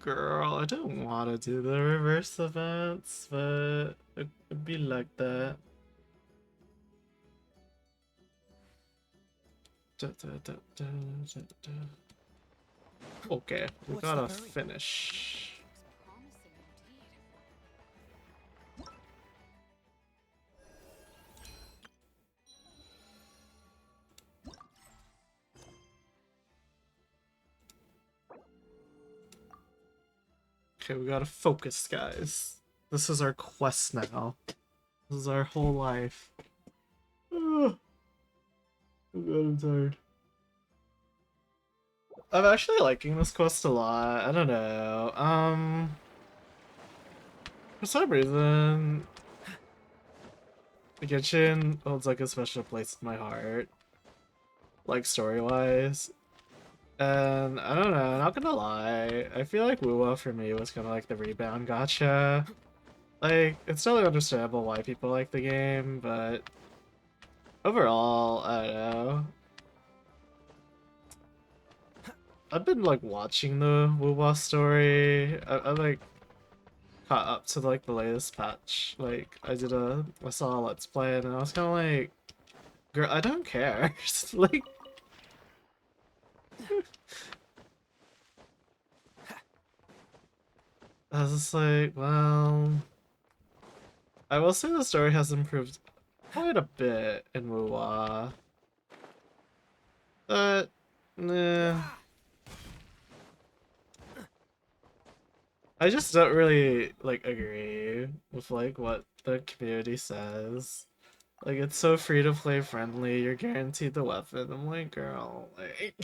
Girl, I don't want to do the reverse events, but it'd be like that. Okay, we gotta finish. Okay, we gotta focus, guys. This is our quest now. This is our whole life. Oh god, I'm tired. I'm actually liking this quest a lot. I don't know. For some reason, genshin holds like a special place in my heart, like story-wise. And I don't know, not gonna lie, I feel like Wuwa for me was kind of like the rebound gotcha. Like, it's totally understandable why people like the game, but overall, I don't know. I've been like watching the Wuwa story. I like caught up to like the latest patch. Like I saw a Let's Play and I was kind of like, girl, I don't care. Like, I was just like, well, I will say the story has improved quite a bit in Wuwa, but nah, I just don't really like agree with like what the community says. Like, it's so free to play friendly, you're guaranteed the weapon. I'm like, girl, like,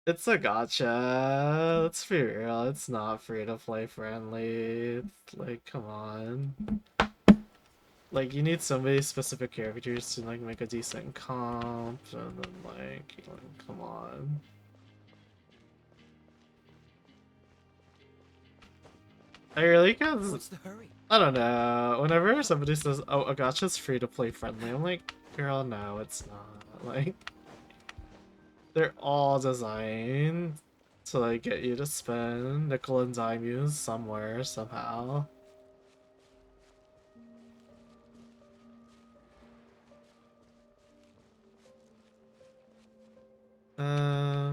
it's a gotcha. Let's be real, it's not free to play friendly. It's like, come on. Like, you need so many specific characters to like make a decent comp, and then like come on. I really can't. What's the hurry? I don't know. Whenever somebody says, "Oh, a gacha's free to play friendly," I'm like, girl, no, it's not. Like, they're all designed to like get you to spend nickel and dime you somewhere somehow. I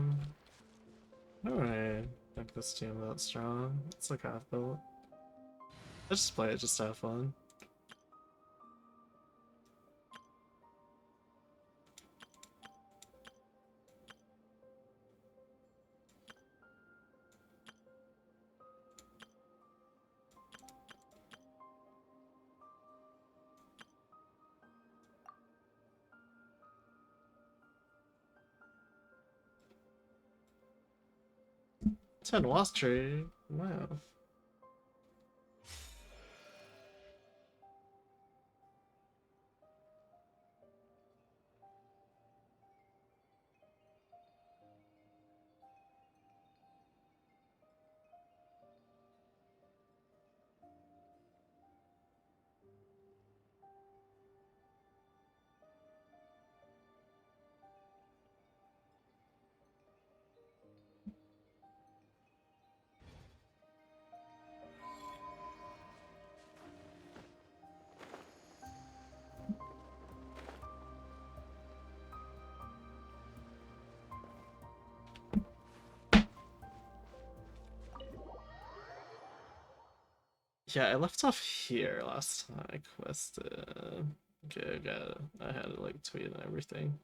don't really think this team that strong. It's like half built. I just play it just to have fun. Ten wasp tree. Wow. Yeah, I left off here last time I quested. Okay, I had it like tweet and everything.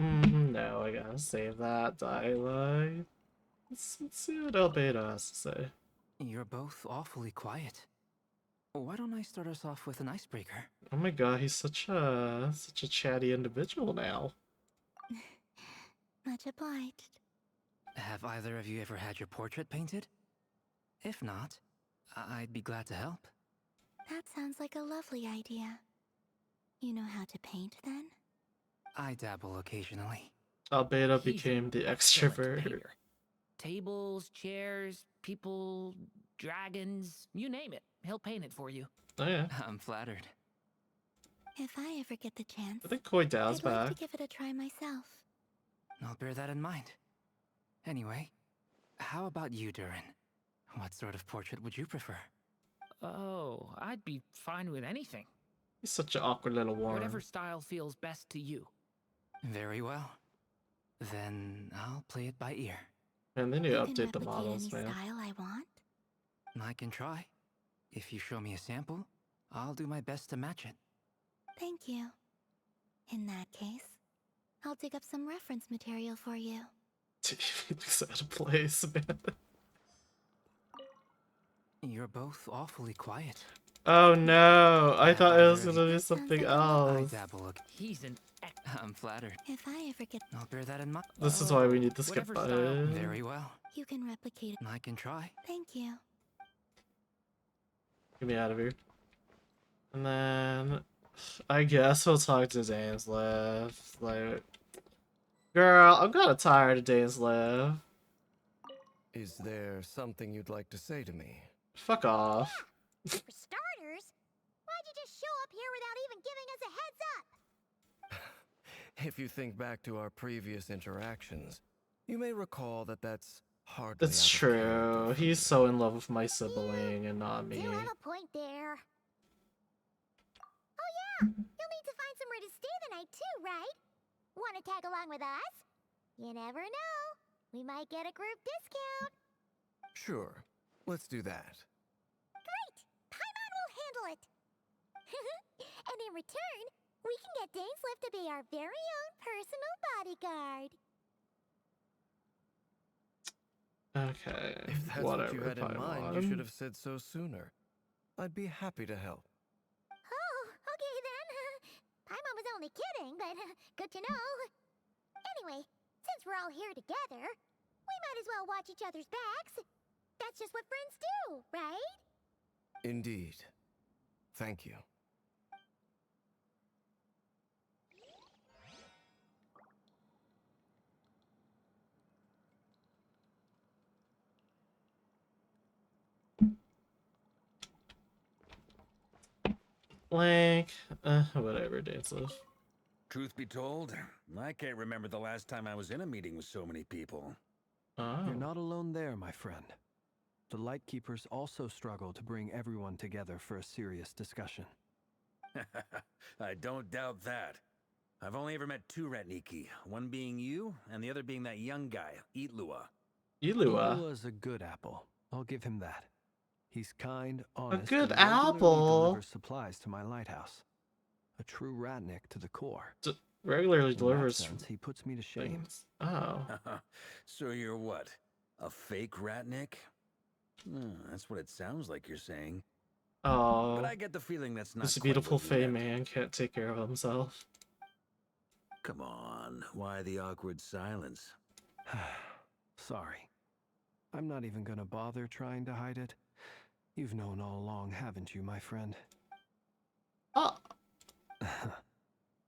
No, I gotta save that dialogue. Let's see what Albedo has to say. You're both awfully quiet. Why don't I start us off with an icebreaker? Oh my god, he's such a chatty individual now. Much obliged. Have either of you ever had your portrait painted? If not, I'd be glad to help. That sounds like a lovely idea. You know how to paint then? I dabble occasionally. Albedo He's an became the excellent extrovert. painter. Tables, chairs, people, dragons, you name it. He'll paint it for you. Oh yeah, I'm flattered. If I ever get the chance, I think Koi Dao's I'd love back. to give it a try myself. I'll bear that in mind. Anyway, how about you, Durin? What sort of portrait would you prefer? Oh, I'd be fine with anything. He's such an awkward little worm. Whatever style feels best to you. Very well. Then I'll play it by ear. And then you You can update the replicate models, any man. style I want. I can try. If you show me a sample, I'll do my best to match it. Thank you. In that case, I'll dig up some reference material for you. He's out of place, man. You're both awfully quiet. Oh no, I thought it was Either gonna be That sounds something like a I else. dabble. He's an I'm flattered. If I ever get, I'll bear that in mind. This is why we need the skip whatever style. button. Very well. you can replicate it. I can try. Thank you. Get me out of here. And then I guess we'll talk to Dainsleif. Like, girl, I'm kinda tired of Dainsleif. Is there something you'd like to say to me? Fuck off. For starters, why'd you just show up here without even giving us a heads up? If you think back to our previous interactions, you may recall that that's hardly It's out of true. character for He's me. so in love with my sibling and not me. You have a point there. Oh yeah, you'll need to find somewhere to stay the night too, right? Want to tag along with us? You never know. We might get a group discount. Sure, let's do that. Great! Paimon will handle it. And in return, we can get Dainsleif to be our very own personal bodyguard. Okay. If that's Whatever, what you had in mind, you Paimon. should have said so sooner. I'd be happy to help. Oh, okay then. Paimon was only kidding, but good to know. Anyway, since we're all here together, we might as well watch each other's backs. That's just what friends do, right? Indeed. Thank you. Like, whatever, Dainsleif. Truth be told, I can't remember the last time I was in a meeting with so many people. Oh. You're not alone there, my friend. The Lightkeepers also struggle to bring everyone together for a serious discussion. I don't doubt that. I've only ever met two Ratniki, one being you, and the other being that young guy, Itlua. Ilua. Ilua's a good apple. I'll give him that. He's kind, honest, good and regularly apple. delivers supplies to my lighthouse. A true Ratnik to the core. Regularly In that delivers sense, he puts me to shame. things. Oh. So you're what? A fake Ratnik? That's what it sounds like you're saying. Oh. But I get the feeling that's not This quite beautiful what you Fey meant. man can't take care of himself. Come on, why the awkward silence? Sorry. I'm not even gonna bother trying to hide it. You've known all along, haven't you, my friend? Oh.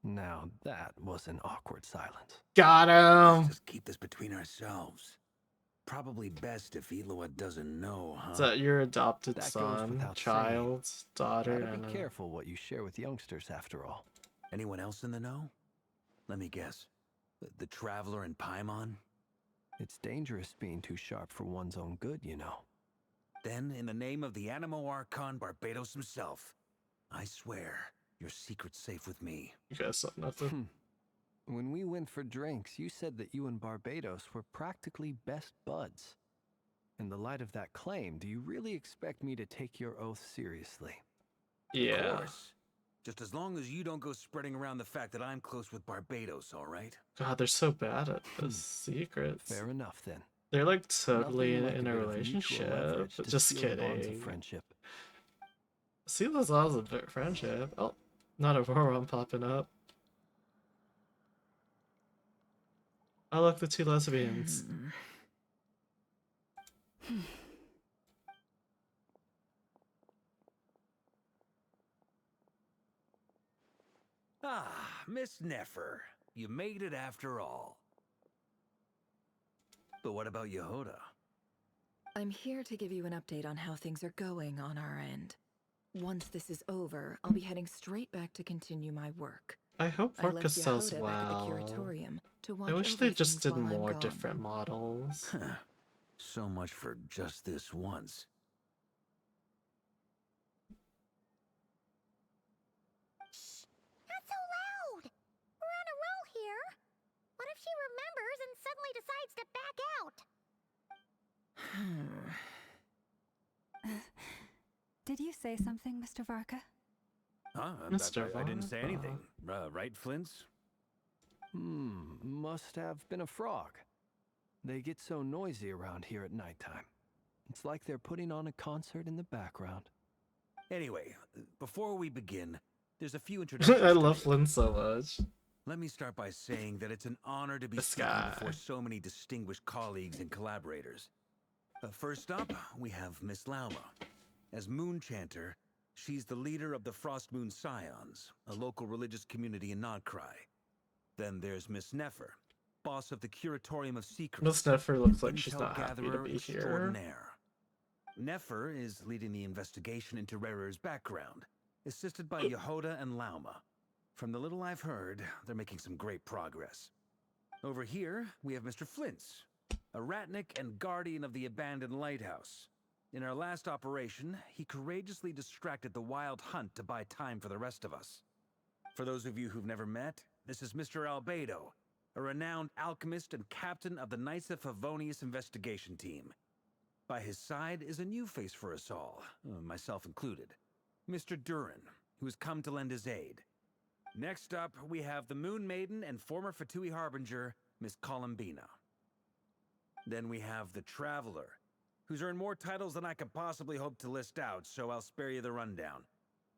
Now that was an awkward silence. Got him. Let's just keep this between ourselves. Probably best if Itlua doesn't know, huh? Is that your adopted That goes son, without child, daughter? Gotta I be don't know. careful what you share with youngsters, after all. Anyone else in the know? Let me guess. The Traveler and Paimon? It's dangerous being too sharp for one's own good, you know. Then, in the name of the Animo Archon Barbados himself, I swear your secret's safe with me. You guys saw nothing. When we went for drinks, you said that you and Barbados were practically best buds. In the light of that claim, do you really expect me to take your oath seriously? Of Yeah. course. Just as long as you don't go spreading around the fact that I'm close with Barbados, all right? God, they're so bad at the secrets. Fair enough then. They're like totally Nothing like in a a bit of mutual relationship. leverage to Just seal the bonds of kidding. friendship. See those laws of friendship. Oh, not a Voron popping up. Oh look, the two lesbians. Ah, Miss Nefer. You made it after all. But what about Yehoda? I'm here to give you an update on how things are going on our end. Once this is over, I'll be heading straight back to continue my work. I hope I left Vorka sells Yehoda back at the well. curatorium to watch I wish over they just things did while I'm more gone. different models. So much for just this once. Shh! Not so loud! We're on a roll here. What if she remembers and suddenly decides to back out? Did you say something, Mr. Varka? Huh? Mr. I didn't say Varka. anything. Right, Flints? Must have been a frog. They get so noisy around here at nighttime. It's like they're putting on a concert in the background. Anyway, before we begin, there's a few introductions. I to love make. Flynn so much. Let me start by saying that it's an honor to be This speaking guy. before so many distinguished colleagues and collaborators. First up, we have Miss Lauma. As Moon Chanter, she's the leader of the Frost Moon Scions, a local religious community in Nodcry. Then there's Miss Nefer, boss of the Curatorium of Secrets. Miss Nefer looks like Intel she's not happy to gatherer be here. extraordinaire. Nefer is leading the investigation into Rarer's background, assisted by Yehoda and Lauma. From the little I've heard, they're making some great progress. Over here, we have Mr. Flintz, a ratnik and guardian of the abandoned lighthouse. In our last operation, he courageously distracted the wild hunt to buy time for the rest of us. For those of you who've never met, this is Mr. Albedo, a renowned alchemist and captain of the Knights of Favonius investigation team. By his side is a new face for us all, myself included, Mr. Durin, who has come to lend his aid. Next up, we have the Moon Maiden and former Fatui Harbinger, Miss Columbina. Then we have the Traveler, who's earned more titles than I could possibly hope to list out, so I'll spare you the rundown.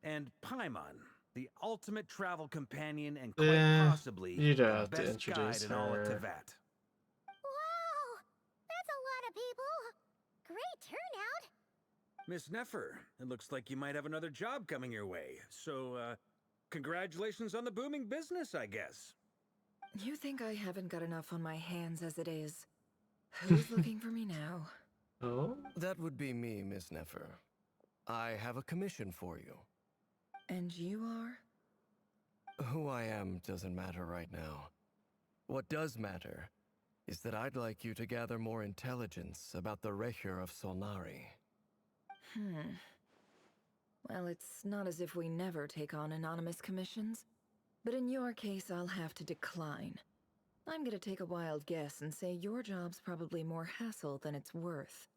And Paimon, the ultimate travel companion and quite possibly you don't the have to best introduce guide in all of her. Tevat. Wow! That's a lot of people! Great turnout! Miss Nefer, it looks like you might have another job coming your way, so, congratulations on the booming business, I guess. You think I haven't got enough on my hands as it is? Who's looking for me now? Oh? That would be me, Miss Nefer. I have a commission for you. And you are? Who I am doesn't matter right now. What does matter is that I'd like you to gather more intelligence about the Recher of Solnari. Well, it's not as if we never take on anonymous commissions. But in your case, I'll have to decline. I'm gonna take a wild guess and say your job's probably more hassle than it's worth.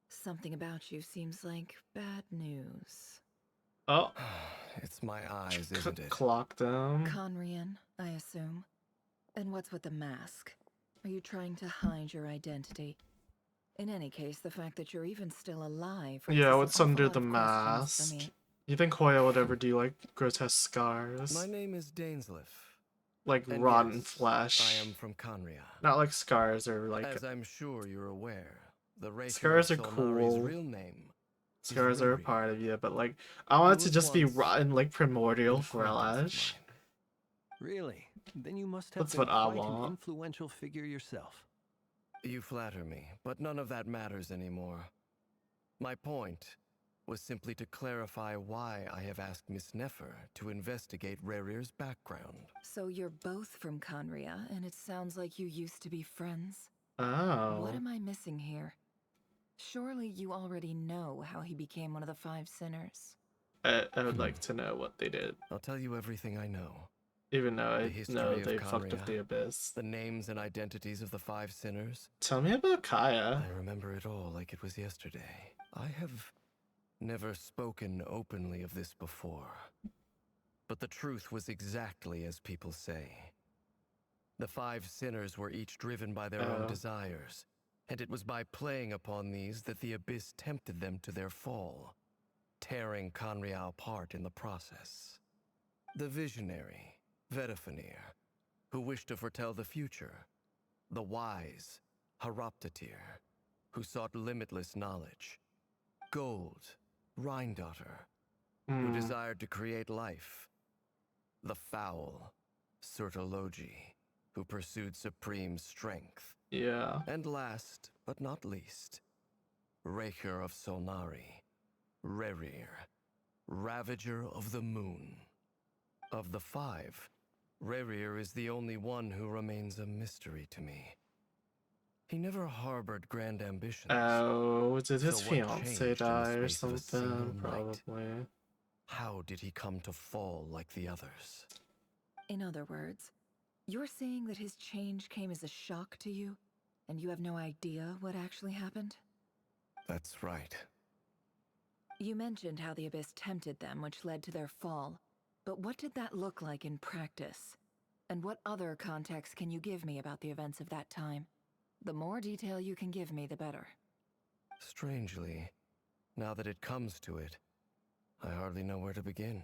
Something about you seems like bad news. Oh. It's my eyes, isn't it? Clocked him. Conrian, I assume. And what's with the mask? Are you trying to hide your identity? In any case, the fact that you're even still alive raises Yeah, an what's awful under lot the of questions for mask? me. You think Hoya would ever do like grotesque scars? My name is Dainsliff. Like And rotten yes, flesh. I am from Conria. Not like scars or like As I'm sure you're aware, the Recher Scars of are Solnari's cool. real name is scars are a Riri. part of you, but like I want it to was just be once rotten like primordial an acquaintance of flesh. mine. Really? Then you must have That's been what I quite an want. influential figure yourself. You flatter me, but none of that matters anymore. My point was simply to clarify why I have asked Miss Nefer to investigate Rerir's background. So you're both from Conria, and it sounds like you used to be friends. Oh. What am I missing here? Surely you already know how he became one of the five sinners. I would like to know what they did. I'll tell you everything I know. Even though The I history know of they fucked up Conria. the abyss. The names and identities of the five sinners. Tell me about Kaya. I remember it all like it was yesterday. I have never spoken openly of this before. But the truth was exactly as people say. The 5 sinners were each driven by their own desires, and it was by playing upon these that the Abyss tempted them to their fall, tearing Conrial apart in the process. The visionary, Vedifenir, who wished to foretell the future. The wise, Haroptatir, who sought limitless knowledge. Gold, Rheindotter, who desired to create life. The foul, Surtologi, who pursued supreme strength. Yeah. And last, but not least, Raker of Solnari, Rerir, Ravager of the Moon. Of the 5, Rerir is the only one who remains a mystery to me. He never harbored grand ambitions. Oh, did his So what fiance changed in the die or space of a single something? night? Probably. How did he come to fall like the others? In other words, you're saying that his change came as a shock to you, and you have no idea what actually happened? That's right. You mentioned how the Abyss tempted them, which led to their fall. But what did that look like in practice? And what other context can you give me about the events of that time? The more detail you can give me, the better. Strangely, now that it comes to it, I hardly know where to begin.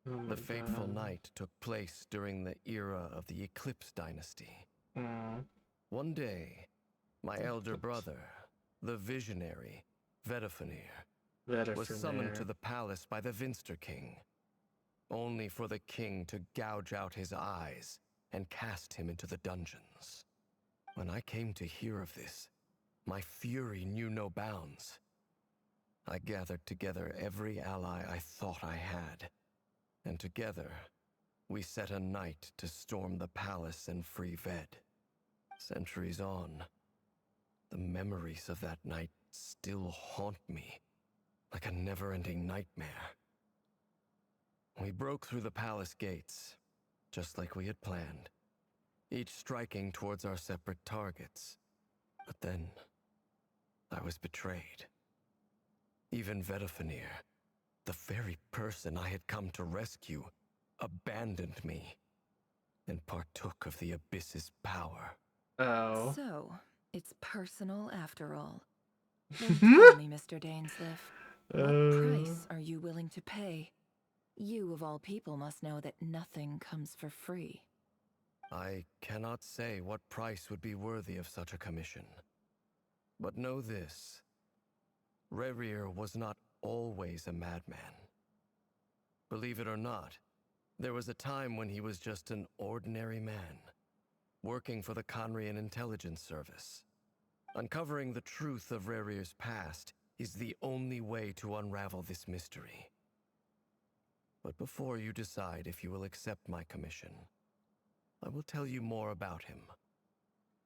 Oh my The fateful God. night took place during the era of the Eclipse Dynasty. One day, my elder brother, the visionary, Vedifenir, was summoned to the palace by the Vinster King, only for the king to gouge out his eyes and cast him into the dungeons. When I came to hear of this, my fury knew no bounds. I gathered together every ally I thought I had, and together, we set a night to storm the palace and free Ved. Centuries on, the memories of that night still haunt me, like a never-ending nightmare. We broke through the palace gates, just like we had planned, each striking towards our separate targets. But then, I was betrayed. Even Vedifenir, the very person I had come to rescue, abandoned me and partook of the Abyss's power. Oh. So, it's personal after all. Then tell me, Mr. Dainsleif, what price are you willing to pay? You, of all people, must know that nothing comes for free. I cannot say what price would be worthy of such a commission. But know this. Rerir was not always a madman. Believe it or not, there was a time when he was just an ordinary man, working for the Conrian Intelligence Service. Uncovering the truth of Rerir's past is the only way to unravel this mystery. But before you decide if you will accept my commission, I will tell you more about him.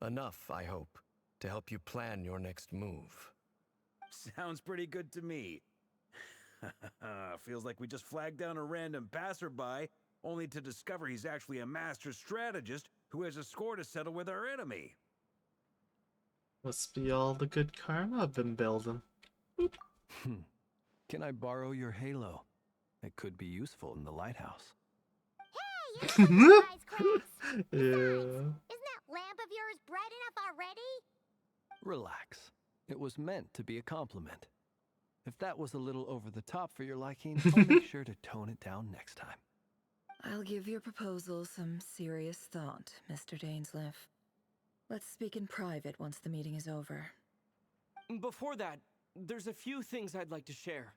Enough, I hope, to help you plan your next move. Sounds pretty good to me. Feels like we just flagged down a random passerby, only to discover he's actually a master strategist who has a score to settle with our enemy. Must be all the good karma I've been building. Can I borrow your halo? It could be useful in the lighthouse. Hey, you're such a wise class. Yeah. Isn't that lamp of yours bright enough already? Relax. It was meant to be a compliment. If that was a little over the top for your liking, I'll make sure to tone it down next time. I'll give your proposal some serious thought, Mr. Dainsleif. Let's speak in private once the meeting is over. Before that, there's a few things I'd like to share.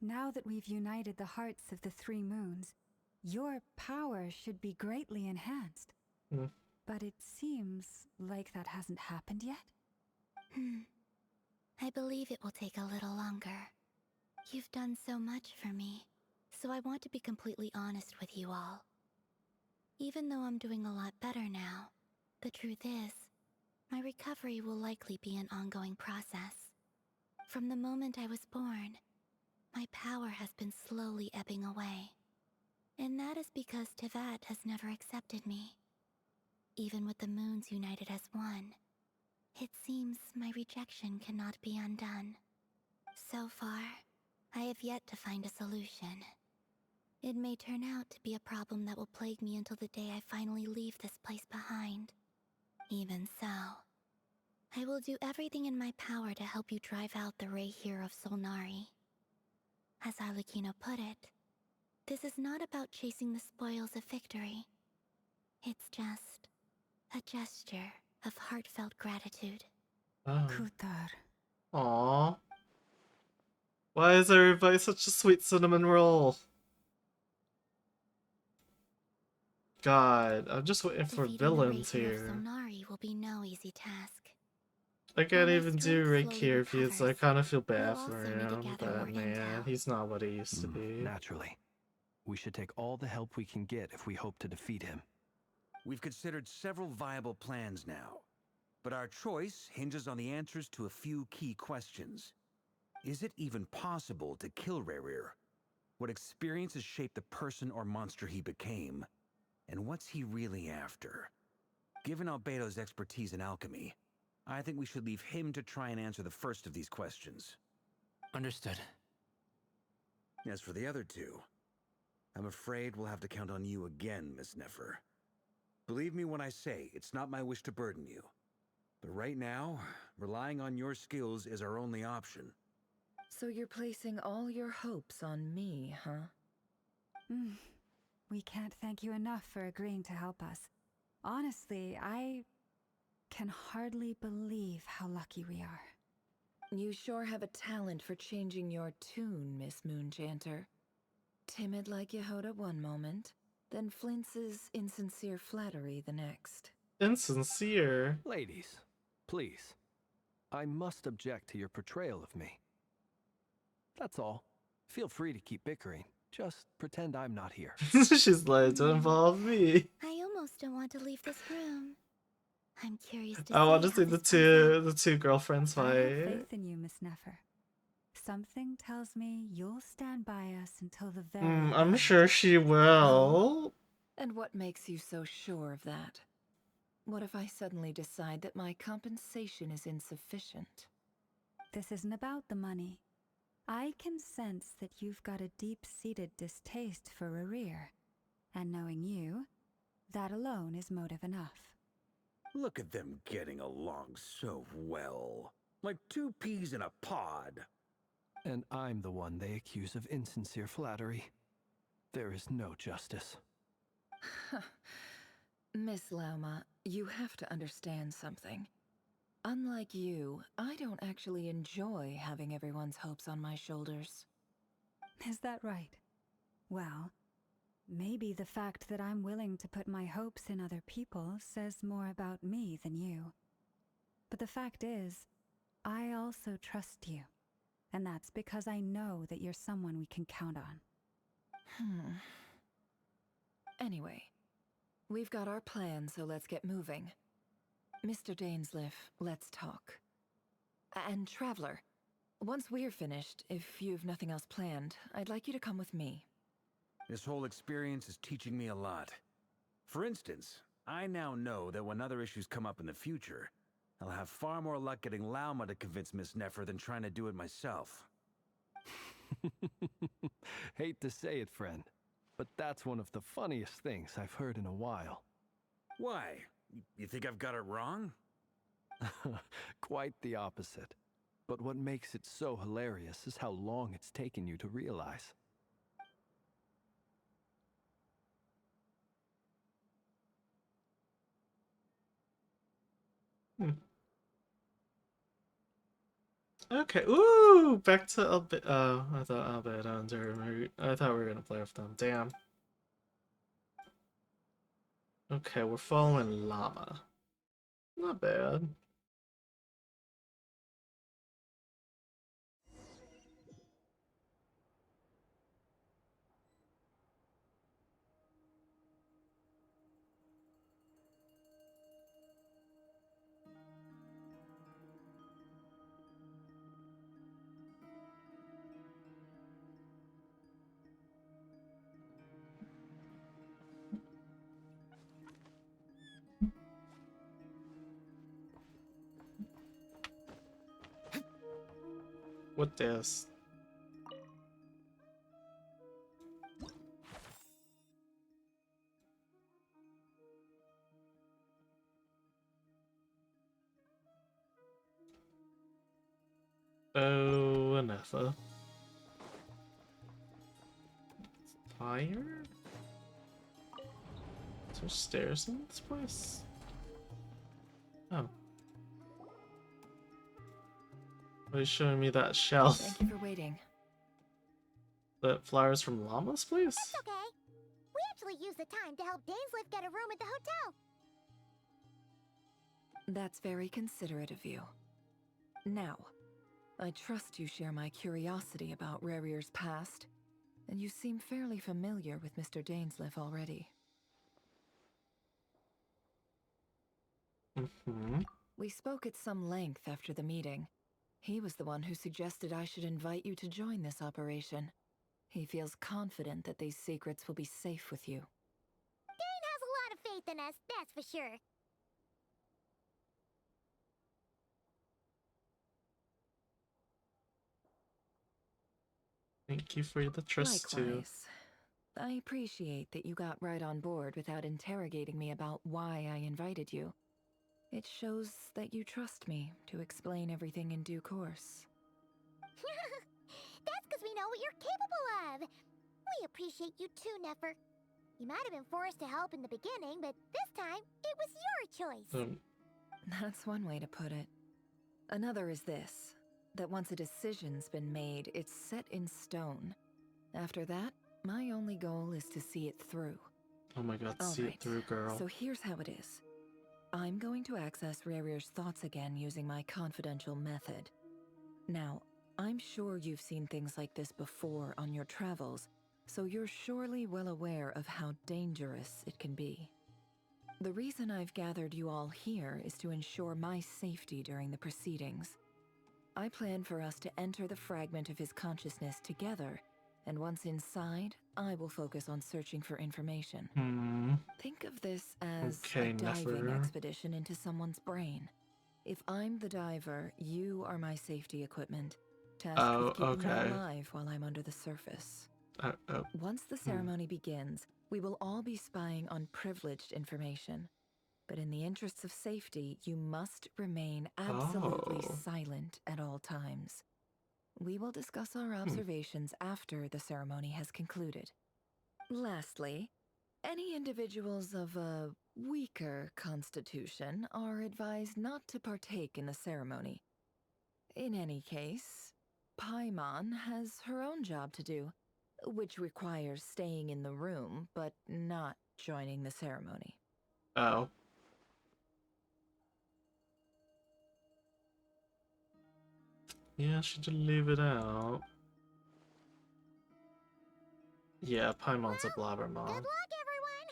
Now that we've united the hearts of the 3 moons, your power should be greatly enhanced. But it seems like that hasn't happened yet? I believe it will take a little longer. You've done so much for me, so I want to be completely honest with you all. Even though I'm doing a lot better now, the truth is, My recovery will likely be an ongoing process. From the moment I was born, my power has been slowly ebbing away. And that is because Tevat has never accepted me. Even with the moons united as one, it seems my rejection cannot be undone. So far, I have yet to find a solution. It may turn out to be a problem that will plague me until the day I finally leave this place behind. Even so, I will do everything in my power to help you drive out the Rayhir of Solnari. As Arlecchino put it, this is not about chasing the spoils of victory. It's just a gesture of heartfelt gratitude. Kutar. Aww. Why is everybody such a sweet cinnamon roll? God, I'm just waiting for villains here. Defeating the Rayhir of Solnari will be no easy task. I can't even do Rick here because I kind of feel bad We'll for also need to him, gather but more man, intel. he's not what he used to be. Naturally. We should take all the help we can get if we hope to defeat him. We've considered several viable plans now, but our choice hinges on the answers to a few key questions. Is it even possible to kill Rayhir? What experiences shaped the person or monster he became? And what's he really after? Given Albedo's expertise in alchemy, I think we should leave him to try and answer the first of these questions. Understood. As for the other two, I'm afraid we'll have to count on you again, Miss Nefer. Believe me when I say it's not my wish to burden you. But right now, relying on your skills is our only option. So you're placing all your hopes on me, huh? We can't thank you enough for agreeing to help us. Honestly, I can hardly believe how lucky we are. You sure have a talent for changing your tune, Miss Moonchanter. Timid like Yehoda one moment, then flinches insincere flattery the next. Insincere? Ladies, please. I must object to your portrayal of me. That's all. Feel free to keep bickering. Just pretend I'm not here. She's like, don't involve me. I almost don't want to leave this room. I'm curious to I want to how see this the two girlfriends I have fight. faith in you, Miss Nefer. Something tells me you'll stand by us until the very I'm end. sure she will. And what makes you so sure of that? What if I suddenly decide that my compensation is insufficient? This isn't about the money. I can sense that you've got a deep-seated distaste for Rayhir. And knowing you, that alone is motive enough. Look at them getting along so well. Like two peas in a pod. And I'm the one they accuse of insincere flattery. There is no justice. Miss Lauma, you have to understand something. Unlike you, I don't actually enjoy having everyone's hopes on my shoulders. Is that right? Well, maybe the fact that I'm willing to put my hopes in other people says more about me than you. But the fact is, I also trust you. And that's because I know that you're someone we can count on. Anyway, we've got our plan, so let's get moving. Mr. Dainsleif, let's talk. And Traveler, once we're finished, if you've nothing else planned, I'd like you to come with me. This whole experience is teaching me a lot. For instance, I now know that when other issues come up in the future, I'll have far more luck getting Lauma to convince Miss Nefer than trying to do it myself. Hate to say it, friend, but that's one of the funniest things I've heard in a while. Why? You think I've got it wrong? Quite the opposite. But what makes it so hilarious is how long it's taken you to realize. Okay, ooh, back to Albedo. Oh, I thought Albedo and Durham. I thought we were gonna play with them. Damn. Okay, we're following Llama. Not bad. What this? Oh, Anetha. Tired? Is there stairs in this place? Oh. Why are you showing me that shelf? Thank you for waiting. The flowers from llamas, please? That's okay. We actually used the time to help Dainsliff get a room at the hotel. That's very considerate of you. Now, I trust you share my curiosity about Rarier's past, and you seem fairly familiar with Mr. Dainsliff already. Mm-hmm. We spoke at some length after the meeting. He was the one who suggested I should invite you to join this operation. He feels confident that these secrets will be safe with you. Dane has a lot of faith in us, that's for sure. Thank you for the trust, too. Likewise. I appreciate that you got right on board without interrogating me about why I invited you. It shows that you trust me to explain everything in due course. That's because we know what you're capable of. We appreciate you too, Nefer. You might have been forced to help in the beginning, but this time, it was your choice. That's one way to put it. Another is this, that once a decision's been made, it's set in stone. After that, my only goal is to see it through. Oh my god, All see right, it through, girl. So here's how it is. I'm going to access Rarier's thoughts again using my confidential method. Now, I'm sure you've seen things like this before on your travels, so you're surely well aware of how dangerous it can be. The reason I've gathered you all here is to ensure my safety during the proceedings. I plan for us to enter the fragment of his consciousness together, and once inside, I will focus on searching for information. Think of this as a diving expedition into someone's brain. If I'm the diver, you are my safety equipment, tasked with keeping me alive while I'm under the surface. Once the ceremony begins, we will all be spying on privileged information. But in the interests of safety, you must remain absolutely silent at all times. We will discuss our observations after the ceremony has concluded. Lastly, any individuals of a weaker constitution are advised not to partake in the ceremony. In any case, Paimon has her own job to do, which requires staying in the room but not joining the ceremony. Oh. Yeah, she did leave it out. Yeah, Paimon's a blabbermouth. Good luck, everyone!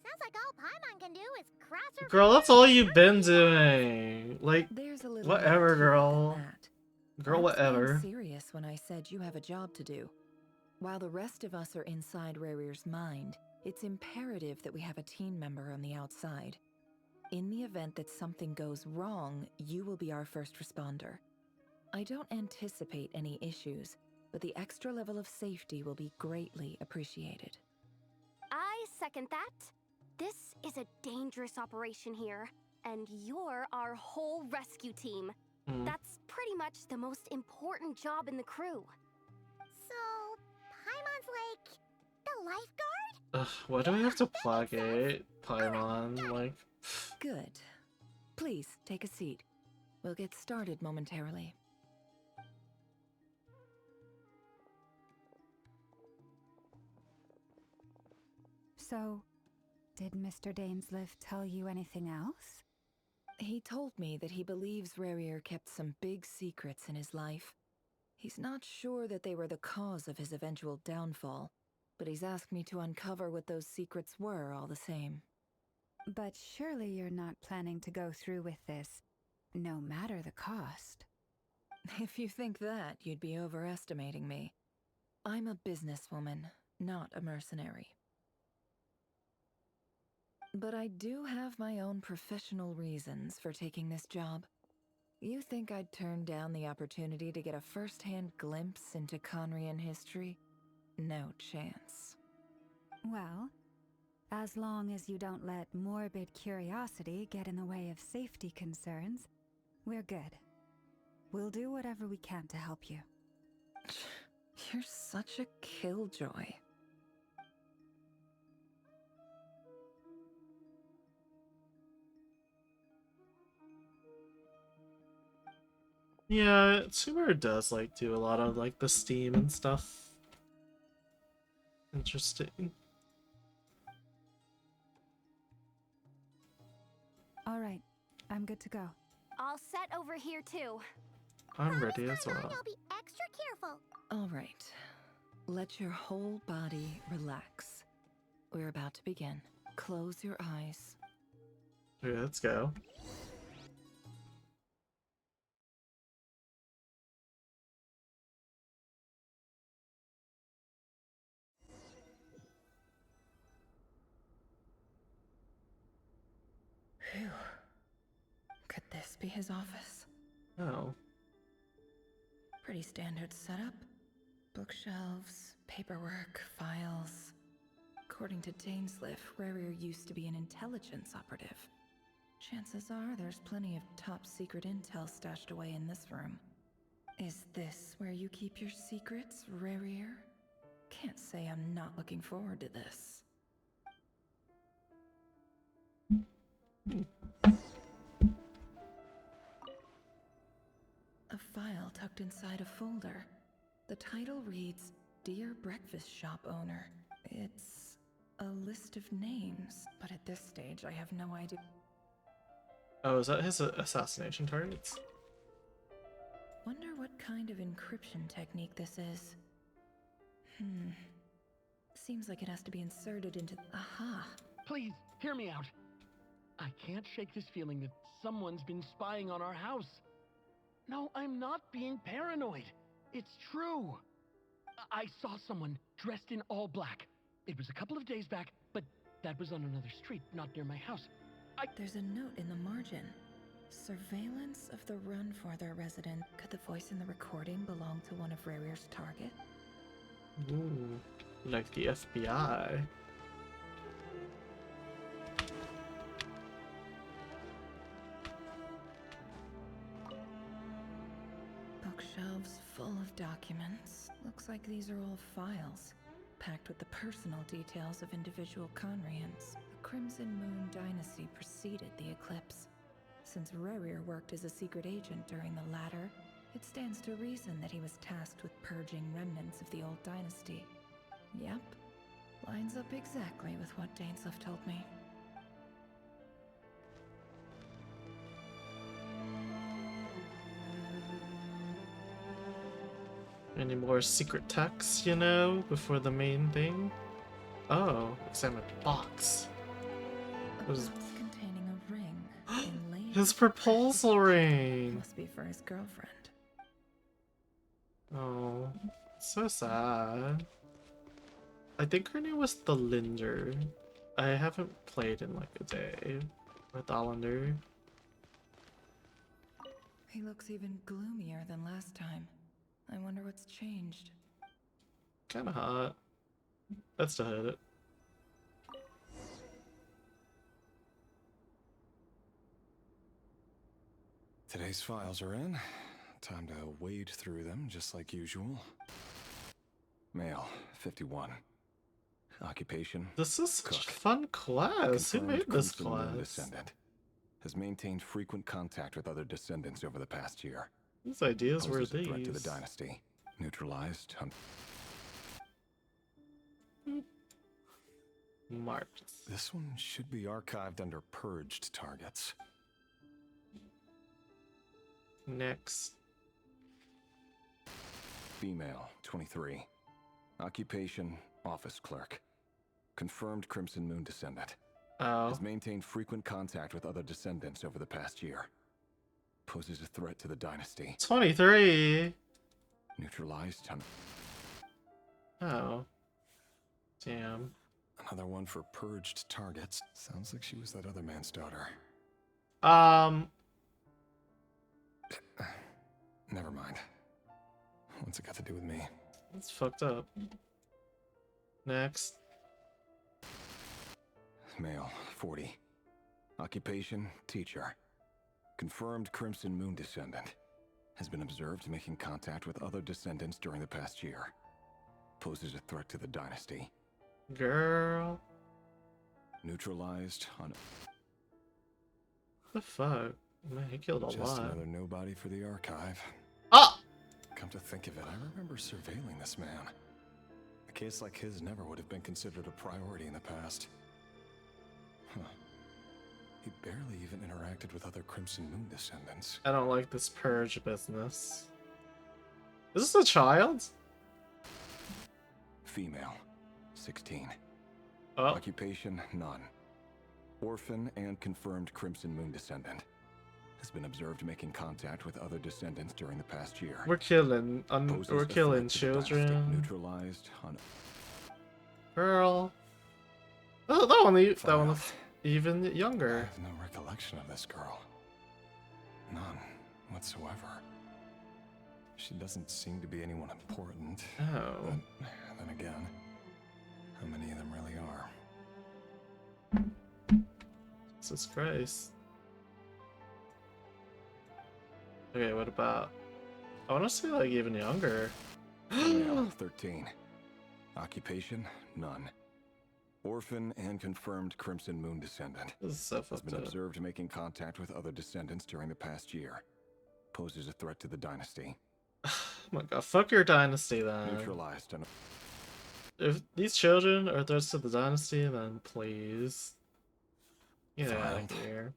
Sounds like all Paimon can do is cross her Girl, that's all you've been doing. Like, whatever, girl. Girl, whatever. I'm serious when I said you have a job to do. While the rest of us are inside Rarier's mind, it's imperative that we have a team member on the outside. In the event that something goes wrong, you will be our first responder. I don't anticipate any issues, but the extra level of safety will be greatly appreciated. I second that. This is a dangerous operation here, and you're our whole rescue team. That's pretty much the most important job in the crew. So, Paimon's like the lifeguard? Ugh, why do we have to plagiate Paimon? Like, good. Please take a seat. We'll get started momentarily. So, did Mr. Dainsliff tell you anything else? He told me that he believes Rarier kept some big secrets in his life. He's not sure that they were the cause of his eventual downfall, but he's asked me to uncover what those secrets were all the same. But surely you're not planning to go through with this, no matter the cost. If you think that, you'd be overestimating me. I'm a businesswoman, not a mercenary. But I do have my own professional reasons for taking this job. You think I'd turn down the opportunity to get a first-hand glimpse into Conrian history? No chance. Well, as long as you don't let morbid curiosity get in the way of safety concerns, we're good. We'll do whatever we can to help you. You're such a killjoy. Yeah, Subaru does like do a lot of like the Steam and stuff. Interesting. All right, I'm good to go. All set over here too. I'm ready as well. I'll be extra careful. All right. Let your whole body relax. We're about to begin. Close your eyes. Okay, let's go. Phew. Could this be his office? Oh. Pretty standard setup. Bookshelves, paperwork, files. According to Dainsliff, Rarier used to be an intelligence operative. Chances are there's plenty of top secret intel stashed away in this room. Is this where you keep your secrets, Rarier? Can't say I'm not looking forward to this. A file tucked inside a folder. The title reads, Dear Breakfast Shop Owner. It's a list of names, but at this stage I have no idea. Oh, is that his assassination targets? Wonder what kind of encryption technique this is. Seems like it has to be inserted into... Aha! Please, hear me out. I can't shake this feeling that someone's been spying on our house. No, I'm not being paranoid. It's true. I saw someone dressed in all black. It was a couple of days back, but that was on another street, not near my house. There's a note in the margin. Surveillance of the Runforther resident. Could the voice in the recording belong to one of Rarier's target? Ooh, like the FBI. Bookshelves full of documents. Looks like these are all files, packed with the personal details of individual Conrians. The Crimson Moon dynasty preceded the eclipse. Since Rarier worked as a secret agent during the latter, it stands to reason that he was tasked with purging remnants of the old dynasty. Yep, lines up exactly with what Dainsliff told me. Any more secret texts, you know, before the main thing? Oh, examine box. A box containing a ring inlaid. His proposal ring! Must be for his girlfriend. Oh, so sad. I think her name was the Linder. I haven't played in like a day with Allender. He looks even gloomier than last time. I wonder what's changed. Kinda hot. Let's still hit it. Today's files are in. Time to wade through them, just like usual. Male, 51. Occupation. This is such cook. a fun class. Who Confirmed made this Crimson Moon class? descendant. Has maintained frequent contact with other descendants over the past year. Whose ideas were Poses a threat to the these? dynasty. Neutralized. Marked. This one should be archived under purged targets. Next. Female, 23. Occupation, office clerk. Confirmed Crimson Moon descendant. Oh. Has maintained frequent contact with other descendants over the past year. Poses a threat to the dynasty. 23. Neutralized. Oh. Damn. Another one for purged targets. Sounds like she was that other man's daughter. Never mind. What's it got to do with me? It's fucked up. Next. Male, 40. Occupation, teacher. Confirmed Crimson Moon descendant. Has been observed making contact with other descendants during the past year. Poses a threat to the dynasty. Girl. Neutralized on... What the fuck? Man, he killed a Just lot. another nobody for the archive. Ah! Come to think of it, I remember surveilling this man. A case like his never would have been considered a priority in the past. Huh. He barely even interacted with other Crimson Moon descendants. I don't like this purge business. Is this a child? Female, 16. Oh. Occupation, none. Orphan and confirmed Crimson Moon descendant. Has been observed making contact with other descendants during the past year. We're killing Poses we're a killing threat to the dynasty. children. Neutralized on... Girl. Oh, that one Filed. was even I younger. have no recollection of this girl. None whatsoever. She doesn't seem to be anyone important. Oh. But then again, how many of them really are? Jesus Christ. Okay, what about... I want to say, like, even younger. Female, 13. Occupation, none. Orphan and confirmed Crimson Moon descendant. This is so Has fucked been up. observed making contact with other descendants during the past year. Poses a threat to the dynasty. Oh my god, fuck your dynasty then. Neutralized and... If these children are threats to the dynasty, then please. Get out of Filed. here.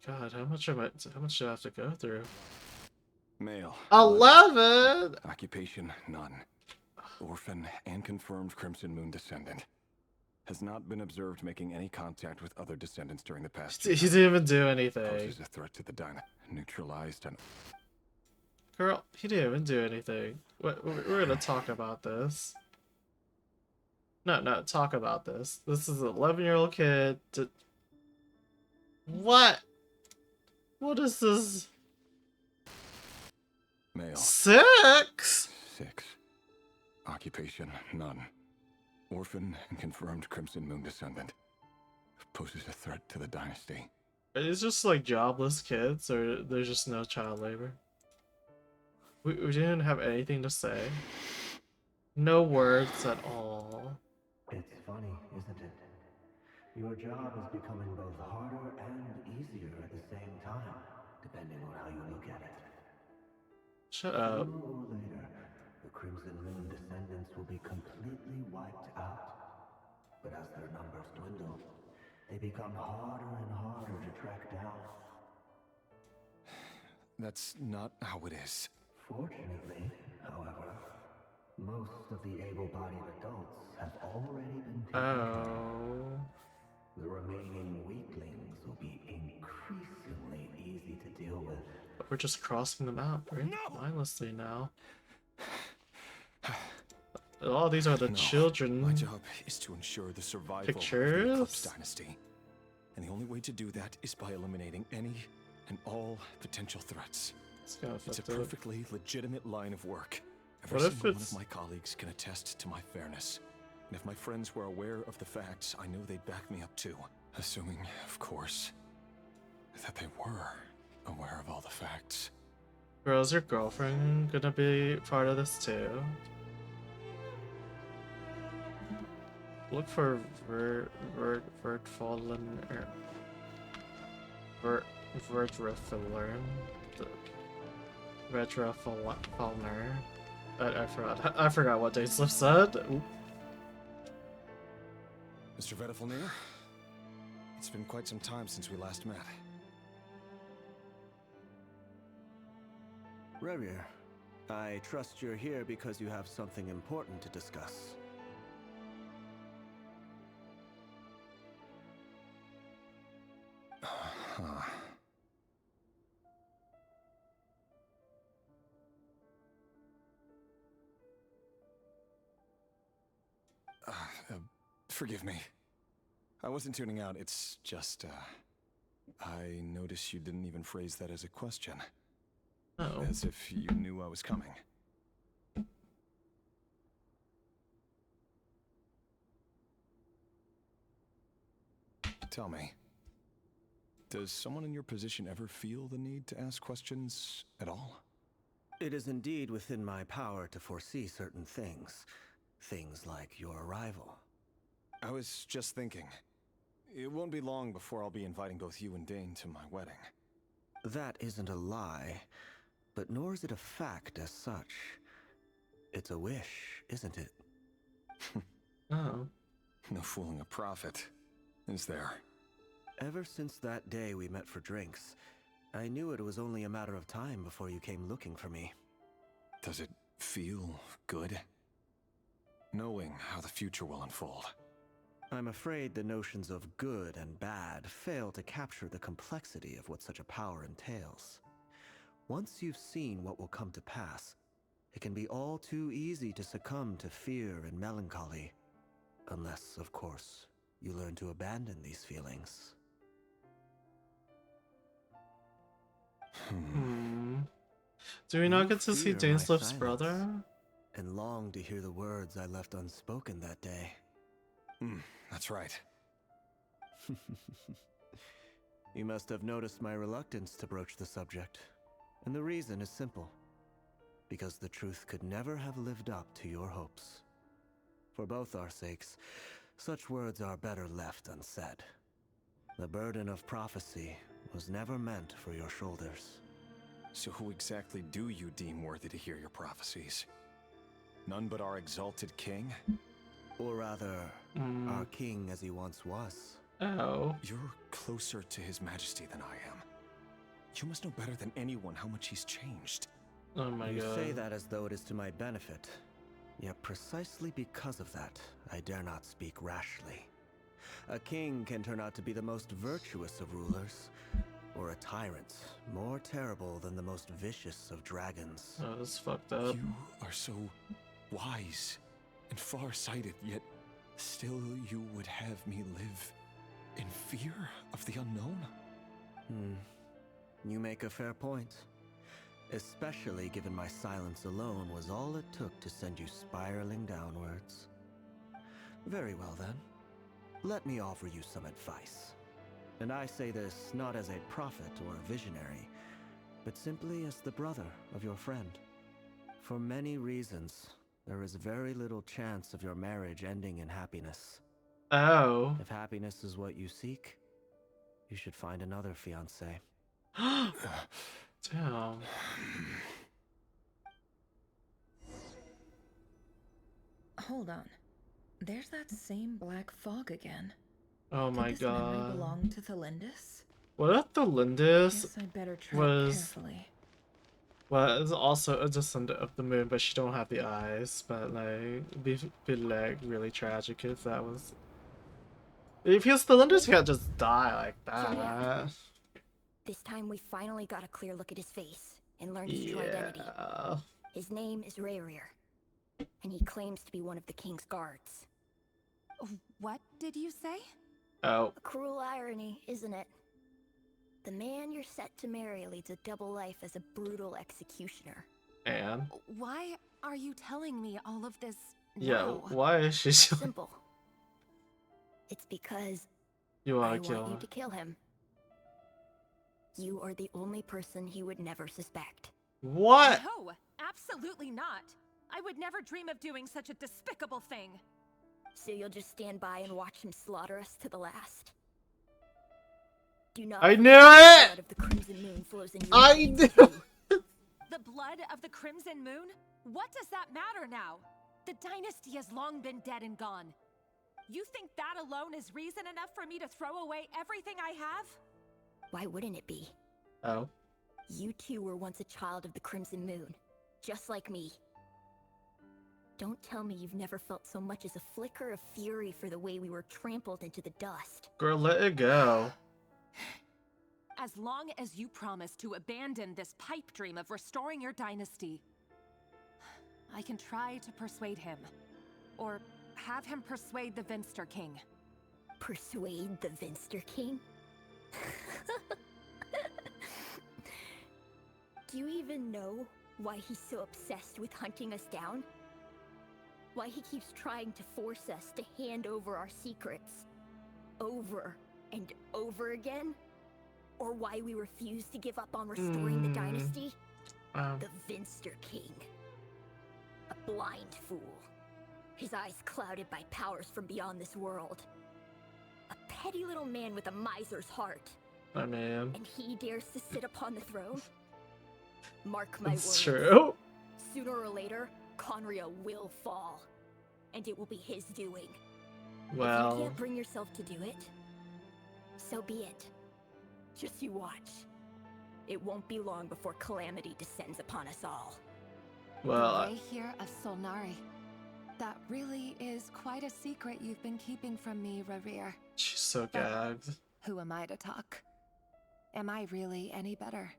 God, how much do I have to go through? Male. 11! Occupation, none. Orphan and confirmed Crimson Moon descendant. Has not been observed making any contact with other descendants during the past He year. didn't even do anything. Poses a threat to the dynasty. Neutralized and... Girl, he didn't even do anything. We're gonna talk about this. No, talk about this. This is an 11-year-old kid. What? What is this? Male. 6? 6. Occupation, none. Orphan and confirmed Crimson Moon descendant. Poses a threat to the dynasty. Are these just like jobless kids, or there's just no child labor? We didn't have anything to say. No words at all. It's funny, isn't it? Your job is becoming both harder and easier at the same time, depending on how you look at it. Shut up. Sooner or later, the Crimson Moon descendants will be completely wiped out. But as their numbers dwindle, they become harder and harder to track down. That's not how it is. Fortunately, however, most of the able-bodied adults have already been taken care of. The remaining weaklings will be increasingly easy to deal with. We're just crossing the map, right? Mindlessly now. All these are the children. My job is to ensure the survival of the Pictures? Eclipse Dynasty. And the only way to do that is by eliminating any and all potential threats. It's a perfectly legitimate line of work. Every What if single one it's- of my colleagues can attest to my fairness. And if my friends were aware of the facts, I know they'd back me up too. Assuming, of course, that they were aware of all the facts. Girl, is your girlfriend gonna be part of this too? Look for Vertfallen or Vertrafiller. Vetrafalner. I forgot what Dayslip said. Oop. Mr. Vedifalnir, it's been quite some time since we last met. Rerir, I trust you're here because you have something important to discuss. Forgive me. I wasn't tuning out, it's just, I notice you didn't even phrase that as a question. Oh. As if you knew I was coming. Tell me, does someone in your position ever feel the need to ask questions at all? It is indeed within my power to foresee certain things. Things like your arrival. I was just thinking. It won't be long before I'll be inviting both you and Dane to my wedding. That isn't a lie, but nor is it a fact as such. It's a wish, isn't it? Oh. No fooling a prophet, is there? Ever since that day we met for drinks, I knew it was only a matter of time before you came looking for me. Does it feel good? Knowing how the future will unfold. I'm afraid the notions of good and bad fail to capture the complexity of what such a power entails. Once you've seen what will come to pass, it can be all too easy to succumb to fear and melancholy. Unless, of course, you learn to abandon these feelings. Do we not You get to see fear my Dainsleif's silence, brother? and long to hear the words I left unspoken that day. That's right. You must have noticed my reluctance to broach the subject. And the reason is simple. Because the truth could never have lived up to your hopes. For both our sakes, such words are better left unsaid. The burden of prophecy was never meant for your shoulders. So who exactly do you deem worthy to hear your prophecies? None but our exalted king? Or rather, our king as he once was. Oh. You're closer to his majesty than I am. You must know better than anyone how much he's changed. Oh my You god. say that as though it is to my benefit. Yet precisely because of that, I dare not speak rashly. A king can turn out to be the most virtuous of rulers, or a tyrant more terrible than the most vicious of dragons. Oh, that's fucked up. You are so wise and far-sighted, yet still you would have me live in fear of the unknown? You make a fair point. Especially given my silence alone was all it took to send you spiraling downwards. Very well then. Let me offer you some advice. And I say this not as a prophet or a visionary, but simply as the brother of your friend. For many reasons, there is very little chance of your marriage ending in happiness. Oh. If happiness is what you seek, you should find another fiancé. Damn. Hold on. There's that same black fog again. Oh my Did this memory god. belong to Thelindis? What if the Lindis Guess I'd better tread was carefully. well, it's also a descendant of the moon, but she don't have the eyes. But like, it'd be like really tragic if that was. Because the Lindis can't just die like that. This time we finally got a clear look at his face and learned his true identity. His name is Rarier, and he claims to be one of the king's guards. What did you say? Oh. A cruel irony, isn't it? The man you're set to marry leads a double life as a brutal executioner. And? Why are you telling me all of this Yeah, now? why is she so... Simple. It's because You I wanna kill want you him. to kill him. You are the only person he would never suspect. What? No, absolutely not. I would never dream of doing such a despicable thing. So you'll just stand by and watch him slaughter us to the last. Do not I forget knew the it! blood of the Crimson Moon flows in your I veins, knew too. The blood of the Crimson Moon? What does that matter now? The dynasty has long been dead and gone. You think that alone is reason enough for me to throw away everything I have? Why wouldn't it be? Oh. You two were once a child of the Crimson Moon, just like me. Don't tell me you've never felt so much as a flicker of fury for the way we were trampled into the dust. Girl, let it go. As long as you promise to abandon this pipe dream of restoring your dynasty, I can try to persuade him. Or have him persuade the Vinster King. Persuade the Vinster King? Do you even know why he's so obsessed with hunting us down? Why he keeps trying to force us to hand over our secrets over and over again? Or why we refuse to give up on restoring the dynasty? The Vinster King. A blind fool. His eyes clouded by powers from beyond this world. A petty little man with a miser's heart. I mean, And he dares to sit upon the throne? Mark my it's words. true. Sooner or later, Conria will fall. And it will be his doing. If you Well, can't bring yourself to do it, so be it. Just you watch. It won't be long before calamity descends upon us all. well, The way here of Solnari. That really is quite a secret you've been keeping from me, Rerir. she's so gagged. Who am I to talk? Am I really any better?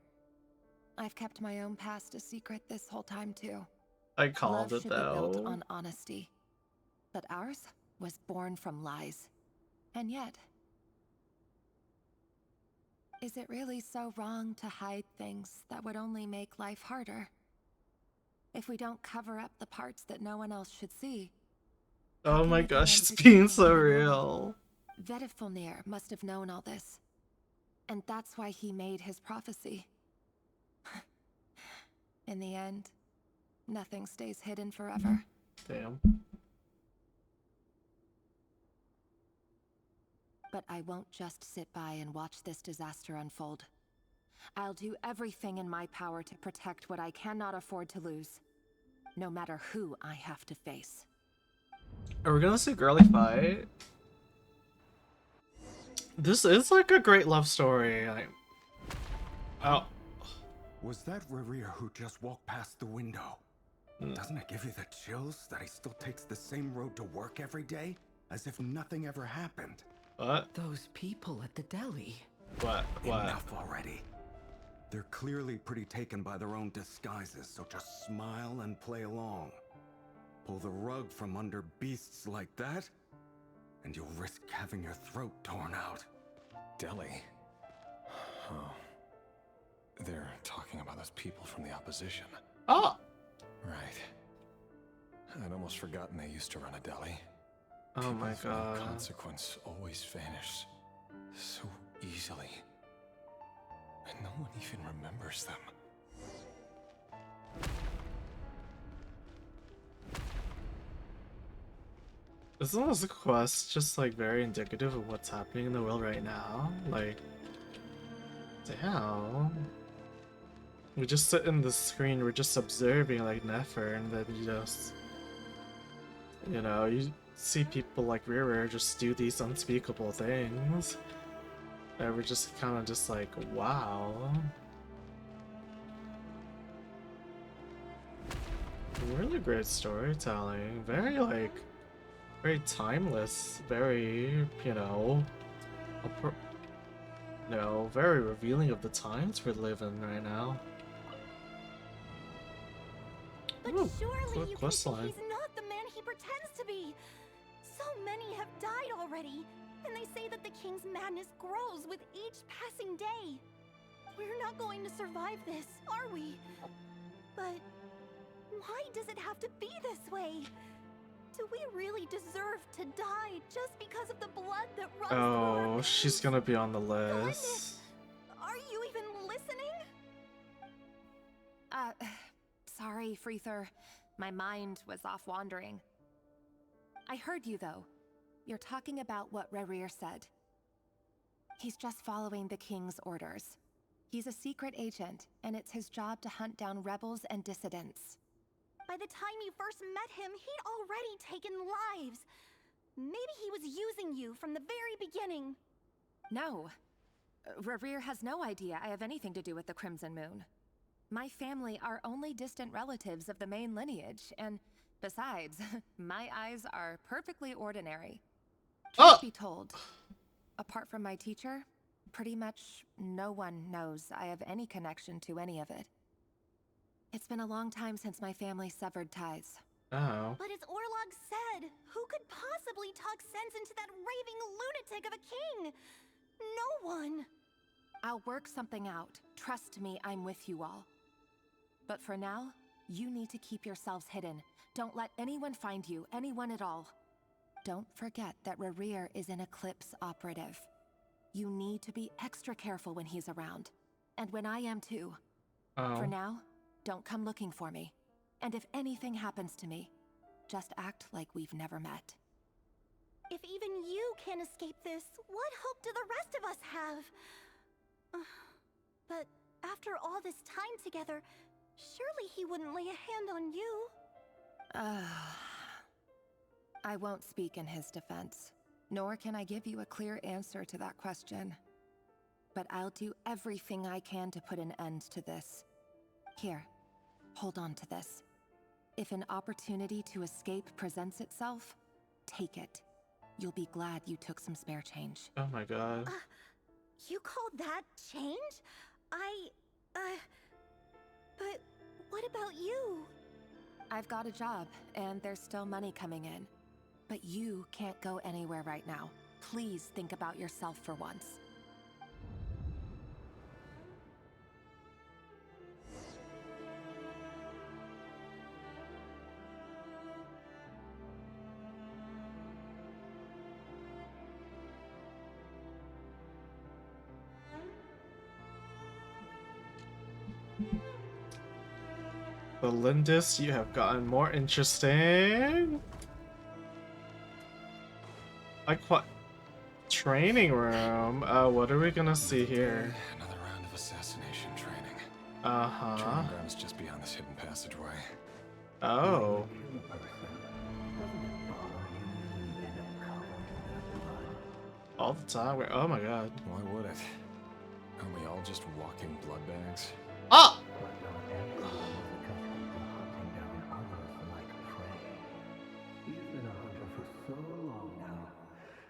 I've kept my own past a secret this whole time too. I called Love it should be built though. on honesty. But ours was born from lies. And yet, is it really so wrong to hide things that would only make life harder? If we don't cover up the parts that no one else should see. Oh my gosh, it's being so real. Vedifulnir must have known all this. And that's why he made his prophecy. In the end, nothing stays hidden forever. Damn. But I won't just sit by and watch this disaster unfold. I'll do everything in my power to protect what I cannot afford to lose. No matter who I have to face. Are we gonna see girly fight? This is like a great love story. Oh. Was that Rerir who just walked past the window? Doesn't it give you the chills that he still takes the same road to work every day? As if nothing ever happened. What? Those people at the deli. What? Enough already. They're clearly pretty taken by their own disguises, so just smile and play along. Pull the rug from under beasts like that, and you'll risk having your throat torn out. Deli? Oh. They're talking about those people from the opposition. Oh! Right. I'd almost forgotten they used to run a deli. Oh my People of god. no consequence always vanish so easily. And no one even remembers them. Isn't this quest just like very indicative of what's happening in the world right now? Like, damn. We just sit in the screen, we're just observing like Nefer, and then you just, you know, you see people like Rerir just do these unspeakable things. And we're just kind of just like, wow. Really great storytelling. Very like, very timeless. Very, you know, very revealing of the times we live in right now. But Ooh, surely you can see questline. he's not the man he pretends to be. So many have died already, and they say that the king's madness grows with each passing day. We're not going to survive this, are we? But why does it have to be this way? Do we really deserve to die just because of the blood that runs through our Oh, she's gonna be on the list. Are you even listening? Sorry, Freether. My mind was off wandering. I heard you, though. You're talking about what Rerir said. He's just following the king's orders. He's a secret agent, and it's his job to hunt down rebels and dissidents. By the time you first met him, he'd already taken lives. Maybe he was using you from the very beginning. No. Rerir has no idea I have anything to do with the Crimson Moon. My family are only distant relatives of the main lineage, and besides, my eyes are perfectly ordinary. Truth be told, apart from my teacher, pretty much no one knows I have any connection to any of it. It's been a long time since my family severed ties. Oh. But as Orlog said, who could possibly talk sense into that raving lunatic of a king? No one. I'll work something out. Trust me, I'm with you all. But for now, you need to keep yourselves hidden. Don't let anyone find you, anyone at all. Don't forget that Rerir is an Eclipse operative. You need to be extra careful when he's around. And when I am too. Oh. For now, don't come looking for me. And if anything happens to me, just act like we've never met. If even you can't escape this, what hope do the rest of us have? But after all this time together, surely he wouldn't lay a hand on you. I won't speak in his defense, nor can I give you a clear answer to that question. But I'll do everything I can to put an end to this. Here, hold on to this. If an opportunity to escape presents itself, take it. You'll be glad you took some spare change. Oh my god. You call that change? But what about you? I've got a job, and there's still money coming in. But you can't go anywhere right now. Please think about yourself for once. The Lindis, you have gotten more interesting. Like what? Training room. What are we gonna see here? Another round of assassination training. Uh-huh. Training ground's just beyond this hidden passageway. Oh. All the time? Oh my god. Why would it? Aren't we all just walking blood bags? Ah!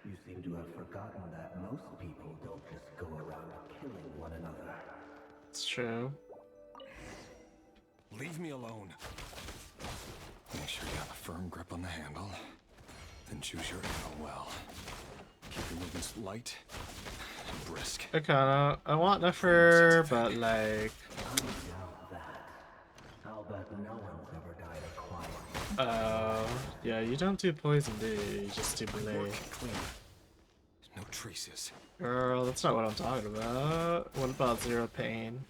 You seem to have forgotten that most people don't just go around killing one another. It's true. Leave me alone. Make sure you have a firm grip on the handle. Then choose your ammo well. Keep your movements light and brisk. I want Nefer, but like... I'll bet no one's ever died of quiet. Yeah, you don't do poison, do you? You just do blade. Clean. No traces. Girl, that's not what I'm talking about. What about zero pain?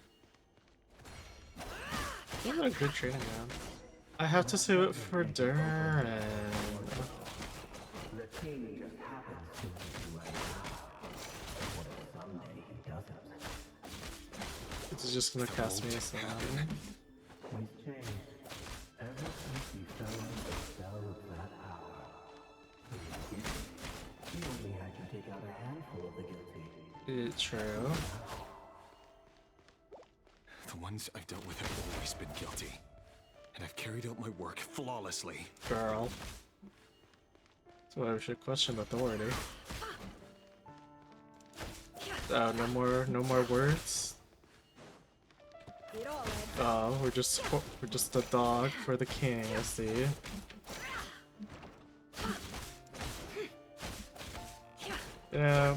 This is a good training ground. I have to save it for Durin. The king just happens to be right now. What if someday he doesn't? It's just gonna cast me a slam. He's changed. Ever since you fell into the cell of that hour. He only had you take out a handful of the guilty. It's true. The ones I've dealt with have always been guilty. And I've carried out my work flawlessly. Girl. That's why we should question authority. No more words. Oh, we're just a dog for the king, I see. Yeah.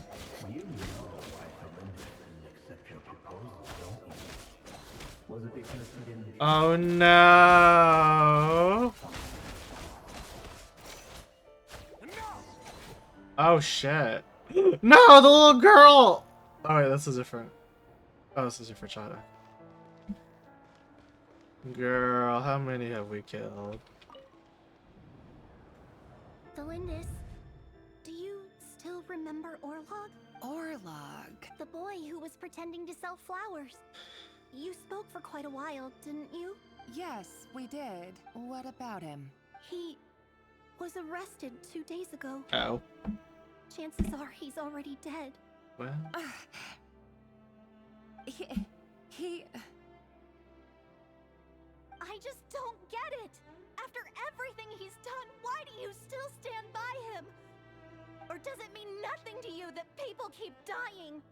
You know why Melinda didn't accept your proposal, don't you? Was it because he didn't... Oh no! Oh shit. No, the little girl! Oh wait, this is different. Oh, this is a different child. Girl, how many have we killed? Delindis, do you still remember Orlog? Orlog? The boy who was pretending to sell flowers. You spoke for quite a while, didn't you? Yes, we did. What about him? He was arrested 2 days ago. Oh. Chances are he's already dead. Well. He... I just don't get it! After everything he's done, why do you still stand by him? Or does it mean nothing to you that people keep dying?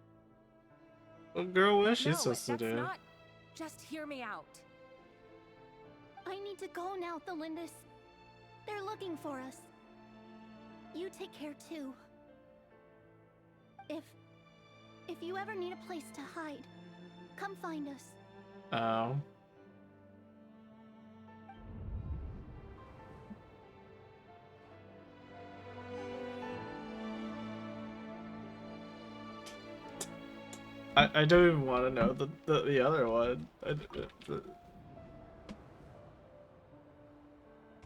Well, girl, what is she supposed to that's do? not... Just hear me out. I need to go now, Thelindis. They're looking for us. You take care too. If you ever need a place to hide, come find us. Oh. I don't even want to know the other one.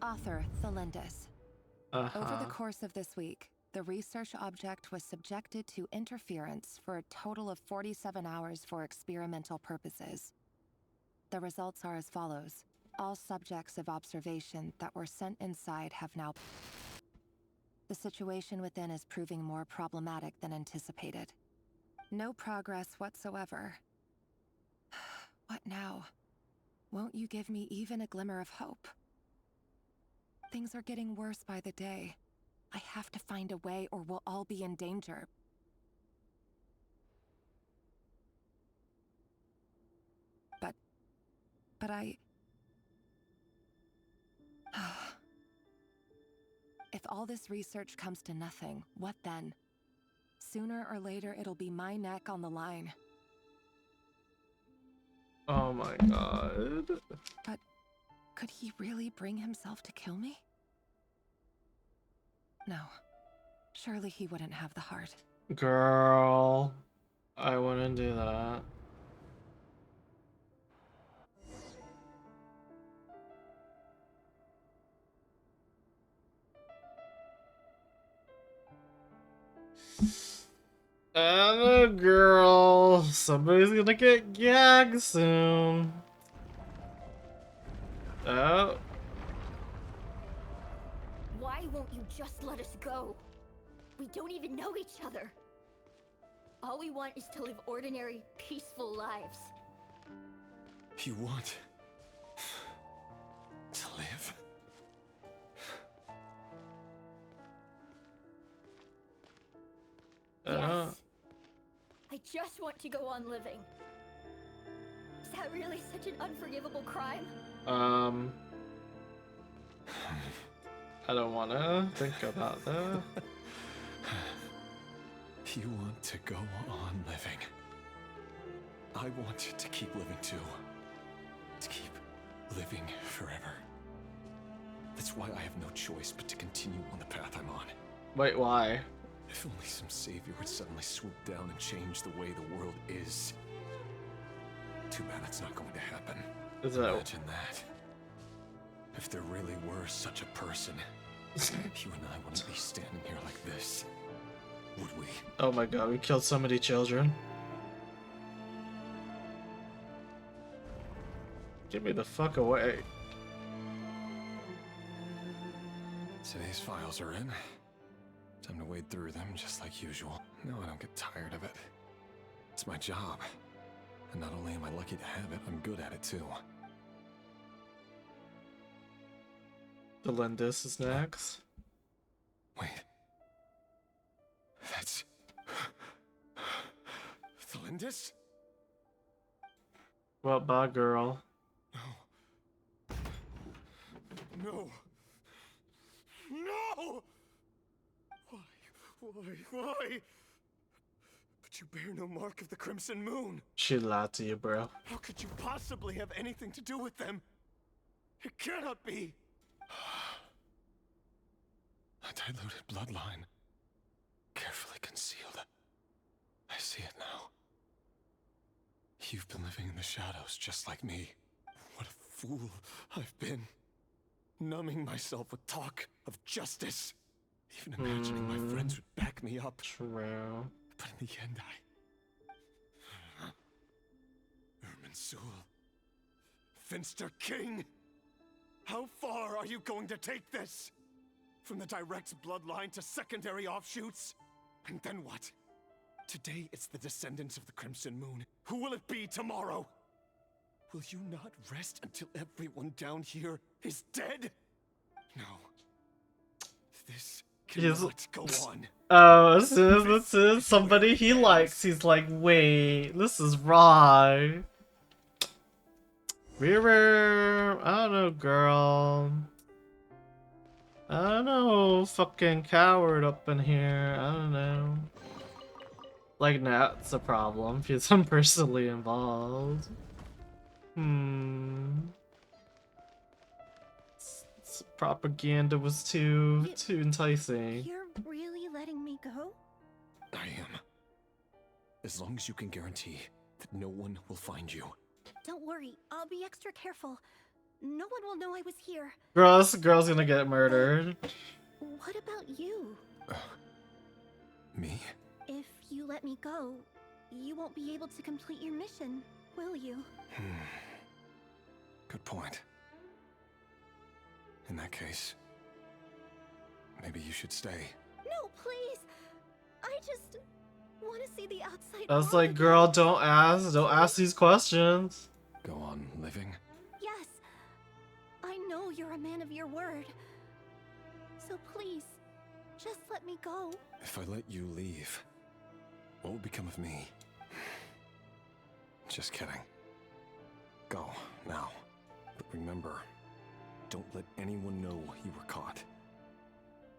Author Thelindis. Over the course of this week, the research object was subjected to interference for a total of 47 hours for experimental purposes. The results are as follows. All subjects of observation that were sent inside have now... The situation within is proving more problematic than anticipated. No progress whatsoever. What now? Won't you give me even a glimmer of hope? Things are getting worse by the day. I have to find a way or we'll all be in danger. But I... If all this research comes to nothing, what then? Sooner or later, it'll be my neck on the line. Oh my god. But could he really bring himself to kill me? No. Surely he wouldn't have the heart. Girl, I wouldn't do that. Oh girl, somebody's gonna get gagged soon. Oh. Why won't you just let us go? We don't even know each other. All we want is to live ordinary, peaceful lives. You want to live? Yes. I just want to go on living. Is that really such an unforgivable crime? I don't wanna think about that. You want to go on living. I want to keep living too. To keep living forever. That's why I have no choice but to continue on the path I'm on. Wait, why? If only some savior would suddenly swoop down and change the way the world is. Too bad that's not going to happen. Imagine that. If there really were such a person, you and I wouldn't be standing here like this, would we? Oh my god, we killed so many children. Get me the fuck away. Today's files are in. Time to wade through them just like usual. No, I don't get tired of it. It's my job. And not only am I lucky to have it, I'm good at it too. Thelindis is next. Wait. That's... Thelindis? Well, bye, girl. No. No! Why? But you bear no mark of the Crimson Moon. She lied to you, bro. How could you possibly have anything to do with them? It cannot be. A diluted bloodline. Carefully concealed. I see it now. You've been living in the shadows just like me. What a fool I've been. Numbing myself with talk of justice. Even imagining my friends would back me up. True. But in the end, Irminsul. Finster King! How far are you going to take this? From the direct bloodline to secondary offshoots? And then what? Today it's the descendants of the Crimson Moon. Who will it be tomorrow? Will you not rest until everyone down here is dead? No. This cannot go on. Oh, as soon as this is somebody he likes, he's like, wait, this is wrong. River, I don't know, girl. I don't know, fucking coward up in here. I don't know. Like, that's a problem because I'm personally involved. Propaganda was too enticing. You're really letting me go? I am. As long as you can guarantee that no one will find you. Don't worry, I'll be extra careful. No one will know I was here. Girl's gonna get murdered. What about you? Me? If you let me go, you won't be able to complete your mission, will you? Good point. In that case, maybe you should stay. No, please! I just want to see the outside I was world like, again. girl, don't ask these questions. Go on living? Yes, I know you're a man of your word. So please, just let me go. If I let you leave, what will become of me? Just kidding. Go, now. But remember, don't let anyone know you were caught.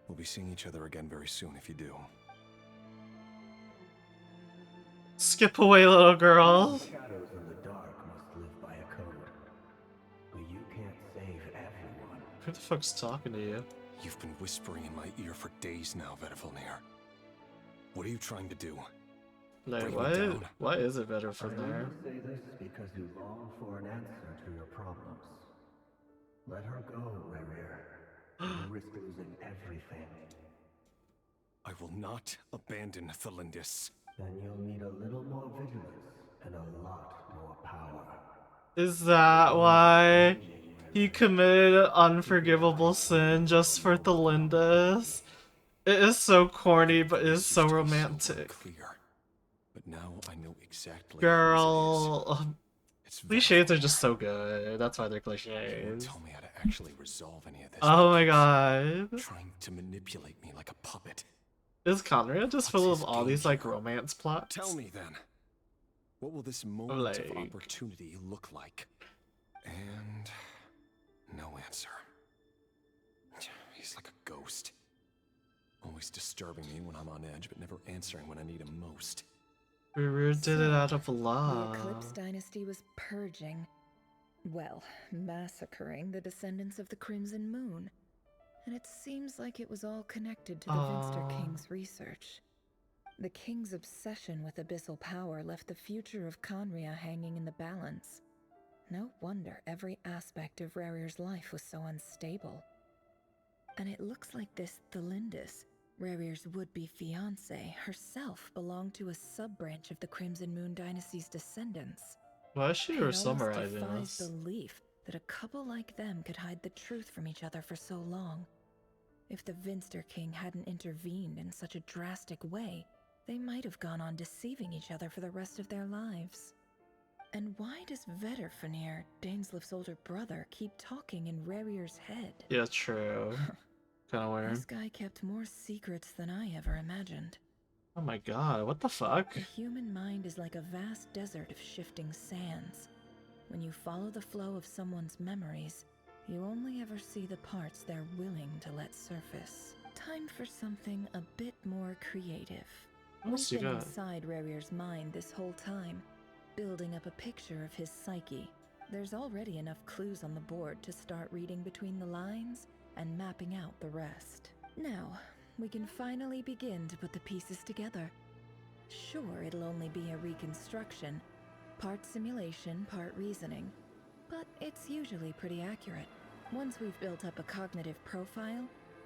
We'll be seeing each other again very soon if you do. Skip away, little girl. Shadows in the dark must live by a code. But you can't save everyone. Who the fuck's talking to you? You've been whispering in my ear for days now, Vedifalnir. What are you trying to do? Like, Break me why is it better from I there? only say this because you long for an answer to your problems. Let her go, Rerir. You risk losing everything. I will not abandon Thelindis. Then you'll need a little more vigilance and a lot more power. Is that why he committed an unforgivable sin just for Thelindis? It is so corny, but it is so romantic. But now I know exactly. Girl, cliches are just so good. That's why they're cliches. Tell me how to actually resolve any of this. Oh my god. Trying to manipulate me like a puppet. Is Conrad just full of all these like romance plots? Tell me then. What will this moment of opportunity look like? And no answer. He's like a ghost. Always disturbing me when I'm on edge, but never answering when I need him most. Ruru did it out of love. The Eclipse Dynasty was purging, well, massacring the descendants of the Crimson Moon. And it seems like it was all connected to the Vinster King's research. The King's obsession with abyssal power left the future of Conria hanging in the balance. No wonder every aspect of Rerir's life was so unstable. And it looks like this Thelindis, Rerir's would-be fiancée, herself belonged to a sub-branch of the Crimson Moon Dynasty's descendants. Why is she summarizing defies this? belief that a couple like them could hide the truth from each other for so long. If the Vinster King hadn't intervened in such a drastic way, they might have gone on deceiving each other for the rest of their lives. And why does Vedifalnir, Daneslif's older brother, keep talking in Rerir's head? Yeah, true. Kinda weird. This guy kept more secrets than I ever imagined. Oh my god, what the fuck? The human mind is like a vast desert of shifting sands. When you follow the flow of someone's memories, you only ever see the parts they're willing to let surface. Time for something a bit more creative. What's We've you been got? inside Rerir's mind this whole time, building up a picture of his psyche. There's already enough clues on the board to start reading between the lines and mapping out the rest. Now, we can finally begin to put the pieces together. Sure, it'll only be a reconstruction, part simulation, part reasoning, but it's usually pretty accurate. Once we've built up a cognitive profile,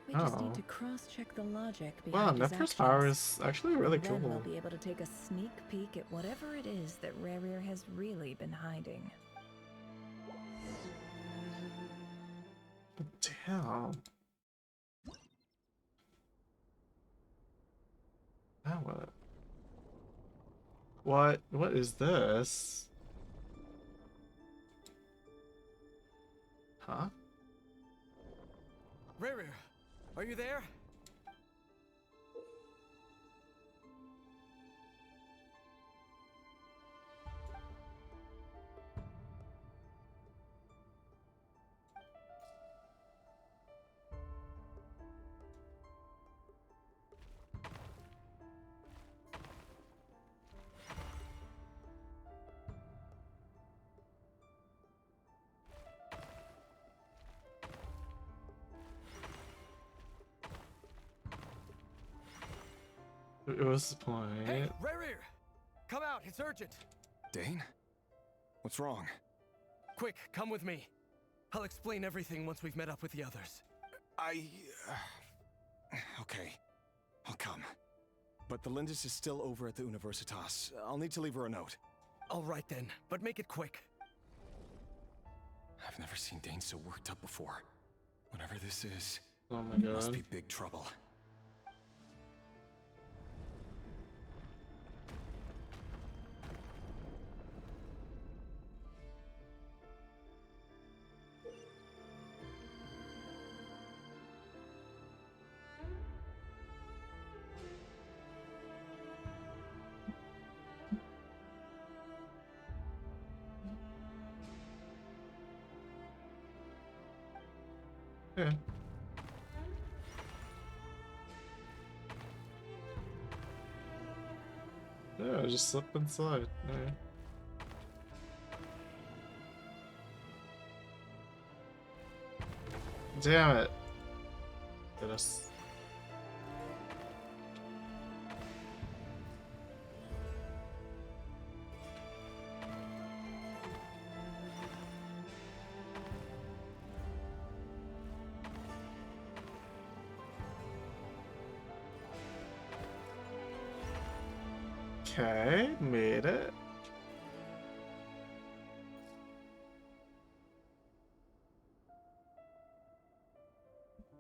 we just need to cross-check the logic behind his Nefer's actions. power is actually really And then we'll cool. be able to take a sneak peek at whatever it is that Rerir has really been hiding. Damn. Now what? What is this? Huh? Rerir, are you there? It was the point. Hey, Rerir! Come out, it's urgent! Dane? What's wrong? Quick, come with me. I'll explain everything once we've met up with the others. Okay. I'll come. But the Lindis is still over at the Universitas. I'll need to leave her a note. All right then, but make it quick. I've never seen Dane so worked up before. Whatever this is, oh my it God. must be big trouble. Yeah. Yeah, just slip inside. Yeah. Damn it. Get us. Okay, made it.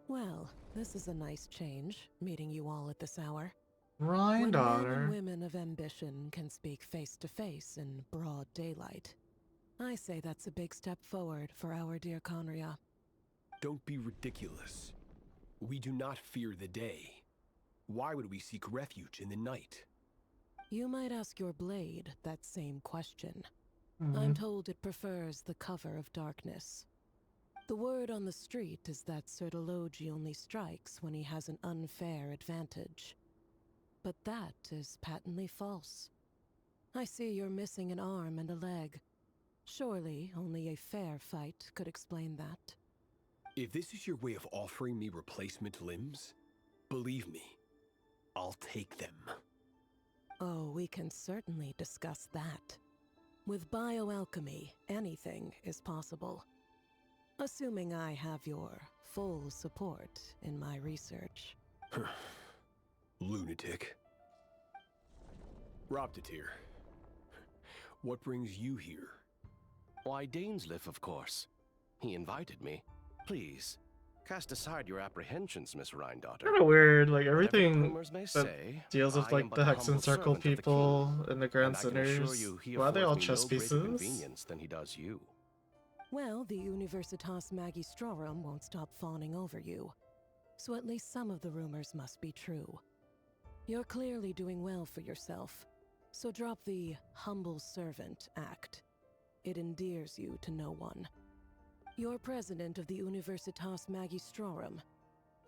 Well, this is a nice change, meeting you all at this hour. Right, When men daughter. and women of ambition can speak face to face in broad daylight, I say that's a big step forward for our dear Conria. Don't be ridiculous. We do not fear the day. Why would we seek refuge in the night? You might ask your blade that same question. Mhm. I'm told it prefers the cover of darkness. The word on the street is that Sertologi only strikes when he has an unfair advantage. But that is patently false. I see you're missing an arm and a leg. Surely only a fair fight could explain that. If this is your way of offering me replacement limbs, believe me, I'll take them. Oh, we can certainly discuss that. With bioalchemy, anything is possible. Assuming I have your full support in my research. Lunatic. Robtatir, what brings you here? Why, Dainsliff, of course. He invited me. Please, cast aside your apprehensions, Miss Rhindaughter. Kind of weird, like Whatever the everything rumors may that say, deals with I am like but the a Hex and humble Circle servant of the people king, and the Grand and I can assure Sinners. you he Why are they all affords me chess no greater pieces? convenience than he does you. Well, the Universitas Magistrorum won't stop fawning over you. So at least some of the rumors must be true. You're clearly doing well for yourself. So drop the humble servant act. It endears you to no one. You're president of the Universitas Magistrorum,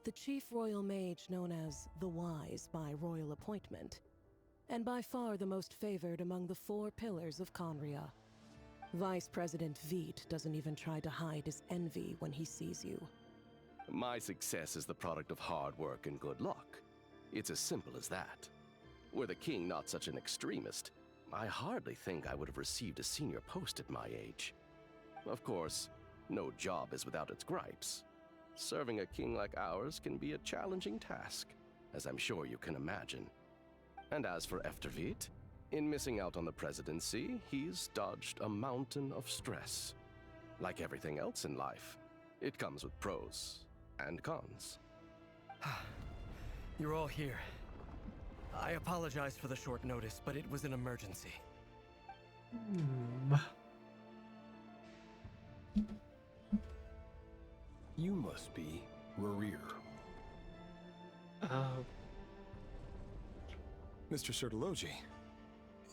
the chief royal mage known as the Wise by royal appointment, and by far the most favored among the 4 pillars of Conria. Vice President Veet doesn't even try to hide his envy when he sees you. My success is the product of hard work and good luck. It's as simple as that. Were the king not such an extremist, I hardly think I would have received a senior post at my age. Of course, no job is without its gripes. Serving a king like ours can be a challenging task, as I'm sure you can imagine. And as for Eftervit, in missing out on the presidency, he's dodged a mountain of stress. Like everything else in life, it comes with pros and cons. You're all here. I apologize for the short notice, but it was an emergency. You must be Rerir. Mr. Sertologi.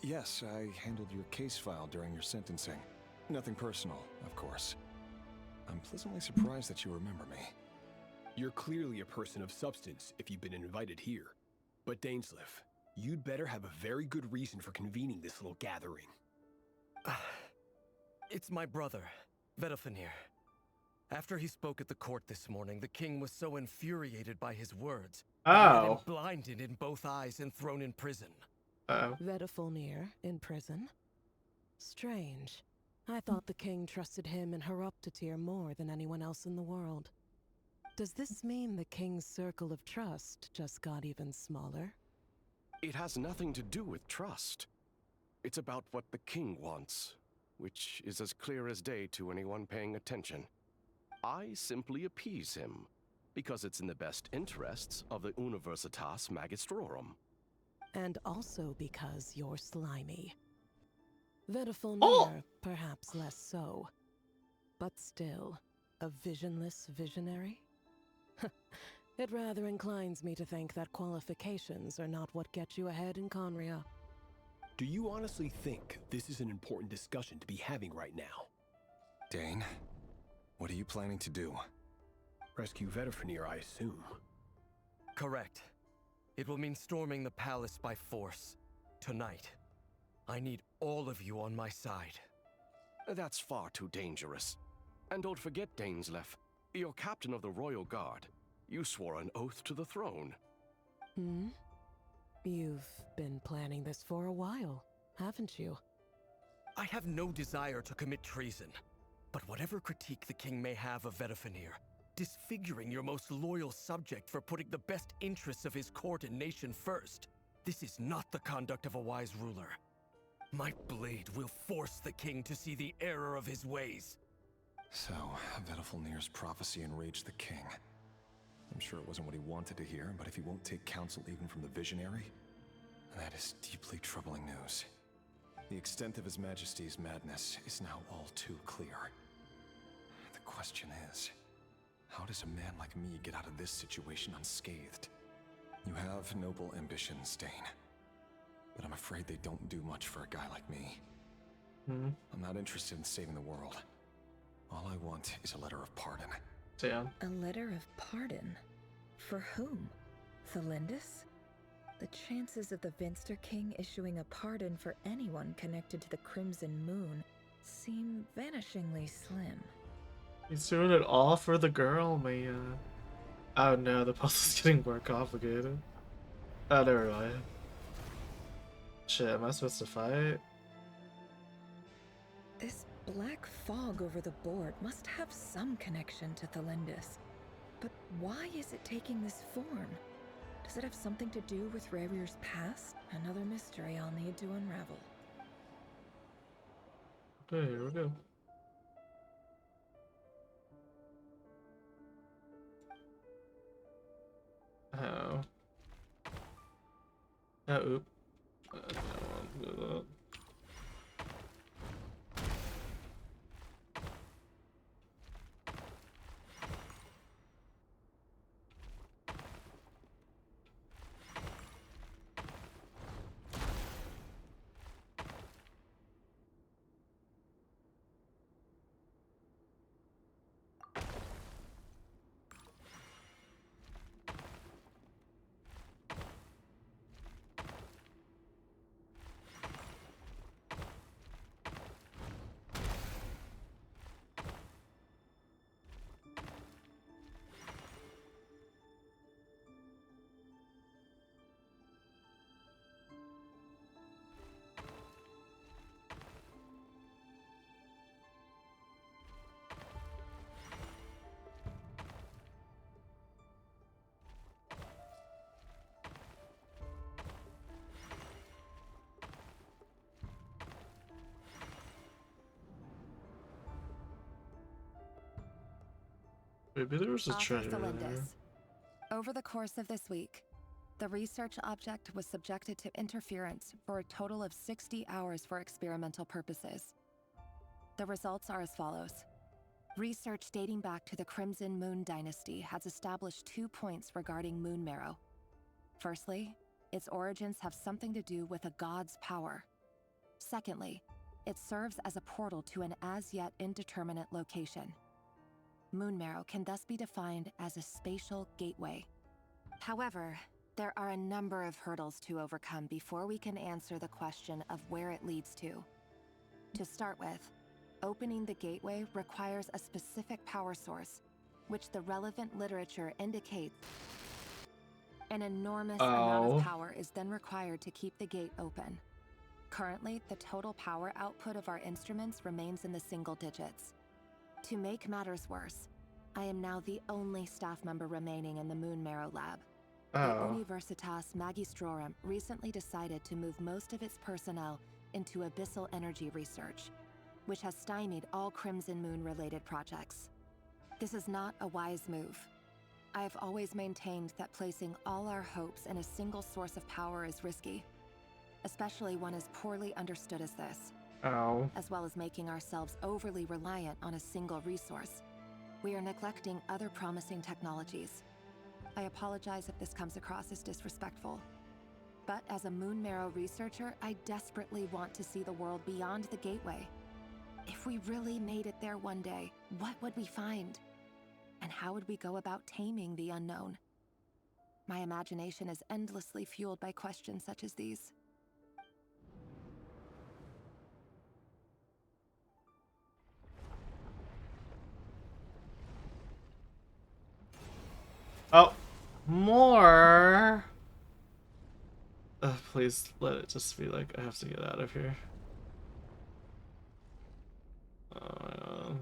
Yes, I handled your case file during your sentencing. Nothing personal, of course. I'm pleasantly surprised that you remember me. You're clearly a person of substance if you've been invited here. But Dainsliff, you'd better have a very good reason for convening this little gathering. It's my brother, Vedofenir. After he spoke at the court this morning, the king was so infuriated by his words that he had him blinded in both eyes and thrown in prison. Vedafulnir in prison? Strange. I thought the king trusted him and Heroptatir more than anyone else in the world. Does this mean the king's circle of trust just got even smaller? It has nothing to do with trust. It's about what the king wants, which is as clear as day to anyone paying attention. I simply appease him, because it's in the best interests of the Universitas Magistrorum. And also because you're slimy. Vedafulnir, perhaps less so. But still, a visionless visionary? It rather inclines me to think that qualifications are not what get you ahead in Conria. Do you honestly think this is an important discussion to be having right now? Dane, what are you planning to do? Rescue Vedafulnir, I assume. Correct. It will mean storming the palace by force. Tonight. I need all of you on my side. That's far too dangerous. And don't forget, Dainsleif, you're captain of the Royal Guard. You swore an oath to the throne. You've been planning this for a while, haven't you? I have no desire to commit treason. But whatever critique the king may have of Vedafulnir, disfiguring your most loyal subject for putting the best interests of his court and nation first, this is not the conduct of a wise ruler. My blade will force the king to see the error of his ways. So, Vedafulnir's prophecy enraged the king. I'm sure it wasn't what he wanted to hear, but if he won't take counsel even from the visionary, that is deeply troubling news. The extent of His Majesty's madness is now all too clear. The question is, how does a man like me get out of this situation unscathed? You have noble ambitions, Dane. But I'm afraid they don't do much for a guy like me. I'm not interested in saving the world. All I want is a letter of pardon. Damn. A letter of pardon? For whom? Thelindis? The chances of the Vinster King issuing a pardon for anyone connected to the Crimson Moon seem vanishingly slim. He's doing it all for the girl, man. Oh no, the puzzle's getting more complicated. Oh, never mind. Shit, am I supposed to fight? This black fog over the board must have some connection to Thelindis. But why is it taking this form? Does it have something to do with Rarir's past? Another mystery I'll need to unravel. Okay, here we go. Oh. Oh, oop. No, Maybe there was a treasure there. Over the course of this week, the research object was subjected to interference for a total of 60 hours for experimental purposes. The results are as follows. Research dating back to the Crimson Moon Dynasty has established 2 points regarding moon marrow. Firstly, its origins have something to do with a god's power. Secondly, it serves as a portal to an as-yet indeterminate location. Moon marrow can thus be defined as a spatial gateway. However, there are a number of hurdles to overcome before we can answer the question of where it leads to. To start with, Opening the gateway requires a specific power source, which the relevant literature indicates. An enormous amount of power is then required to keep the gate open. Currently, the total power output of our instruments remains in the single digits. To make matters worse, I am now the only staff member remaining in the Moon Marrow lab. The Universitas Magistrorum recently decided to move most of its personnel into abyssal energy research, which has stymied all Crimson Moon-related projects. This is not a wise move. I have always maintained that placing all our hopes in a single source of power is risky, especially one as poorly understood as this. As well as making ourselves overly reliant on a single resource, we are neglecting other promising technologies. I apologize if this comes across as disrespectful, but as a Moon Marrow researcher, I desperately want to see the world beyond the gateway. If we really made it there one day, what would we find? And how would we go about taming the unknown? My imagination is endlessly fueled by questions such as these. Oh, more. Please let it just be like I have to get out of here. Oh my god.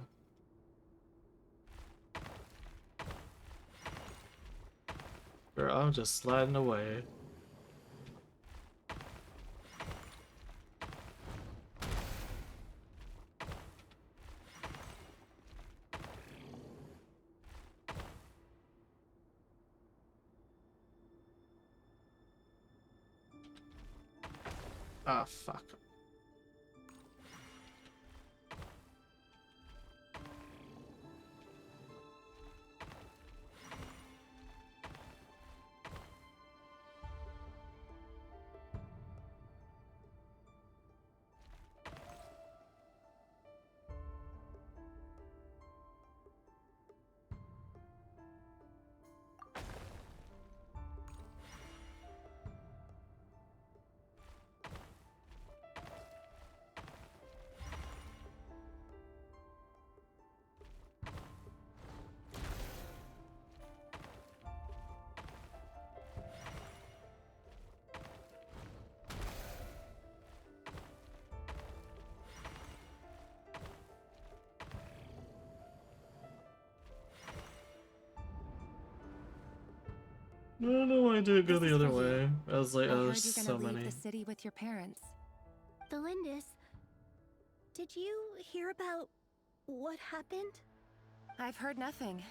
Girl, I'm just sliding away. Ah, fuck. I don't know why I did go the other way. I was like, oh, there's so many. Leave the city with your parents. Delindis, did you hear about what happened? I've heard nothing.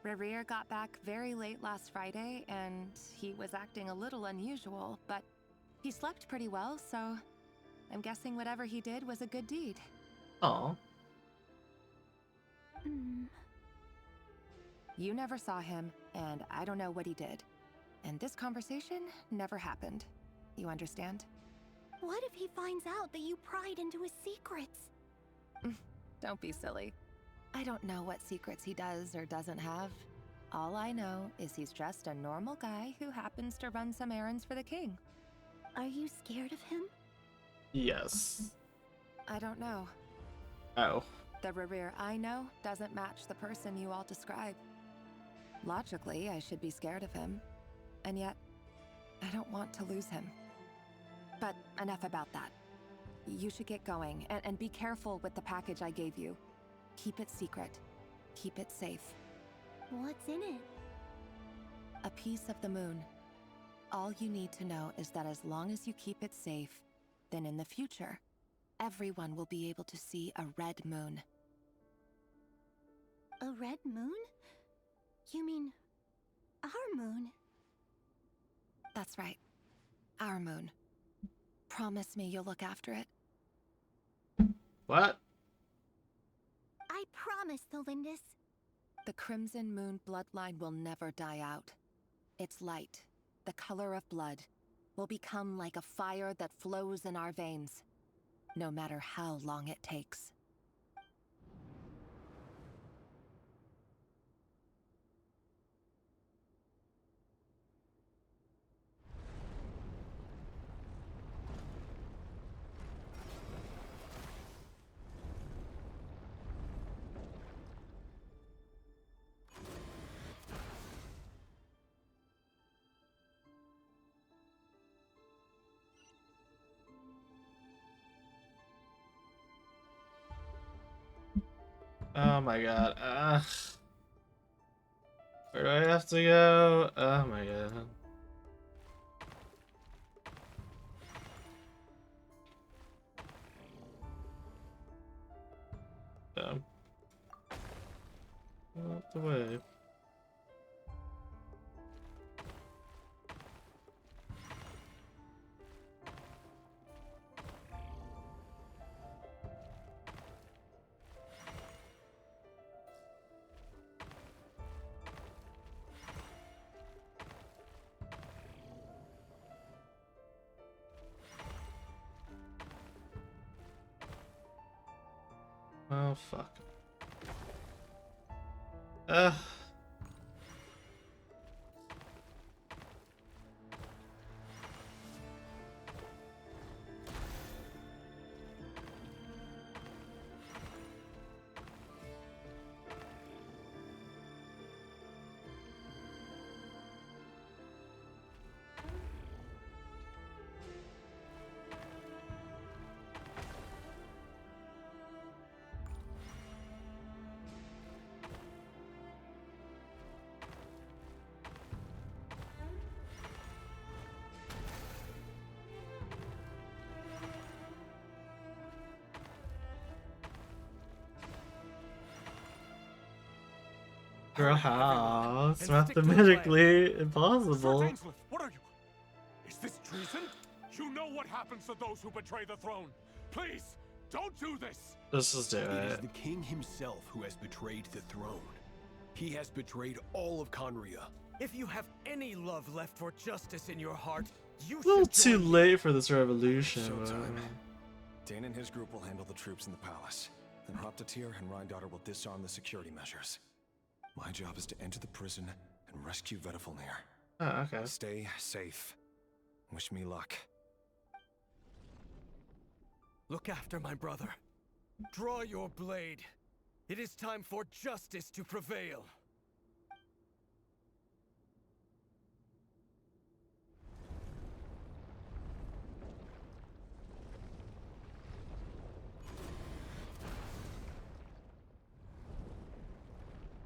Rerir got back very late last Friday, and he was acting a little unusual, but he slept pretty well, so I'm guessing whatever he did was a good deed. Aw. You never saw him, and I don't know what he did. And this conversation never happened. You understand? What if he finds out that you pried into his secrets? Don't be silly. I don't know what secrets he does or doesn't have. All I know is he's just a normal guy who happens to run some errands for the king. Are you scared of him? Yes. I don't know. Oh. The Rerir I know doesn't match the person you all describe. Logically, I should be scared of him. And yet, I don't want to lose him. But enough about that. You should get going, and be careful with the package I gave you. Keep it secret. Keep it safe. What's in it? A piece of the moon. All you need to know is that as long as you keep it safe, then in the future, everyone will be able to see a red moon. A red moon? You mean our moon? That's right. Our moon. Promise me you'll look after it. What? I promise, Delindis. The Crimson Moon bloodline will never die out. Its light, the color of blood, will become like a fire that flows in our veins, no matter how long it takes. Oh my god. Where do I have to go? Oh my god. Damn. Out the way. Oh fuck. Girl, how? It's mathematically impossible. What are you? Is this treason? You know what happens to those who betray the throne. Please, don't do this. Let's just do It is it. the king himself who has betrayed the throne. He has betrayed all of Conria. If you have any love left for justice in your heart, you A little should too join late for this revolution. Showtime. Dane and his group will handle the troops in the palace. Then Hoptatir and Rhindaughter will disarm the security measures. My job is to enter the prison and rescue Vedafilnir. Oh, okay. Stay safe. Wish me luck. Look after my brother. Draw your blade. It is time for justice to prevail.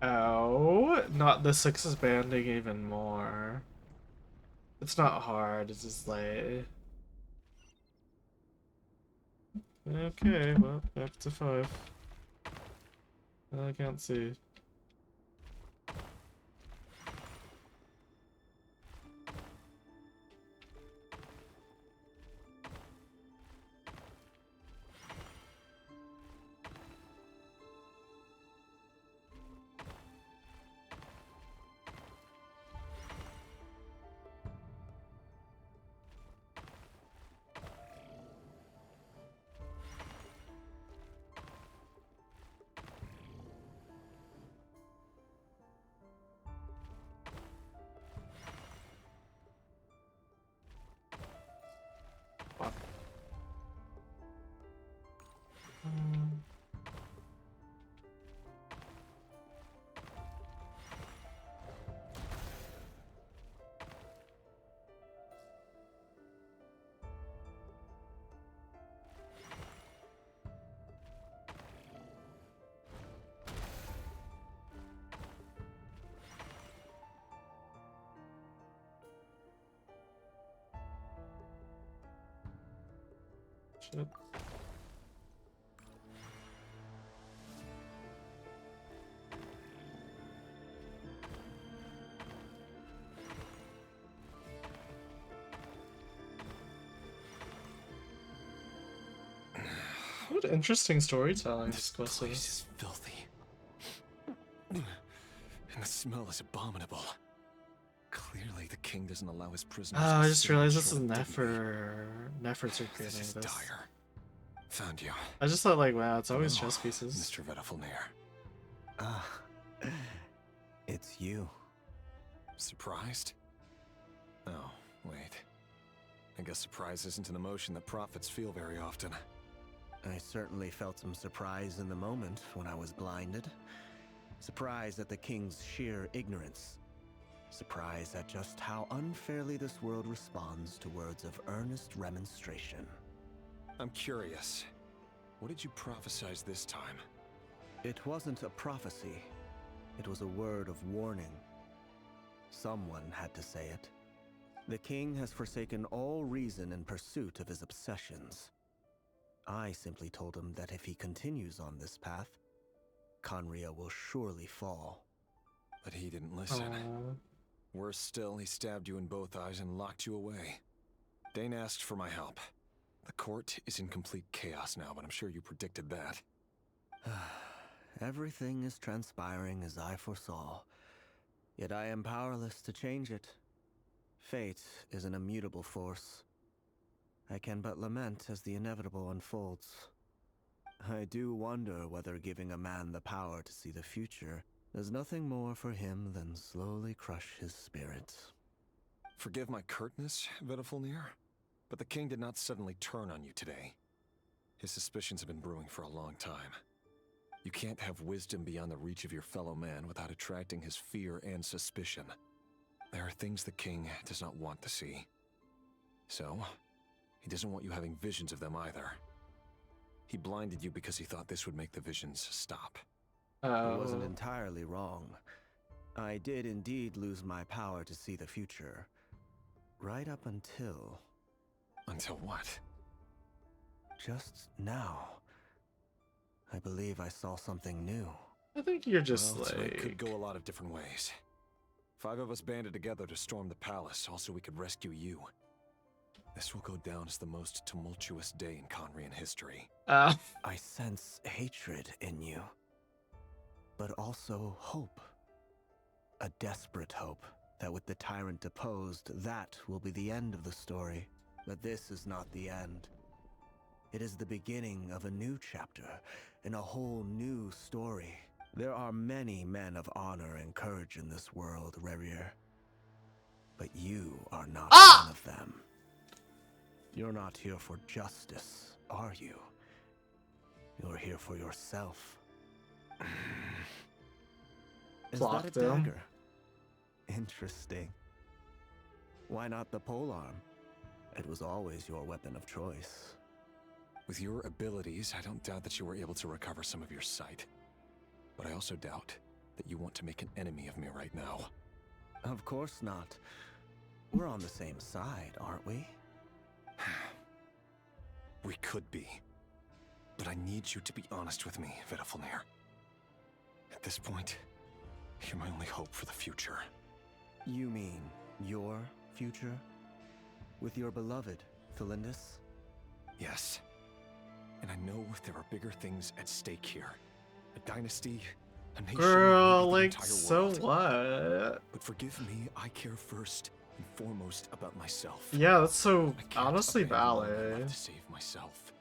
Oh, not the six is banding even more. It's not hard, it's just like... Okay, well, back to 5. I can't see. Shit. What interesting storytelling this quest place is filthy. And the smell is abominable. Clearly the king doesn't allow his prisoners Ah, to I just sit realized on this is shore Nefer. Nefer's are dignity. creating This is this. dire. Found you. I just thought like, wow, it's always Hello, chess pieces. Mr. Vedafilnir. Ah, it's you. Surprised? Oh, wait. I guess surprise isn't an emotion that prophets feel very often. I certainly felt some surprise in the moment when I was blinded. Surprise at the king's sheer ignorance. Surprise at just how unfairly this world responds to words of earnest remonstration. I'm curious. What did you prophesize this time? It wasn't a prophecy. It was a word of warning. Someone had to say it. The king has forsaken all reason in pursuit of his obsessions. I simply told him that if he continues on this path, Conria will surely fall. But he didn't listen. Worse still, he stabbed you in both eyes and locked you away. Dane asked for my help. The court is in complete chaos now, but I'm sure you predicted that. Everything is transpiring as I foresaw, yet I am powerless to change it. Fate is an immutable force. I can but lament as the inevitable unfolds. I do wonder whether giving a man the power to see the future does nothing more for him than slowly crush his spirit. Forgive my curtness, Vedafulnir, but the king did not suddenly turn on you today. His suspicions have been brewing for a long time. You can't have wisdom beyond the reach of your fellow man without attracting his fear and suspicion. There are things the king does not want to see. So, he doesn't want you having visions of them either. He blinded you because he thought this would make the visions stop. He wasn't entirely wrong. I did indeed lose my power to see the future. Right up until... Until what? Just now. I believe I saw something new. I think you're just Tonight could go a lot of different ways. 5 of us banded together to storm the palace, also we could rescue you. This will go down as the most tumultuous day in Conrian history. I sense hatred in you. But also hope. A desperate hope that with the tyrant deposed, that will be the end of the story. But this is not the end. It is the beginning of a new chapter, in a whole new story. There are many men of honor and courage in this world, Rerir. But you are not one of them. You're not here for justice, are you? You're here for yourself. Is that a dagger? Interesting. Why not the polearm? It was always your weapon of choice. With your abilities, I don't doubt that you were able to recover some of your sight. But I also doubt that you want to make an enemy of me right now. Of course not. We're on the same side, aren't we? We could be. But I need you to be honest with me, Vedafulnir. At this point, you're my only hope for the future. You mean your future? With your beloved, Felindus? Yes. And I know there are bigger things at stake here. A dynasty, a nation, girl, maybe the like, entire so world. what? But forgive me, I care first and foremost about myself. Yeah, that's so I can't honestly abandon all I valid. love to save myself.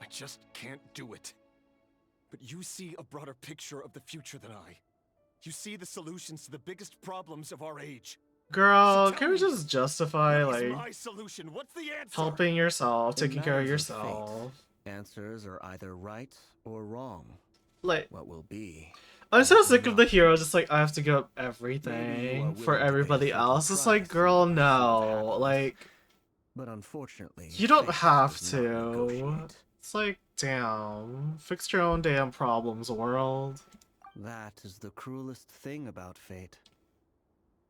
I just can't do it. But you see a broader picture of the future than I. You see the solutions to the biggest problems of our age. Girl, So can we just justify, what is like, my solution? What's the answer? helping yourself, In taking care of matters yourself? fate, answers are either right or wrong. Like, what will be? I'm so sick of the hero just like, I have to give up everything for everybody else. It's like, girl, no. Like, but unfortunately, you don't fate have does not to. negotiate. It's like, damn. Fix your own damn problems, world. That is the cruelest thing about fate.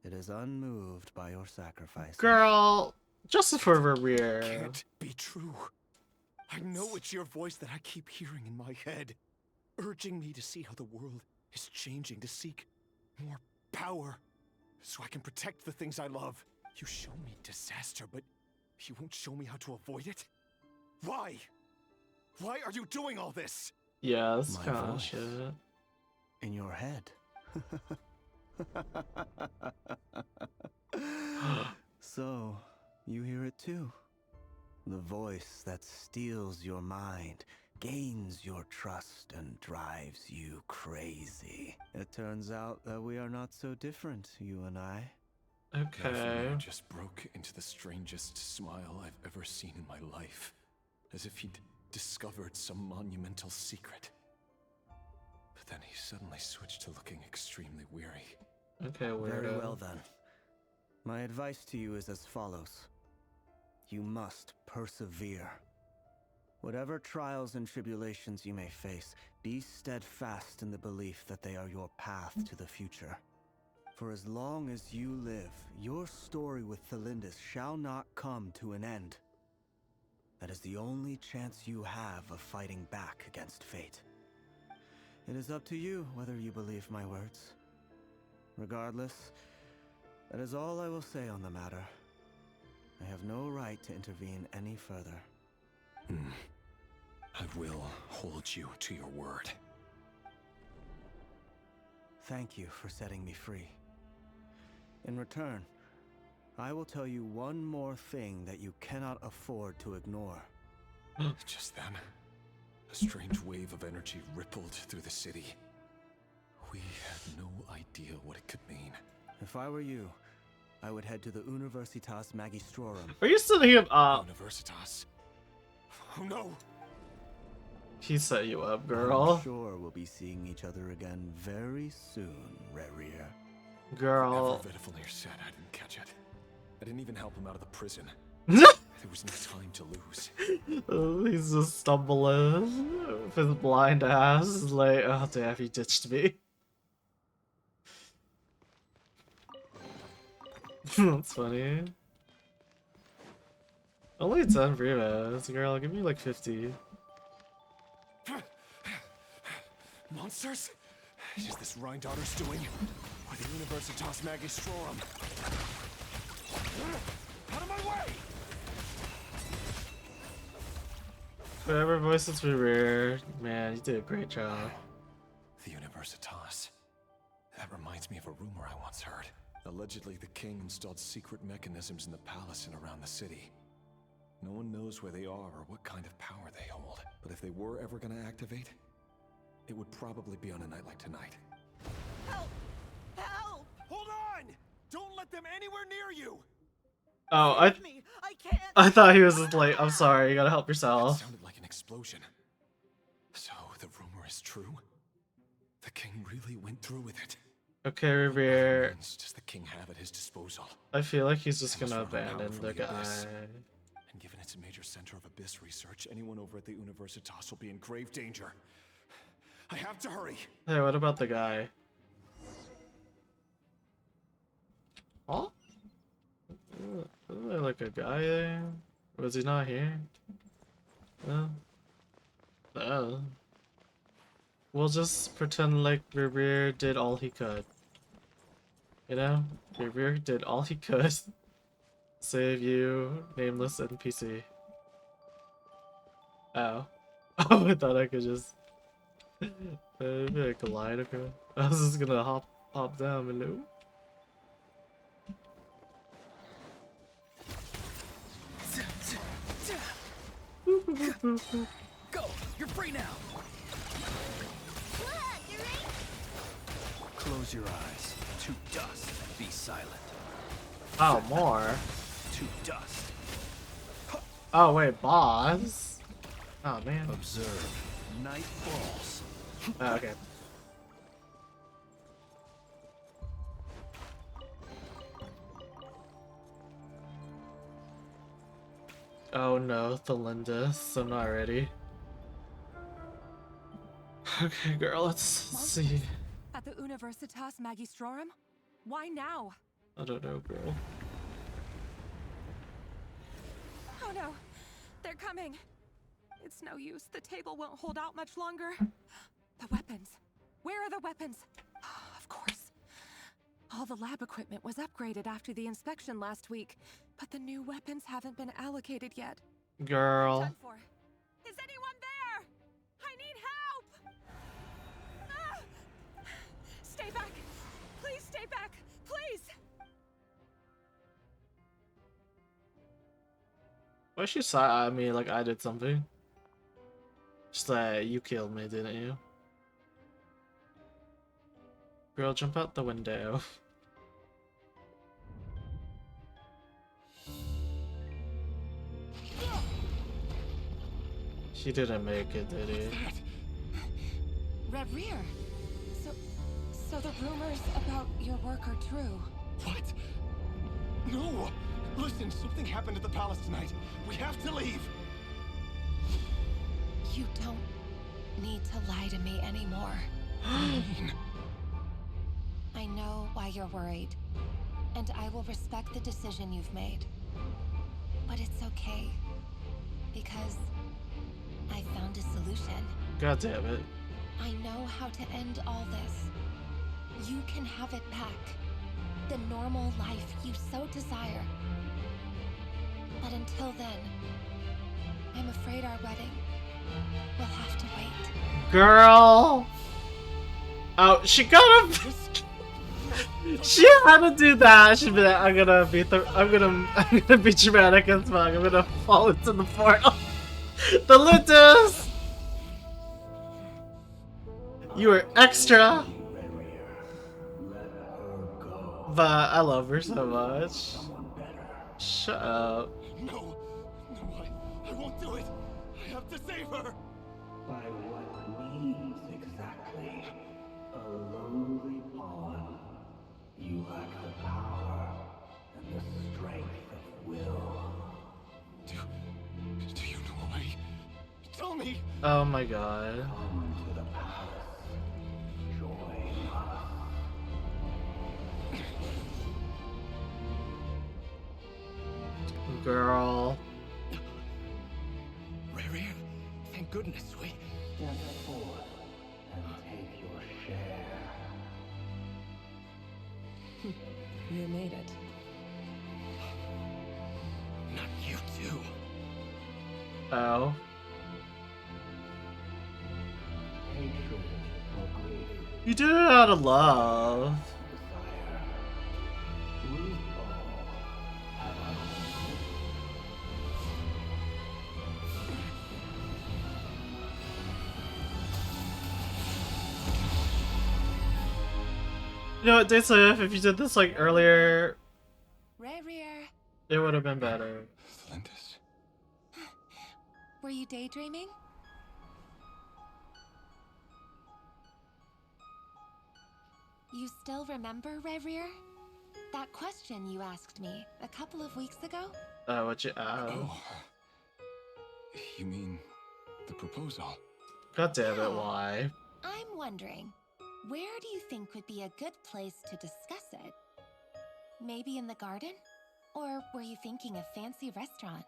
It is unmoved by your sacrifice. Girl, justice for Rerir. Can't be true. I know it's your voice that I keep hearing in my head, urging me to see how the world is changing, to seek more power, so I can protect the things I love. You show me disaster, but you won't show me how to avoid it? Why? Why are you doing all this? Yeah, that's My kind of voice. shit. In your head. So, you hear it too? The voice that steals your mind, gains your trust, and drives you crazy. It turns out that we are not so different, you and I. Okay. Vedafulnir just broke into the strangest smile I've ever seen in my life, as if he'd discovered some monumental secret. But then he suddenly switched to looking extremely weary. Okay, weirdo. Very well then. My advice to you is as follows. You must persevere. Whatever trials and tribulations you may face, be steadfast in the belief that they are your path to the future. For as long as you live, your story with Thelindis shall not come to an end. That is the only chance you have of fighting back against fate. It is up to you whether you believe my words. Regardless, that is all I will say on the matter. I have no right to intervene any further. I will hold you to your word. Thank you for setting me free. In return, I will tell you one more thing that you cannot afford to ignore. Just then, a strange wave of energy rippled through the city. We had no idea what it could mean. If I were you, I would head to the Universitas Magistrorum. Are you setting him up? Universitas? Oh no! He set you up, girl. I'm sure we'll be seeing each other again very soon, Rerir. Girl. Whatever Vitafilnir said, I didn't catch it. I didn't even help him out of the prison. There was no time to lose. He's just stumbling with his blind ass. Like, oh damn, he ditched me. That's funny. Only 10 remotes, girl. Give me like 50. Monsters? Is this Rhindotter's doing? Or the Universitas Magistrorum? Out of my way! Whoever voices Rerir, man, you did a great job. The Universitas. That reminds me of a rumor I once heard. Allegedly, the king installed secret mechanisms in the palace and around the city. No one knows where they are or what kind of power they hold. But if they were ever going to activate, it would probably be on a night like tonight. Help! Help! Hold on! Don't let them anywhere near you! Oh, I can't. I thought he was just like, I'm sorry, you gotta help yourself. It sounded like an explosion. So the rumor is true? The king really went through with it. Okay, Rerir. What means does the king have at his disposal? I feel like he's just gonna abandon the guy. And given its a major center of abyss research, anyone over at the Universitas will be in grave danger. I have to hurry. Hey, what about the guy? Oh? Isn't there like a guy there? Was he not here? No. No. We'll just pretend like Rerir did all he could. You know? Rerir did all he could. Save you, nameless NPC. Oh. Oh, I thought I could just... maybe I could glide across. I was just gonna hop down and no. Go! You're free now! Close your eyes. To dust. Be silent. Oh, more? To dust. Oh, wait, boss? Oh, man. Observe. Night falls. Oh, okay. Oh no, Thelindis, I'm not ready. Okay, girl, let's see. At the Universitas Magistrorum? Why now? I don't know, girl. Oh no, they're coming. It's no use. The table won't hold out much longer. The weapons. Where are the weapons? Of course. All the lab equipment was upgraded after the inspection last week, but the new weapons haven't been allocated yet. Girl. Done for. Is anyone there? I need help! Ah! Stay back. Please stay back. Please. Why she saw at me like I did something? Just like, you killed me, didn't you? Girl, jump out the window. He didn't make it, did he? Rerir. So the rumors about your work are true. What? No! Listen, something happened at the palace tonight. We have to leave. You don't need to lie to me anymore. I know why you're worried, and I will respect the decision you've made. But it's okay, because I found a solution. God damn it. I know how to end all this. You can have it back. The normal life you so desire. But until then, I'm afraid our wedding will have to wait. Girl! Oh, she got him! She had to do that. She'd be like, I'm gonna be dramatic as fuck. I'm gonna fall into the portal. The Lutus! You were extra! But I love her so much. Shut up. No, I won't do it. I have to save her. By what means exactly? A lowly pawn. You lack the power and the strength of will. Do you know a way? Tell me. Oh my god. Come to the palace. Join us. Girl. Rary, thank goodness we... Step forth and take your share. You made it. Not you too. Oh. Hatred or grief. You did it out of love. You know what, Dayslave, if you did this like earlier, it would have been better. Linus. Were you daydreaming? You still remember, Rerir? That question you asked me a couple of weeks ago? What you asked? Oh. You mean the proposal? God damn it, why? I'm wondering, where do you think would be a good place to discuss it? Maybe in the garden? Or were you thinking a fancy restaurant?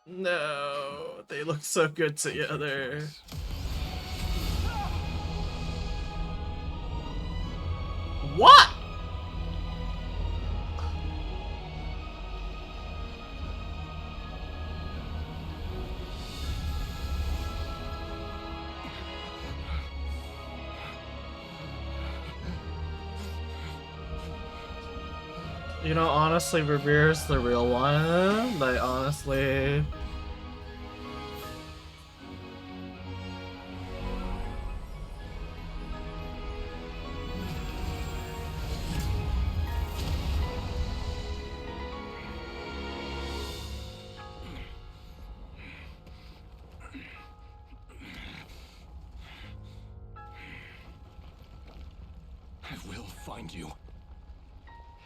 No, they look so good together. What? You know, honestly, Revere's the real one. Like, honestly. I will find you.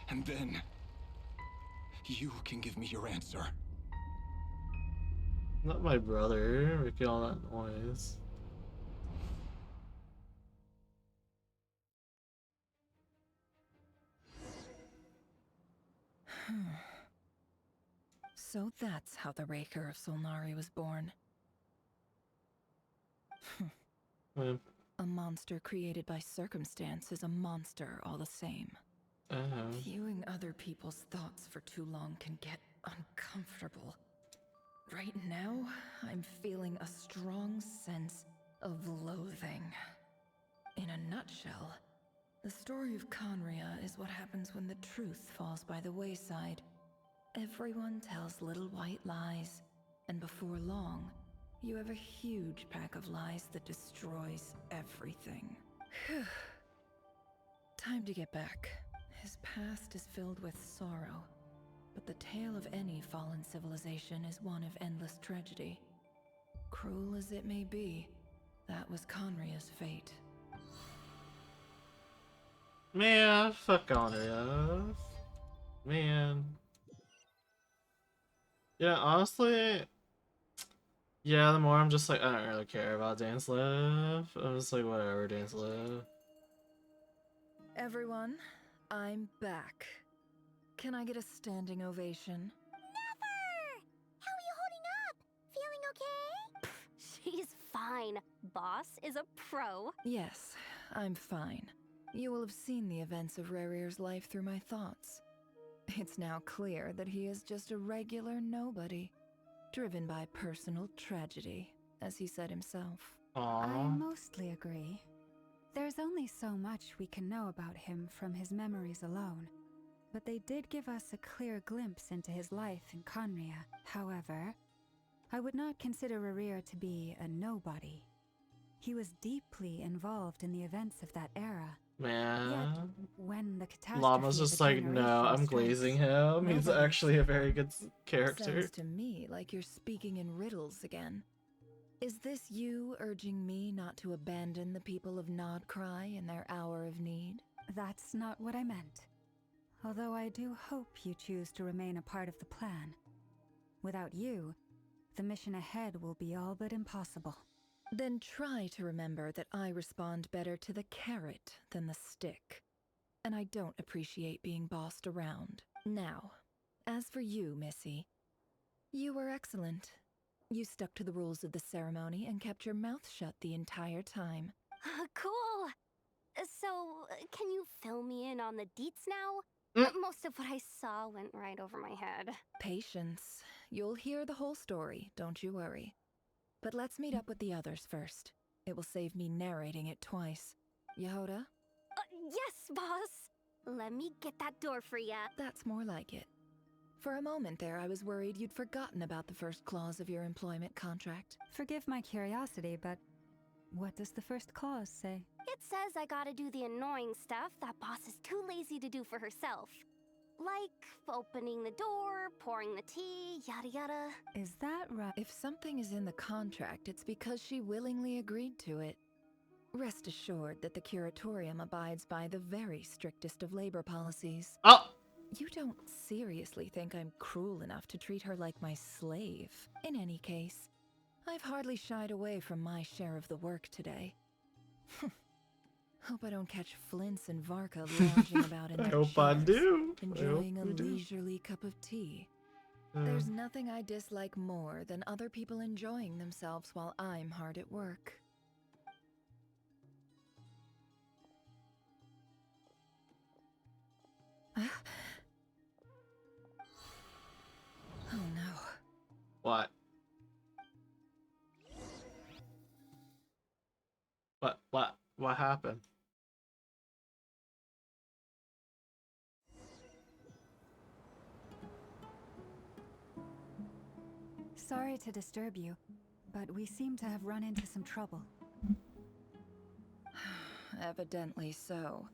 And then, you can give me your answer. Not my brother making all that noise. So that's how the Raker of Solnari was born. A monster created by circumstance is a monster all the same. Viewing other people's thoughts for too long can get uncomfortable. Right now, I'm feeling a strong sense of loathing. In a nutshell, the story of Conria is what happens when the truth falls by the wayside. Everyone tells little white lies, and before long, you have a huge pack of lies that destroys everything. Time to get back. His past is filled with sorrow, but the tale of any fallen civilization is one of endless tragedy. Cruel as it may be, that was Conria's fate. Man, fuck Conria. Man. Yeah, honestly, Yeah, the more I'm just like, I don't really care about Dainsleif. I'm just like, whatever, Dainsleif. Everyone, I'm back. Can I get a standing ovation? Never! How are you holding up? Feeling okay? She's fine. Boss is a pro. Yes, I'm fine. You will have seen the events of Rerir's life through my thoughts. It's now clear that he is just a regular nobody, driven by personal tragedy, as he said himself. I mostly agree. There's only so much we can know about him from his memories alone, but they did give us a clear glimpse into his life in Conria. However, I would not consider Rerir to be a nobody. He was deeply involved in the events of that era. Man. Yet, when the catastrophe Llama's of just a like, no, I'm generation glazing strikes, him. He's nobody actually a very good character. Sounds to me like you're speaking in riddles again. Is this you urging me not to abandon the people of Nodcry in their hour of need? That's not what I meant. Although I do hope you choose to remain a part of the plan. Without you, the mission ahead will be all but impossible. Then try to remember that I respond better to the carrot than the stick. And I don't appreciate being bossed around. Now, as for you, Missy, you were excellent. You stuck to the rules of the ceremony and kept your mouth shut the entire time. Cool. So, can you fill me in on the deets now? Most of what I saw went right over my head. Patience. You'll hear the whole story, don't you worry. But let's meet up with the others first. It will save me narrating it twice. Yehoda? Yes, boss. Let me get that door for ya. That's more like it. For a moment there, I was worried you'd forgotten about the first clause of your employment contract. Forgive my curiosity, but what does the first clause say? It says I gotta do the annoying stuff that boss is too lazy to do for herself. Like opening the door, pouring the tea, yada yada. Is that right? If something is in the contract, it's because she willingly agreed to it. Rest assured that the Curatorium abides by the very strictest of labor policies. Oh! You don't seriously think I'm cruel enough to treat her like my slave. In any case, I've hardly shied away from my share of the work today. Hope I don't catch Flints and Varka lounging about in their I hope I chairs, do. enjoying I a hope we do. leisurely cup of tea. There's nothing I dislike more than other people enjoying themselves while I'm hard at work. Oh no. What? What happened? Sorry to disturb you, but we seem to have run into some trouble. Evidently so.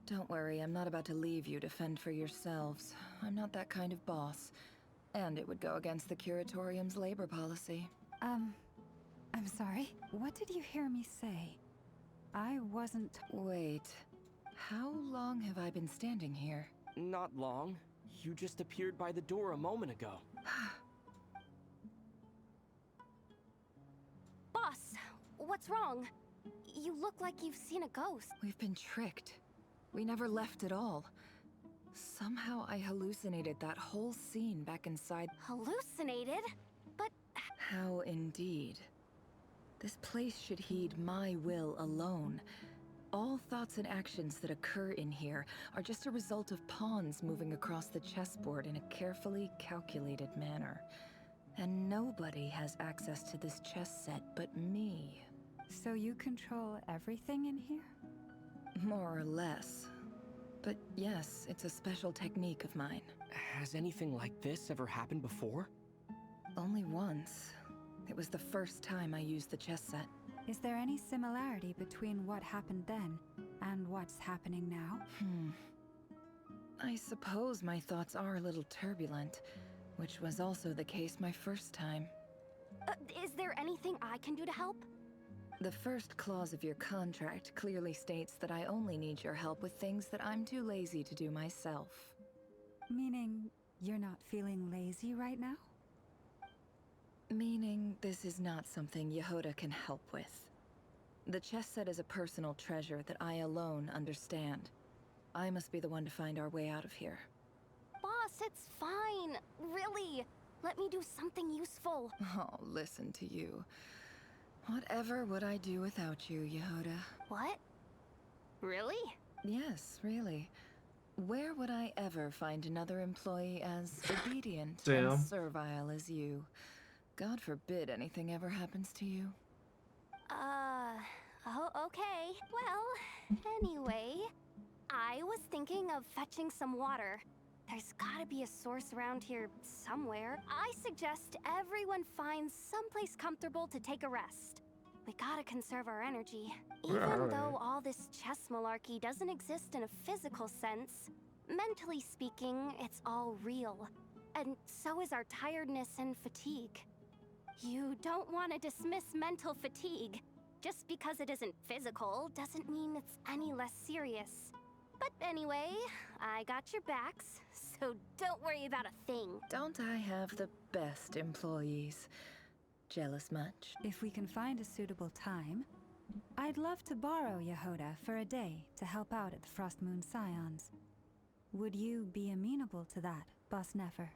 Don't worry, I'm not about to leave you to fend for yourselves. I'm not that kind of boss. And it would go against the Curatorium's labor policy. I'm sorry? What did you hear me say? I wasn't... Wait. How long have I been standing here? Not long. You just appeared by the door a moment ago. Boss, what's wrong? You look like you've seen a ghost. We've been tricked. We never left at all. Somehow I hallucinated that whole scene back inside. Hallucinated? But... How indeed. This place should heed my will alone. All thoughts and actions that occur in here are just a result of pawns moving across the chessboard in a carefully calculated manner. And nobody has access to this chess set but me. So you control everything in here? More or less. But yes, it's a special technique of mine. Has anything like this ever happened before? Only once. It was the first time I used the chess set. Is there any similarity between what happened then and what's happening now? I suppose my thoughts are a little turbulent, which was also the case my first time. Is there anything I can do to help? The first clause of your contract clearly states that I only need your help with things that I'm too lazy to do myself. Meaning, you're not feeling lazy right now? Meaning this is not something Yehoda can help with. The chess set is a personal treasure that I alone understand. I must be the one to find our way out of here. Boss, it's fine. Really. Let me do something useful. Oh, listen to you. Whatever would I do without you, Yehoda? What? Really? Yes, really. Where would I ever find another employee as obedient Damn. and servile as you? God forbid anything ever happens to you. Oh, okay. Well, anyway, I was thinking of fetching some water. There's gotta be a source around here somewhere. I suggest everyone finds someplace comfortable to take a rest. We gotta conserve our energy. Even though all this chess malarkey doesn't exist in a physical sense, mentally speaking, it's all real. And so is our tiredness and fatigue. You don't want to dismiss mental fatigue. Just because it isn't physical doesn't mean it's any less serious. But anyway, I got your backs, so don't worry about a thing. Don't I have the best employees? Jealous much? If we can find a suitable time, I'd love to borrow Yehoda for a day to help out at the Frost Moon Scions. Would you be amenable to that, Boss Nefer?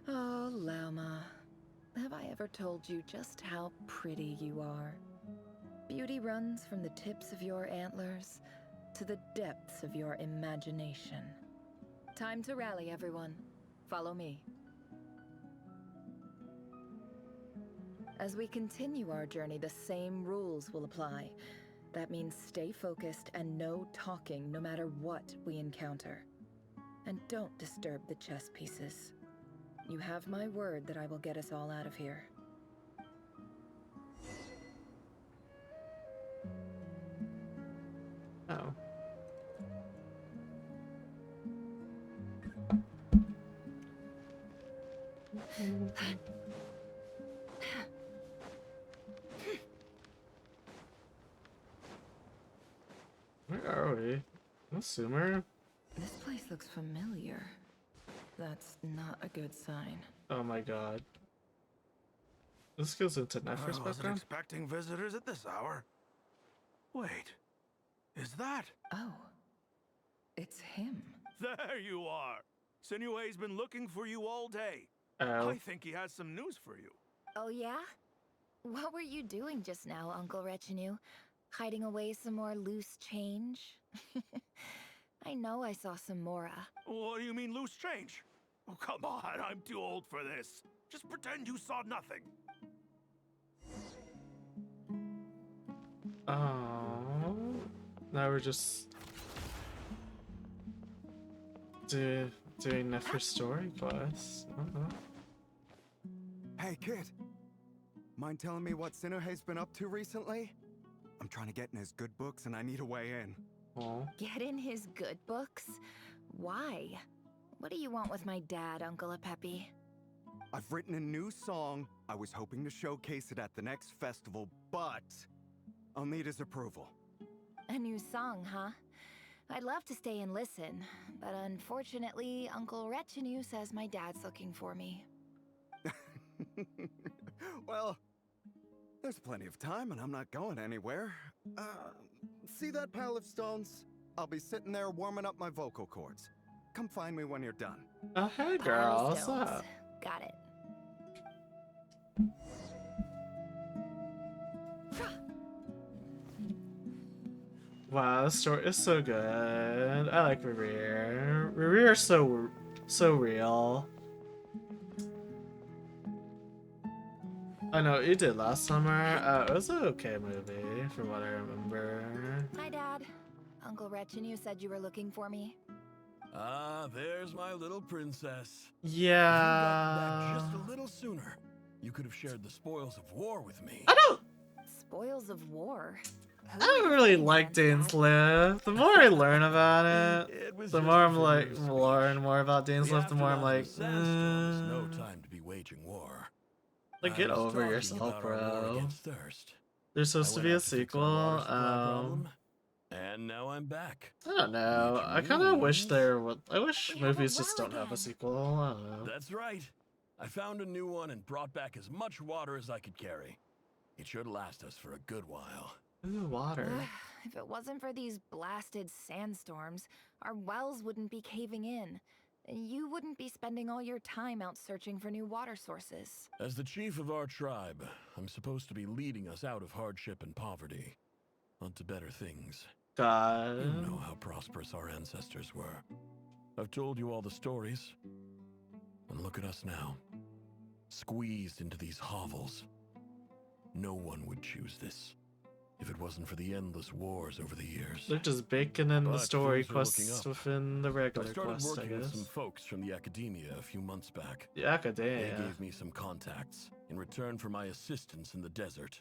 Oh, Lauma. Have I ever told you just how pretty you are? Beauty runs from the tips of your antlers to the depths of your imagination. Time to rally, everyone. Follow me. As we continue our journey, the same rules will apply. That means stay focused and no talking no matter what we encounter. And don't disturb the chess pieces. You have my word that I will get us all out of here. Oh. Where are we? No Sumer? This place looks familiar. That's not a good sign. Oh my god. This goes into Nefer's I wasn't background? expecting visitors at this hour. Wait, is that? Oh, it's him. There you are. Sinue's been looking for you all day. Oh. I think he has some news for you. Oh yeah? What were you doing just now, Uncle Retinue? Hiding away some more loose change? I know I saw some Mora. What do you mean loose change? Oh, come on, I'm too old for this. Just pretend you saw nothing. Oh. Now we're just doing Nefer's story quest. Hey, kid. Mind telling me what Sinuhe's been up to recently? I'm trying to get in his good books and I need a way in. Oh. Get in his good books? Why? What do you want with my dad, Uncle Apepi? I've written a new song. I was hoping to showcase it at the next festival, but I'll need his approval. A new song, huh? I'd love to stay and listen, but unfortunately, Uncle Retinue says my dad's looking for me. Well, there's plenty of time and I'm not going anywhere. See that pile of stones? I'll be sitting there warming up my vocal cords. Come find me when you're done. Oh, hey girl, what's Stones. up? Got it. Wow, this story is so good. I like Rerear. Rerear is so real. I know you did last summer. It was an okay movie from what I remember. Hi, Dad. Uncle Retinue said you were looking for me. Ah, there's my little princess. Yeah. If you'd gotten back just a little sooner, you could have shared the spoils of war with me. Spoils of war? I don't really like Dainsleif. The more I learn about it, the more I'm like, learn more about Dainsleif, the more I'm like, No time to be waging war. like, get over yourself, bro. There's supposed to be a sequel. And now I'm back. I don't know. I kind of wish there would. I wish movies just don't have a sequel. I don't know. That's right. I found a new one and brought back as much water as I could carry. It should last us for a good while. Ooh, water. If it wasn't for these blasted sandstorms, our wells wouldn't be caving in. You wouldn't be spending all your time out searching for new water sources. As the chief of our tribe, I'm supposed to be leading us out of hardship and poverty, onto better things. God. You know how prosperous our ancestors were. I've told you all the stories. And look at us now, squeezed into these hovels. No one would choose this if it wasn't for the endless wars over the years. They're just baking in the But story things are looking quests up. within the regular I started quest, I working with guess. some folks from the academia a few months back. The academia? They gave me some contacts in return for my assistance in the desert.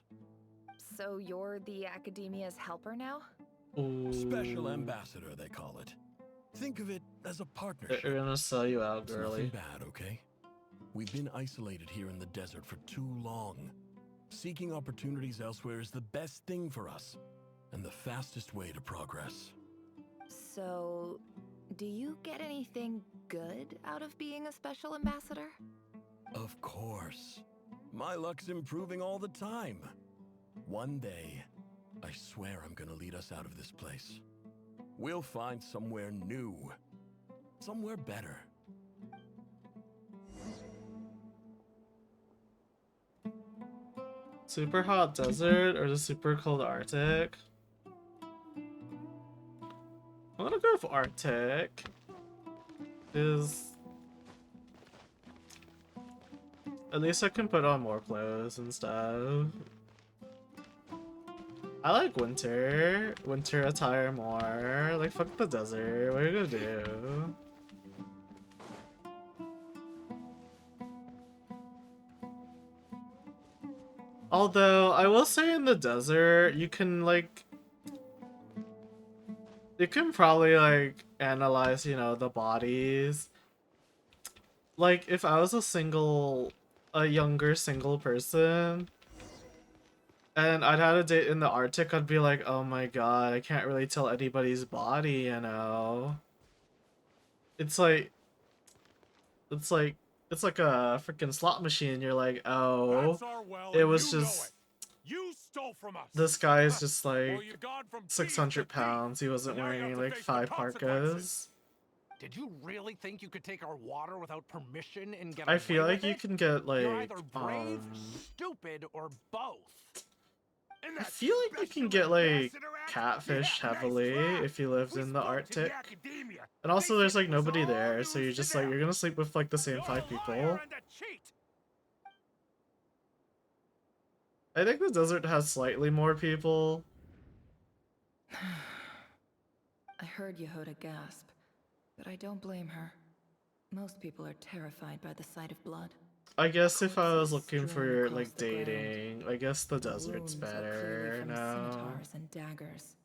So you're the academia's helper now? Ooh. Special ambassador, they call it. Think of it as a partnership. They're gonna sell you out, It's girly. nothing bad, okay? We've been isolated here in the desert for too long. Seeking opportunities elsewhere is the best thing for us, and the fastest way to progress. So, do you get anything good out of being a special ambassador? Of course. My luck's improving all the time. One day, I swear I'm gonna lead us out of this place. We'll find somewhere new. Somewhere better. Super hot desert or the super cold Arctic? I'm gonna go with Arctic. At least I can put on more clothes and stuff. I like winter attire more. Like, fuck the desert. What are you gonna do? Although, I will say in the desert, you can, like... You can probably, like, analyze, you know, the bodies. Like, if I was a younger single person, and I'd had a date in the Arctic, I'd be like, oh my god, I can't really tell anybody's body, you know? It's like a freaking slot machine. You're like, oh, That's our well, it and was you know just... it. You stole from us. This guy is just like Well, you've gone from 600 pounds. He wasn't Now you have wearing to like face the 5 consequences. parkas. Did you really think you could take our water without permission and get I away feel like with you it? can get You're like either brave, stupid, or both. I feel like you can get like catfish heavily if you lived in the Arctic. And also there's like nobody there, so you're just like you're gonna sleep with like the same 5 people. I think the desert has slightly more people. I heard Yehuda gasp, but I don't blame her. Most people are terrified by the sight of blood. I guess if I was looking for like dating, I guess the desert's Wounds are clearly better from now. scimitars and daggers.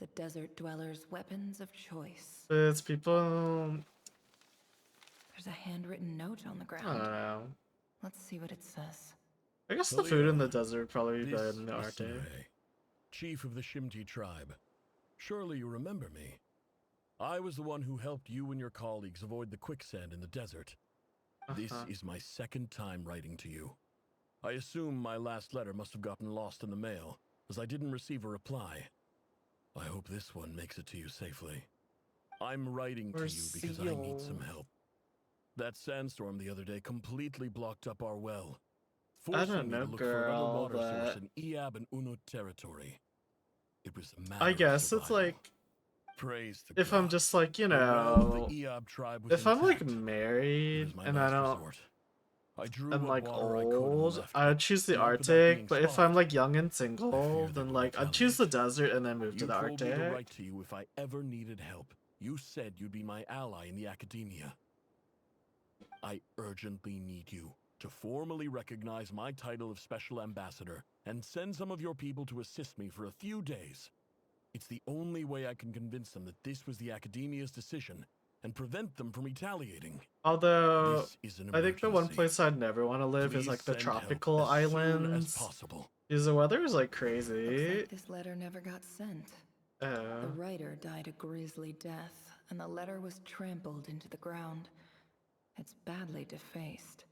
The desert dwellers' weapons of choice. But it's people. There's a handwritten note on the ground. I don't know. Let's see what it says. I guess the food in the desert would probably be better This than the is Arctic. Sirey, chief of the Shimti tribe. Surely you remember me. I was the one who helped you and your colleagues avoid the quicksand in the desert. This is my second time writing to you. I assume my last letter must have gotten lost in the mail, as I didn't receive a reply. I hope this one makes it to you safely. I'm writing to you because I need some help. That sandstorm the other day completely blocked up our well, I forcing don't me know, to look for another girl, water source but in Iab and Unut territory. It was a matter I of guess it's survival. like Praise the if I'm just like, you The well of know, the Eob tribe was if I'm like intact. married my and I last don't, resort. I drew and what like water I could and old, left I would choose the Not without Arctic. being But if I'm like young and single, then would like I'd choose the desert and then move to You the told me to Arctic. write to you if I ever needed help. You said you'd be my ally in the academia. I urgently need you to formally recognize my title of Special Ambassador and send some of your people to assist me for a few days. It's the only way I can convince them that this was the academia's decision and prevent them from retaliating. Although This is an I think the one emergency. place I'd never want to live is Please like the send help tropical as soon as islands. possible. Because the weather is like Looks crazy. like this letter never got sent. The writer died a grisly death, and the letter was trampled into the ground. It's badly defaced.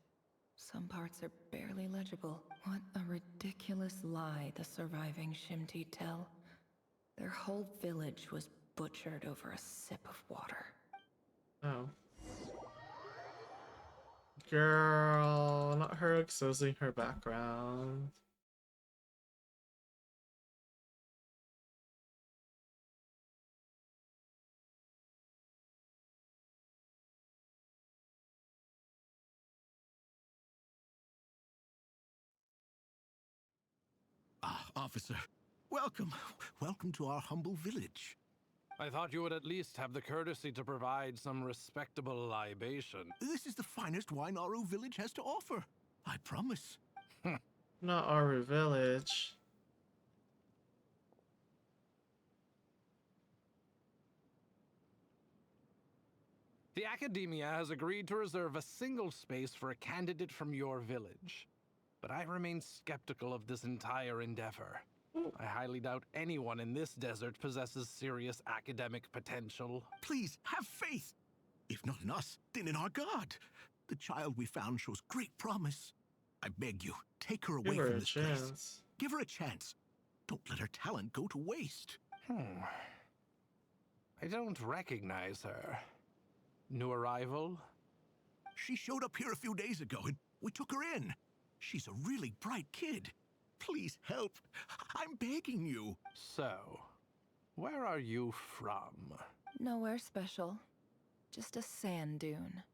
Some parts are barely legible. What a ridiculous lie the surviving Shimti tell. Their whole village was butchered over a sip of water. Oh. Girl, not her exposing her background. Ah, officer. Welcome. Welcome to our humble village. I thought you would at least have the courtesy to provide some respectable libation. This is the finest wine Aru village has to offer. I promise. Not Aru village. The Academia has agreed to reserve a single space for a candidate from your village. But I remain skeptical of this entire endeavor. I highly doubt anyone in this desert possesses serious academic potential. Please, have faith. If not in us, then in our god. The child we found shows great promise. I beg you, take her away from this place. Give her a chance. Don't let her talent go to waste. I don't recognize her. New arrival? She showed up here a few days ago and we took her in. She's a really bright kid. Please help. I'm begging you. So, where are you from? Nowhere special. Just a sand dune.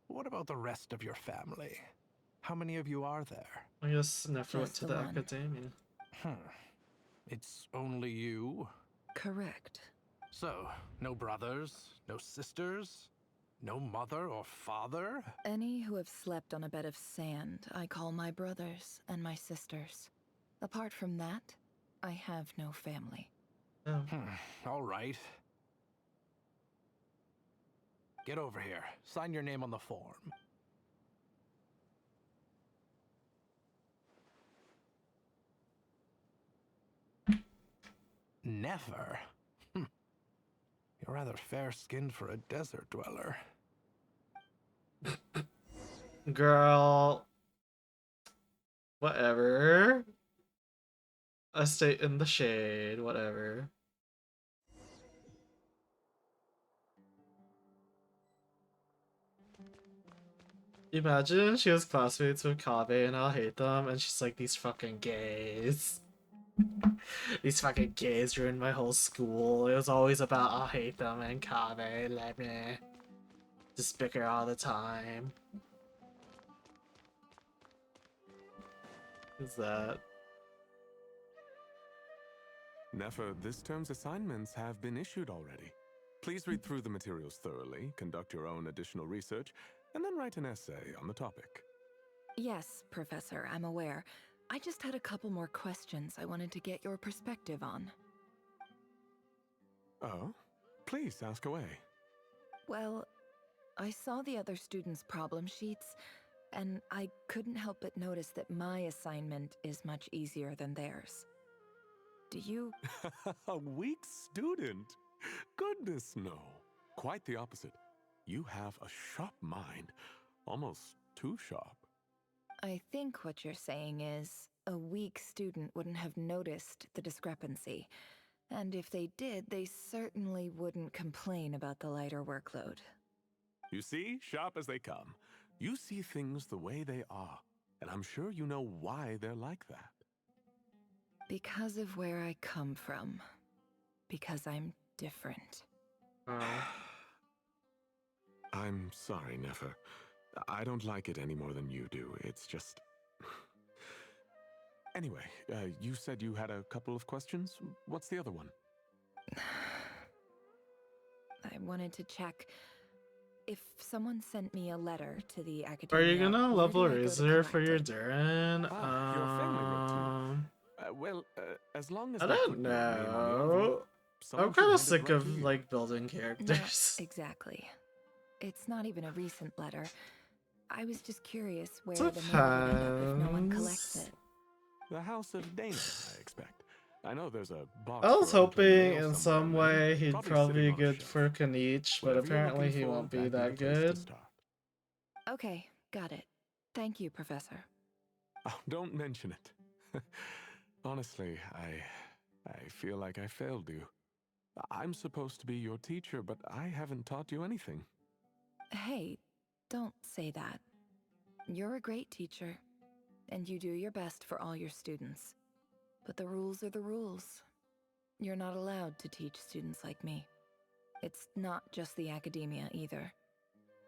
What about the rest of your family? How many of you are there? I guess never went Just to the the one. academia. It's only you? Correct. So, no brothers, no sisters, no mother or father? Any who have slept on a bed of sand, I call my brothers and my sisters. Apart from that, I have no family. Oh. All right. Get over here. Sign your name on the form. Never? You're rather fair-skinned for a desert dweller. Girl. Whatever. I stay in the shade, whatever. Imagine she was classmates with Kaveh and I'll hate them, and she's like, these fucking gays. These fucking gays ruined my whole school. It was always about I'll hate them and Kaveh, let me. Just bicker all the time. Who's that? Nefer, this term's assignments have been issued already. Please read through the materials thoroughly, conduct your own additional research, and then write an essay on the topic. Yes, Professor, I'm aware. I just had a couple more questions I wanted to get your perspective on. Oh? Please, ask away. Well, I saw the other students' problem sheets, and I couldn't help but notice that my assignment is much easier than theirs. Do you... A weak student? Goodness, no. Quite the opposite. You have a sharp mind. Almost too sharp. I think what you're saying is, a weak student wouldn't have noticed the discrepancy. And if they did, they certainly wouldn't complain about the lighter workload. You see, sharp as they come. You see things the way they are, and I'm sure you know why they're like that. Because of where I come from. Because I'm different. I'm sorry, Nefer. I don't like it any more than you do. It's just... Anyway, you said you had a couple of questions. What's the other one? I wanted to check if someone sent me a letter to the Are academia. you gonna where level do I go to Razor for collect your it? Durin? Your family wrote to you. Well, as long as I they don't put your name on the know. envelope, someone I'm should kind of hand it sick right of to you. like building characters. Not exactly. It's not even a recent letter. I was just curious where It the mail would end up if no one collects depends. it. The House of Dana, I expect. I know there's a box. I was for unclaimed hoping mail in somewhere some around, way he'd probably probably sitting be on a good shelf. for Kanich, but Whatever you're apparently looking he for, won't be that'd that the place to good. start. Okay, got it. Thank you, Professor. Oh, don't mention it. Honestly, I feel like I failed you. I'm supposed to be your teacher, but I haven't taught you anything. Hey, don't say that. You're a great teacher, and you do your best for all your students. But the rules are the rules. You're not allowed to teach students like me. It's not just the academia either.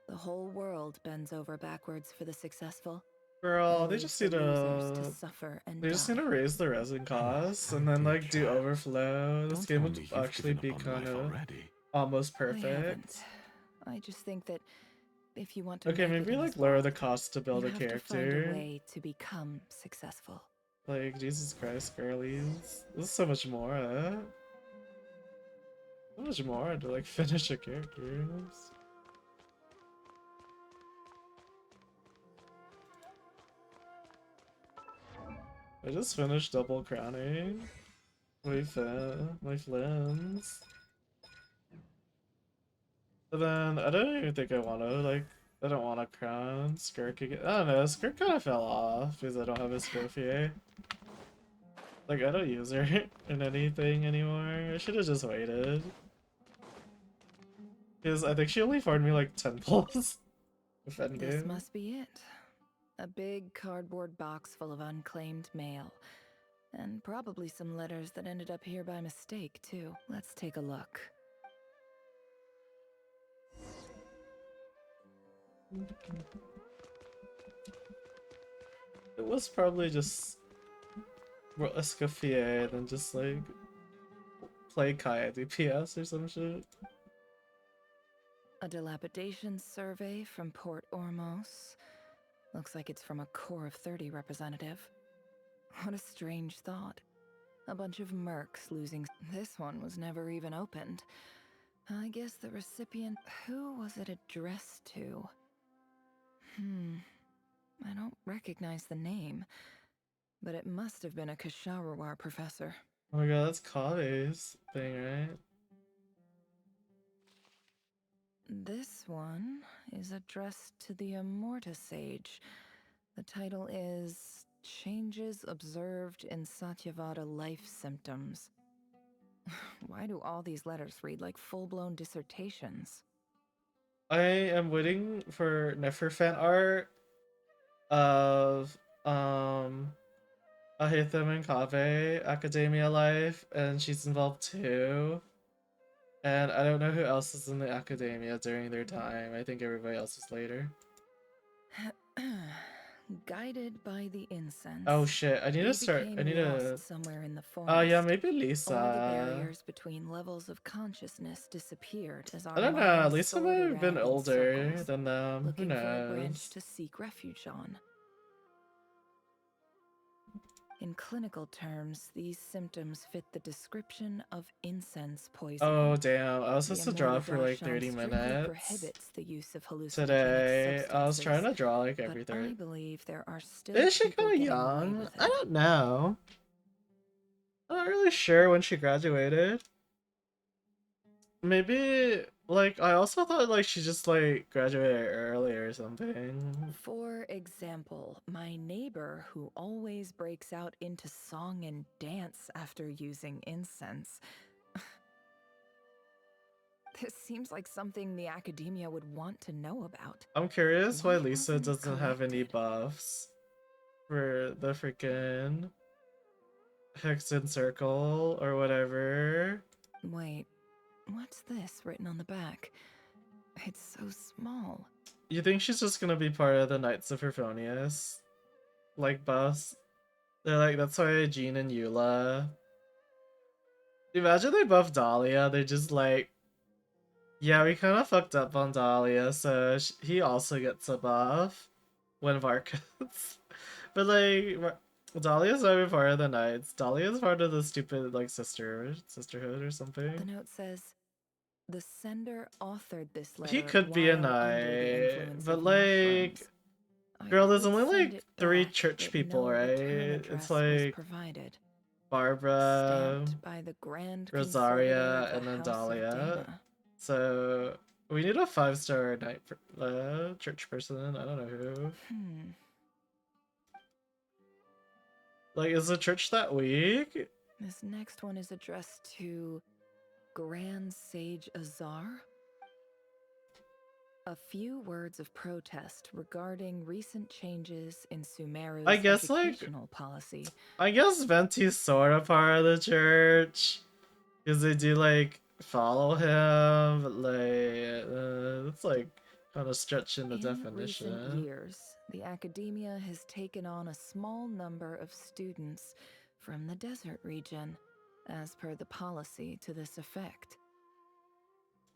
The whole world bends over backwards for the successful. Girl, they just need to to suffer and they just need to raise the resin costs and then like do overflow. This game would actually be kind of almost perfect. I just think that if you want to Okay, make it maybe in like this lower world, the cost to build you a have to find a character. way to become successful. Like, Jesus Christ, girlies. This is so much more, so much more to like finish a character. I just finished double crowning my Flynn's. But then I don't even think I want to like. I don't want to crown Skirk again. I don't know. Skirk kind of fell off because I don't have his Spophier. Like I don't use her in anything anymore. I should have just waited. Because I think she only farmed me like 10 pulls. This must be it. A big cardboard box full of unclaimed mail. And probably some letters that ended up here by mistake, too. Let's take a look. It was probably just Escoffier, then just like play Kaya DPS or some shit. A dilapidation survey from Port Ormos. Looks like it's from a Core of 30 representative. What a strange thought. A bunch of mercs losing. This one was never even opened. I guess the recipient. Who was it addressed to? I don't recognize the name, but it must have been a Kasharawar professor. Oh my god, that's Kave's thing, right? This one is addressed to the Immorta Sage. The title is Changes Observed in Satyavada Life Symptoms. Why do all these letters read like full-blown dissertations? I am waiting for Neferfan art of Ahitham and Kave Academia Life, and she's involved too. And I don't know who else is in the academia during their time. I think everybody else is later. Guided by the incense. Oh shit, I need to start. I need to. Somewhere in the forest. Oh yeah, maybe Lisa. All the barriers between levels of consciousness disappeared as our I don't know. minds Lisa soared might have been around in older circles, than them. Who looking for a branch knows? to seek refuge on. In clinical terms, these symptoms fit the description of incense poisoning. Oh damn! I was The supposed to draw for like Darshan 30 strictly minutes prohibits the use of hallucinogenic today. I was substances, trying to draw like every but I 30. believe there are still Is she people kind of getting away young? with it. I don't know. I'm not really sure when she graduated. Maybe like I also thought like she just like graduated early or something. For example, my neighbor who always breaks out into song and dance after using incense. This seems like something the academia would want to know about. I'm curious why Lisa wasn't it doesn't have any buffs for the freaking Hexen Circle or whatever. Wait, what's this written on the back? It's so small. You think she's just gonna be part of the Knights of Herphonius? Like buffs? They're like, that's why Jean and Eula. Imagine they buff Dahlia, they're just like, yeah, we kind of fucked up on Dahlia, so he also gets a buff when Varkas. But like, Dahlia's not even part of the Knights. Dahlia's part of the stupid like sisterhood or something. The note says, the sender authored this letter. He could be a while under the knight, influence but of like, mushrooms. girl, I there's would only send like it 3 back, church but people, no right? return It's address was like provided. Barbara, Stamped by the Grand Rosaria, Conservator of and the then House of Dahlia. Dana. So We need a 5-star night church person. I don't know who. Like, is the church that weak? This next one is addressed to Grand Sage Azar. A few words of protest regarding recent changes in Sumeru's educational policy. I guess Venti's sort of part of the church. Because they do, like, follow him, but, like, it's, like, kind of stretching the definition. In recent years, the academia has taken on a small number of students from the desert region, as per the policy to this effect.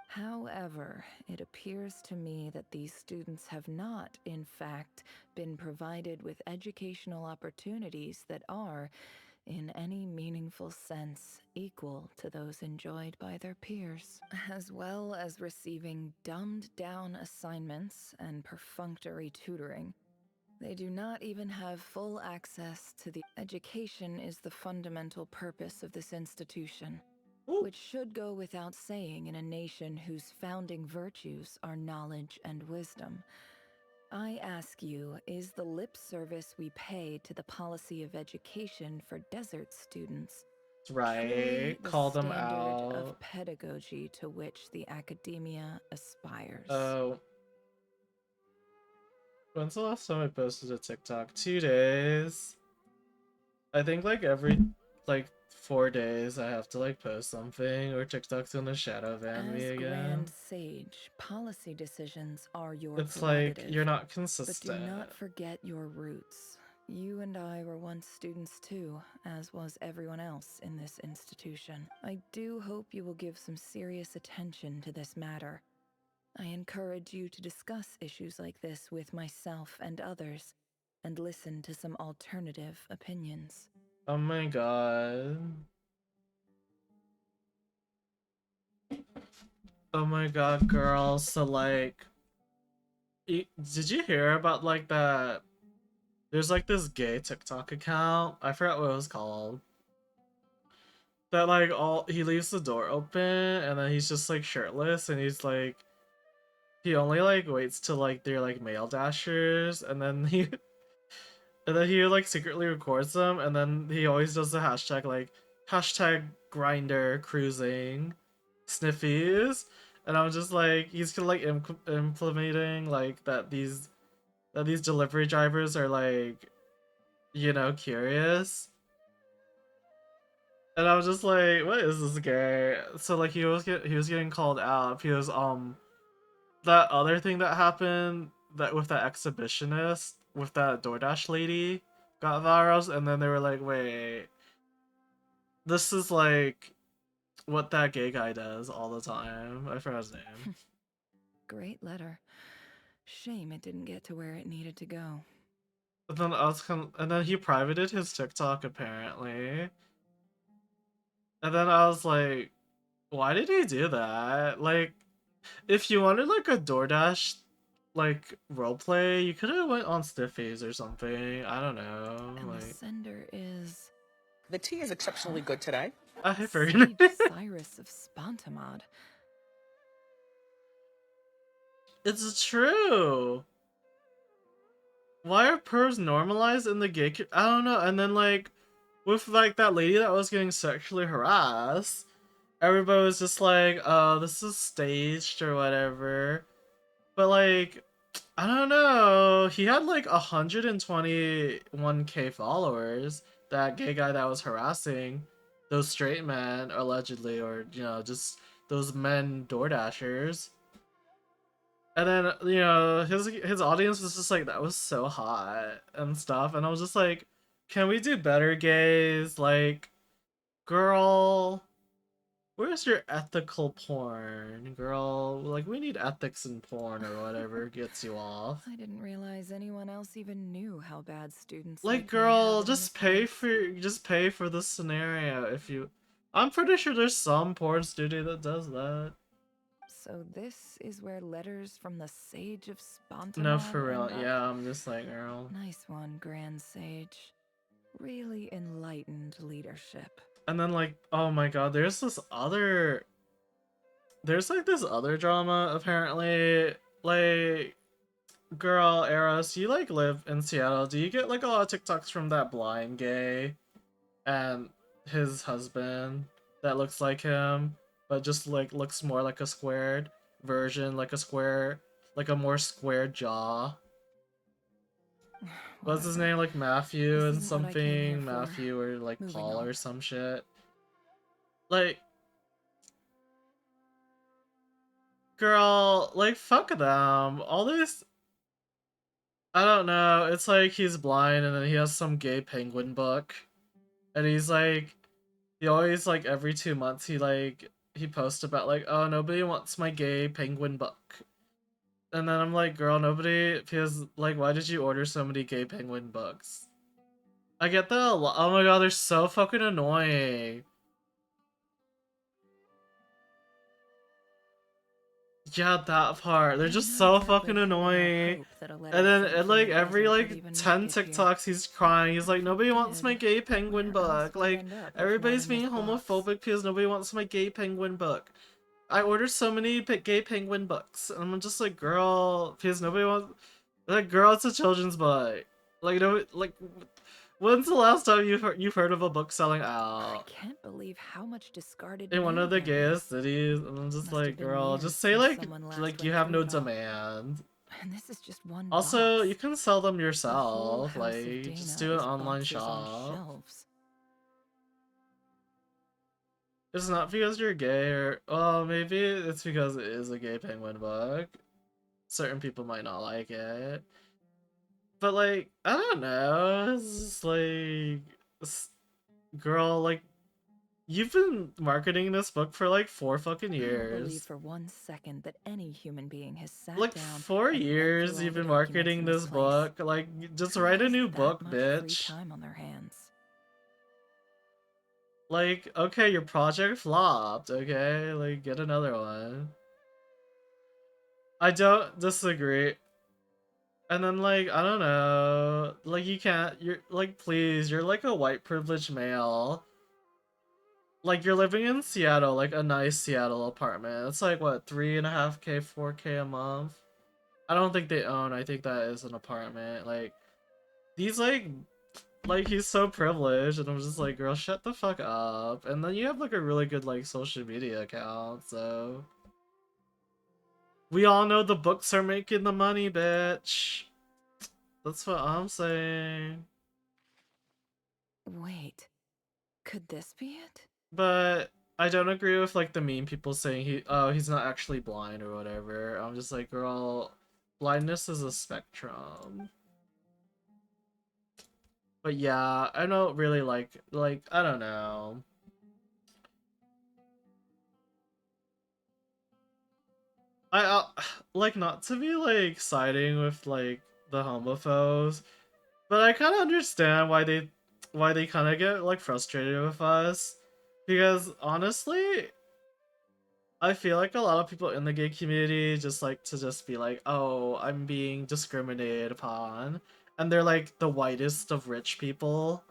However, it appears to me that these students have not, in fact, been provided with educational opportunities that are, in any meaningful sense, equal to those enjoyed by their peers, as well as receiving dumbed-down assignments and perfunctory tutoring. They do not even have full access to the education is the fundamental purpose of this institution. Which should go without saying in a nation whose founding virtues are knowledge and wisdom. I ask you, is the lip service we pay to the policy of education for desert students right? Call them out. Of pedagogy to which the academia aspires? Oh. When's the last time I posted a TikTok? 2 days. I think like every 4 days I have to like post something, or TikTok's gonna shadow ban me again. Grand Sage, policy decisions are your It's like you're not consistent. But do not forget your roots. You and I were once students too, as was everyone else in this institution. I do hope you will give some serious attention to this matter. I encourage you to discuss issues like this with myself and others, and listen to some alternative opinions. Oh my god. Oh my god, girl. So like, did you hear about like that? There's like this gay TikTok account. I forgot what it was called. That like he leaves the door open and then he's just like shirtless and he's like, he only like waits till like they're like male dashers and then he like secretly records them and then he always does the hashtag like hashtag grinder cruising sniffies, and I'm just like, he's like implementing like that these delivery drivers are like, you know, curious. And I was just like, what is this guy? So like he was getting called out. He was that other thing that happened that with that exhibitionist with that DoorDash lady got viral, and then they were like, wait, this is like what that gay guy does all the time. I forgot his name. Great letter. Shame it didn't get to where it needed to go. But then and then he privated his TikTok apparently. And then I was like, why did he do that? Like, if you wanted like a DoorDash like roleplay, you could have went on Stiffies or something. I don't know. And like the sender is... The tea is exceptionally good today. I forgot. Cyrus of Spontamod. It's true. Why are pervs normalized in the gay? I don't know. And then like with like that lady that was getting sexually harassed, everybody was just like, "Oh, this is staged or whatever." But like, I don't know. He had like 121K followers. That gay guy that was harassing those straight men allegedly, or you know, just those men DoorDashers. And then, you know, his audience was just like, that was so hot and stuff. And I was just like, can we do better, gays? Like, girl, where's your ethical porn, girl? Like, we need ethics in porn or whatever gets you off. I didn't realize anyone else even knew how bad students like girl, just pay for the scenario if you. I'm pretty sure there's some porn studio that does that. So this is where letters from the Sage of Spontamod. No, for real. Yeah, I'm just like, girl. Nice one, Grand Sage. Really enlightened leadership. And then like, oh my god, there's this other there's like this other drama apparently. Like, girl, Eros, you like live in Seattle. Do you get like a lot of TikToks from that blind gay and his husband that looks like him, but just like looks more like a squared version, like a square, like a more squared jaw? What's his name? Like Matthew and something? Matthew or like Paul or some shit. Like, girl, like fuck them. All this, I don't know. It's like he's blind and then he has some gay penguin book. And he's like, he always like every 2 months he posts about like, oh, nobody wants my gay penguin book. And then I'm like, girl, nobody feels like, why did you order so many gay penguin books? I get that a lot. Oh my god, they're so fucking annoying. Yeah, that part. They're just so fucking annoying. And then and like every like 10 TikToks he's crying. He's like, nobody wants my gay penguin book. Like, everybody's being homophobic because nobody wants my gay penguin book. I ordered so many gay penguin books. And I'm just like, girl, because nobody wants, like, girl, it's a children's book. Like, no, like, when's the last time you've heard of a book selling out? I can't believe how much discarded In one of the mail there gayest is. cities, and I'm just Must like, have been girl, years just say since someone last like you went have through no it all. demand. And this is just one Also, box. you can sell them The whole yourself, House of like, Dana just do an is online boxes on shop. shelves. It's not because you're gay, or, well, maybe it's because it is a gay penguin book. Certain people might not like it. But, like, I don't know, it's just like, girl, like, you've been marketing this book for like 4 fucking I don't believe years. for one second that any human being has sat Like down 4 and read years through all you've the been documents marketing in this place. book. Like, just Who write a has new that book, much free bitch. time on their hands? Like, okay, your project flopped, okay? Like, get another one. I don't disagree. And then, like, I don't know. Like, you can't, you're, like, please, you're like a white privileged male. Like, you're living in Seattle, like a nice Seattle apartment. It's like, what, 3.5K, 4K a month? I don't think they own, I think that is an apartment. Like, these, like, he's so privileged, and I'm just like, girl, shut the fuck up. And then you have, like, a really good, like, social media account, so... We all know the books are making the money, bitch. That's what I'm saying. Wait, could this be it? But I don't agree with, like, the mean people saying he's not actually blind or whatever. I'm just like, girl, blindness is a spectrum. But yeah, I don't really like, I don't know. I like, not to be like siding with like the homophobes, but I kind of understand why they kind of get like frustrated with us, because honestly, I feel like a lot of people in the gay community just like to just be like, oh, I'm being discriminated upon, and they're like the whitest of rich people,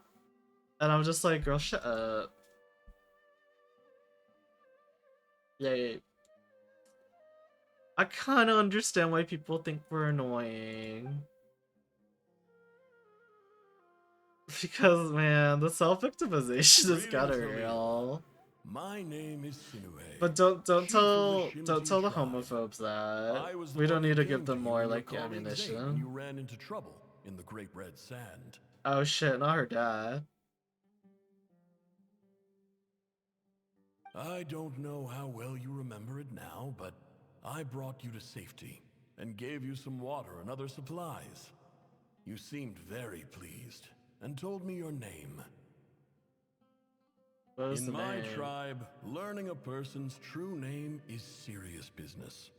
and I'm just like, girl, shut up. Yeah. I kind of understand why people think we're annoying. Because, man, the self-victimization is kinda real. My name is Sinue. But don't tell Shimti the tribe. homophobes that. I was the We one don't who need to came give them you more and your like colleague Zane when you ammunition. ran into trouble in the Great Red Sand. Oh shit, not her dad. I don't know how well you remember it now, but I brought you to safety and gave you some water and other supplies. You seemed very pleased and told me your name. What was In the my name? tribe, learning a person's true name is serious business.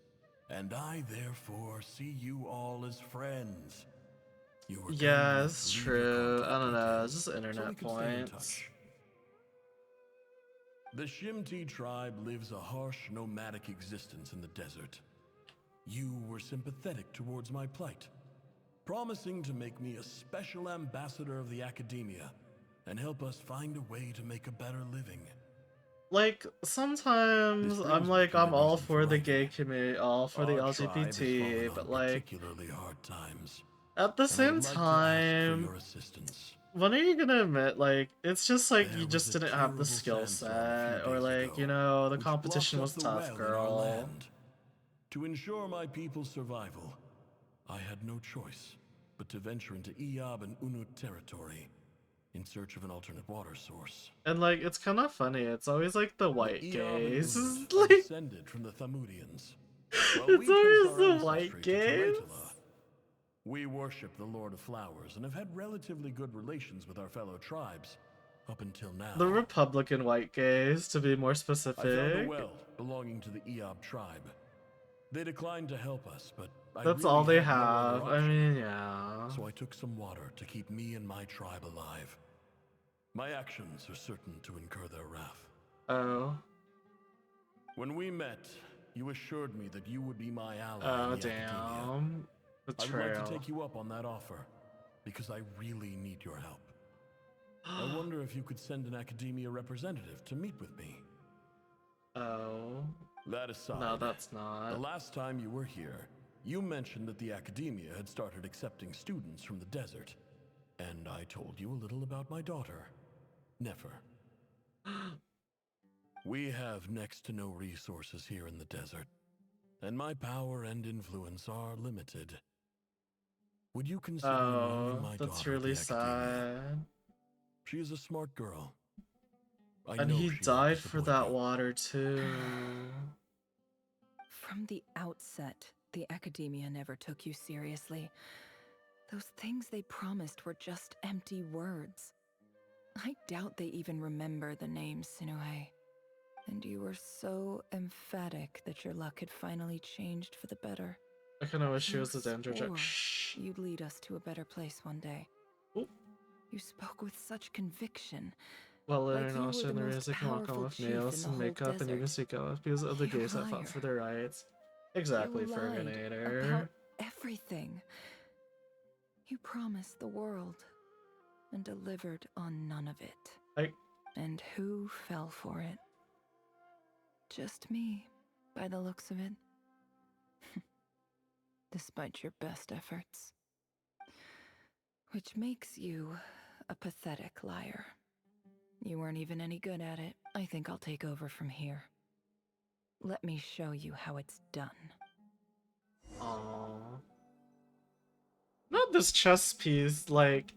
And I therefore see you all as friends. You were Yeah, it's true. I don't know, it's just internet points. The Shimti tribe lives a harsh nomadic existence in the desert. You were sympathetic towards my plight, promising to make me a special ambassador of the academia and help us find a way to make a better living. like, sometimes I'm like, I'm all for the gay community, all for the LGBT, but like, particularly hard times. at the And I same would like to ask for time, your assistance. when are you gonna admit, like, it's just like There you was just a didn't have the terrible skill sandstorm a few set, or days like, you ago, know, the which blocked competition up was the tough, well in our girl. land. To ensure my people's survival, I had no choice but to venture into Iyab and Unut territory in search of an alternate water source. And like, it's kind of funny. It's always like the white Iyab and gays. Unut It's are like, descended from the Thamudians. While it's we trace always our the ancestry white to gays. Tarantula, we worship the Lord of Flowers and have had relatively good relations with our fellow tribes up until now. The Republican white gays, to be more I found a specific. well belonging to the Iyab tribe. They declined to help us, but That's really all they had no other have. I option. mean, yeah. So I took some water to keep me and my tribe alive. My actions are certain to incur their wrath. Oh. When we met, you assured me that you would be my ally Oh, in the damn. academia. Betrayal. I would like to take you up on that offer, because I really need your help. I wonder if you could send an academia representative to meet with me. Oh. That aside, No, that's not. the last time you were here, you mentioned that the academia had started accepting students from the desert. And I told you a little about my daughter, Nefer. We have next to no resources here in the desert, and my power and influence are limited. Would you consider enrolling my that's daughter really at the academia? sad. She is a smart girl. I And know he she won't died for disappoint that you. water too. From the outset, the academia never took you seriously. Those things they promised were just empty words. I doubt they even remember the name Sinuhe. And you were so emphatic that your luck had finally changed for the better. I kind of wish she You was a danger swore Shh. you'd lead us to a better place one day. Ooh. You spoke with such conviction. Well, Like learn you also were in the the most music and walk on powerful with chief in nails the and whole makeup and even desert. seek out because of the You gays that fought liar. for their rights. Exactly, You lied Ferganator. about everything. You promised the world and delivered on none of it. And who fell for it? Just me, by the looks of it. Despite your best efforts. Which makes you a pathetic liar. You weren't even any good at it. I think I'll take over from here. Let me show you how it's done. Aww. Not this chess piece, like,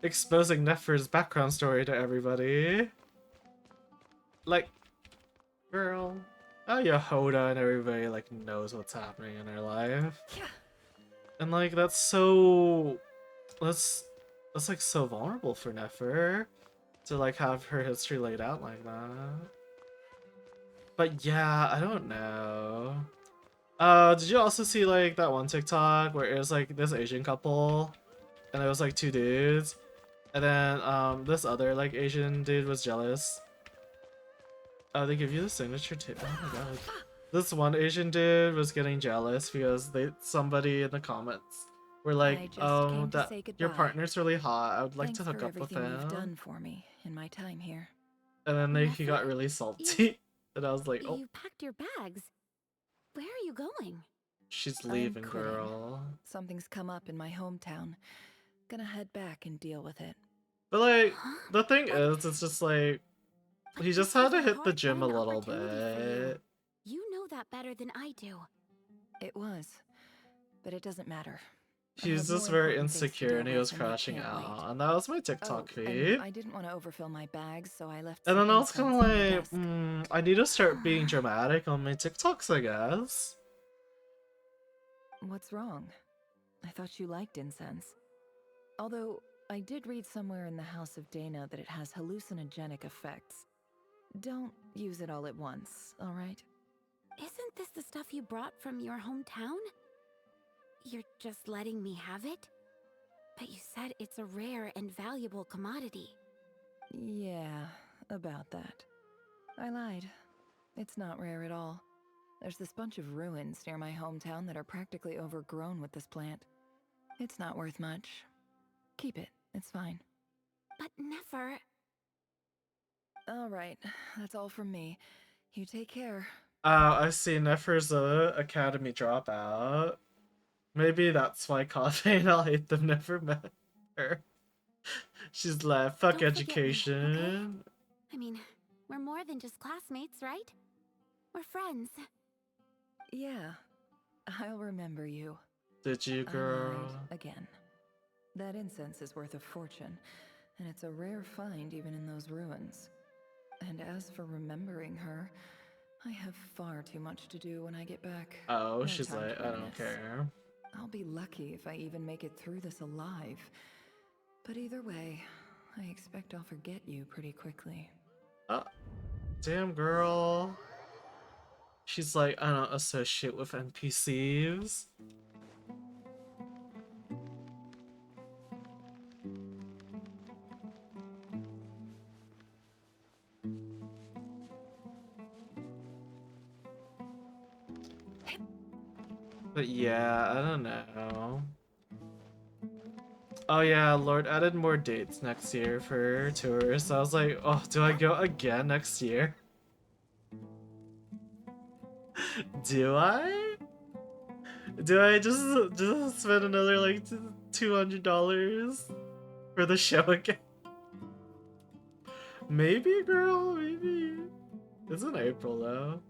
exposing Nefer's background story to everybody. Like, girl. Oh, Yehoda and everybody, like, knows what's happening in her life. And, like, that's so... That's like, so vulnerable for Nefer. To, like, have her history laid out like that. But, yeah, I don't know. Did you also see, like, that one TikTok where it was, like, this Asian couple, and it was, like, two dudes, and then, this other, like, Asian dude was jealous. Oh, they give you the signature too? Oh my god. This one Asian dude was getting jealous because somebody in the comments were like, oh, that your partner's really hot, I would like to hook up with him. You've done for me in my time here. And then he got really salty, and I was like, oh. You packed your bags. Where are you going? She's I'm leaving, quitting. girl. Something's come up in my hometown. Gonna head back and deal with it. But like, the thing is, it's just like, he just had to hit the gym a little bit. You know that better than I do. It was, but it doesn't matter. He's just very insecure and he was crashing out. And that was my TikTok feed. I didn't want to overfill my bags, so I left. And then I was kind of incense on the like, I need to start being dramatic on my TikToks, I guess. What's wrong? I thought you liked incense. Although, I did read somewhere in the House of Dana that it has hallucinogenic effects. Don't use it all at once, alright? Isn't this the stuff you brought from your hometown? You're just letting me have it? But you said it's a rare and valuable commodity. Yeah, about that. I lied. It's not rare at all. There's this bunch of ruins near my hometown that are practically overgrown with this plant. It's not worth much. Keep it. It's fine. But Nefer... All right, that's all from me. You take care. I see Nefer's a academy dropout. Maybe that's why Kate and I hate them never met her. She's like, fuck Don't education. Forget me, okay? I mean, we're more than just classmates, right? We're friends. Yeah, I'll remember you. Did you, girl? I lied again. That incense is worth a fortune, and it's a rare find even in those ruins. And as for remembering her, I have far too much to do when I get back. Oh, No she's time like, to I don't reminisce. care. I'll be lucky if I even make it through this alive. But either way, I expect I'll forget you pretty quickly. Oh, damn, girl. She's like, I don't associate with NPCs. But yeah, I don't know. Oh yeah, Lord added more dates next year for tours. So I was like, oh, do I go again next year? Do I? Do I just spend another like $200 for the show again? Maybe, girl, maybe. It's in April though.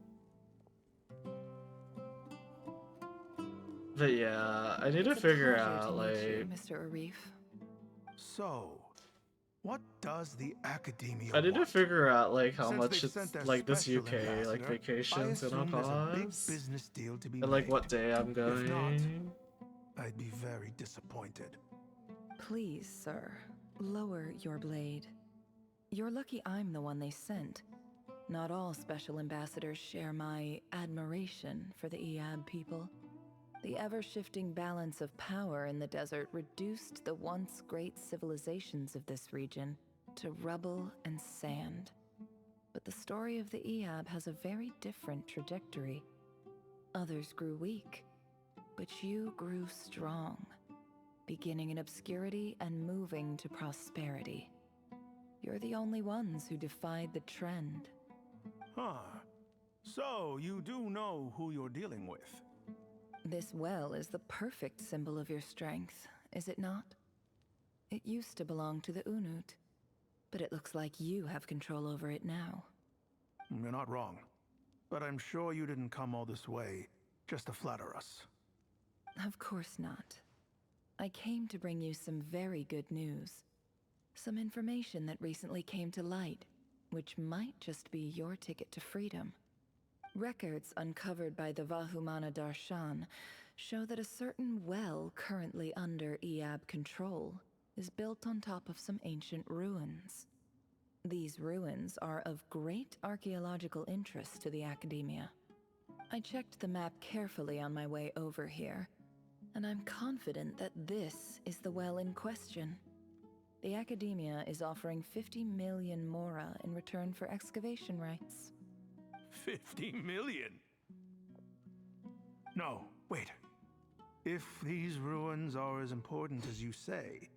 But yeah, I need to figure out like. Mr. Arif. So, what does the academia I need to want? figure out like how Since much they've it's sent their like this special UK like ambassador, I vacation's gonna assume there's a big cost, business deal to be and like made. what day I'm If not, going. I'd be very disappointed. Please, sir, lower your blade. You're lucky I'm the one they sent. Not all special ambassadors share my admiration for the Eab people. The ever-shifting balance of power in the desert reduced the once great civilizations of this region to rubble and sand. But the story of the Eab has a very different trajectory. Others grew weak, but you grew strong, beginning in obscurity and moving to prosperity. You're the only ones who defied the trend. Huh. So, you do know who you're dealing with? This well is the perfect symbol of your strength, is it not? It used to belong to the Unut, but it looks like you have control over it now. You're not wrong. But I'm sure you didn't come all this way just to flatter us. Of course not. I came to bring you some very good news. Some information that recently came to light, which might just be your ticket to freedom. Records uncovered by the Vahumana Darshan show that a certain well currently under Eab control is built on top of some ancient ruins. These ruins are of great archaeological interest to the Academia. I checked the map carefully on my way over here, and I'm confident that this is the well in question. The Academia is offering 50 million mora in return for excavation rights. 50 million? No, wait. If these ruins are as important as you say,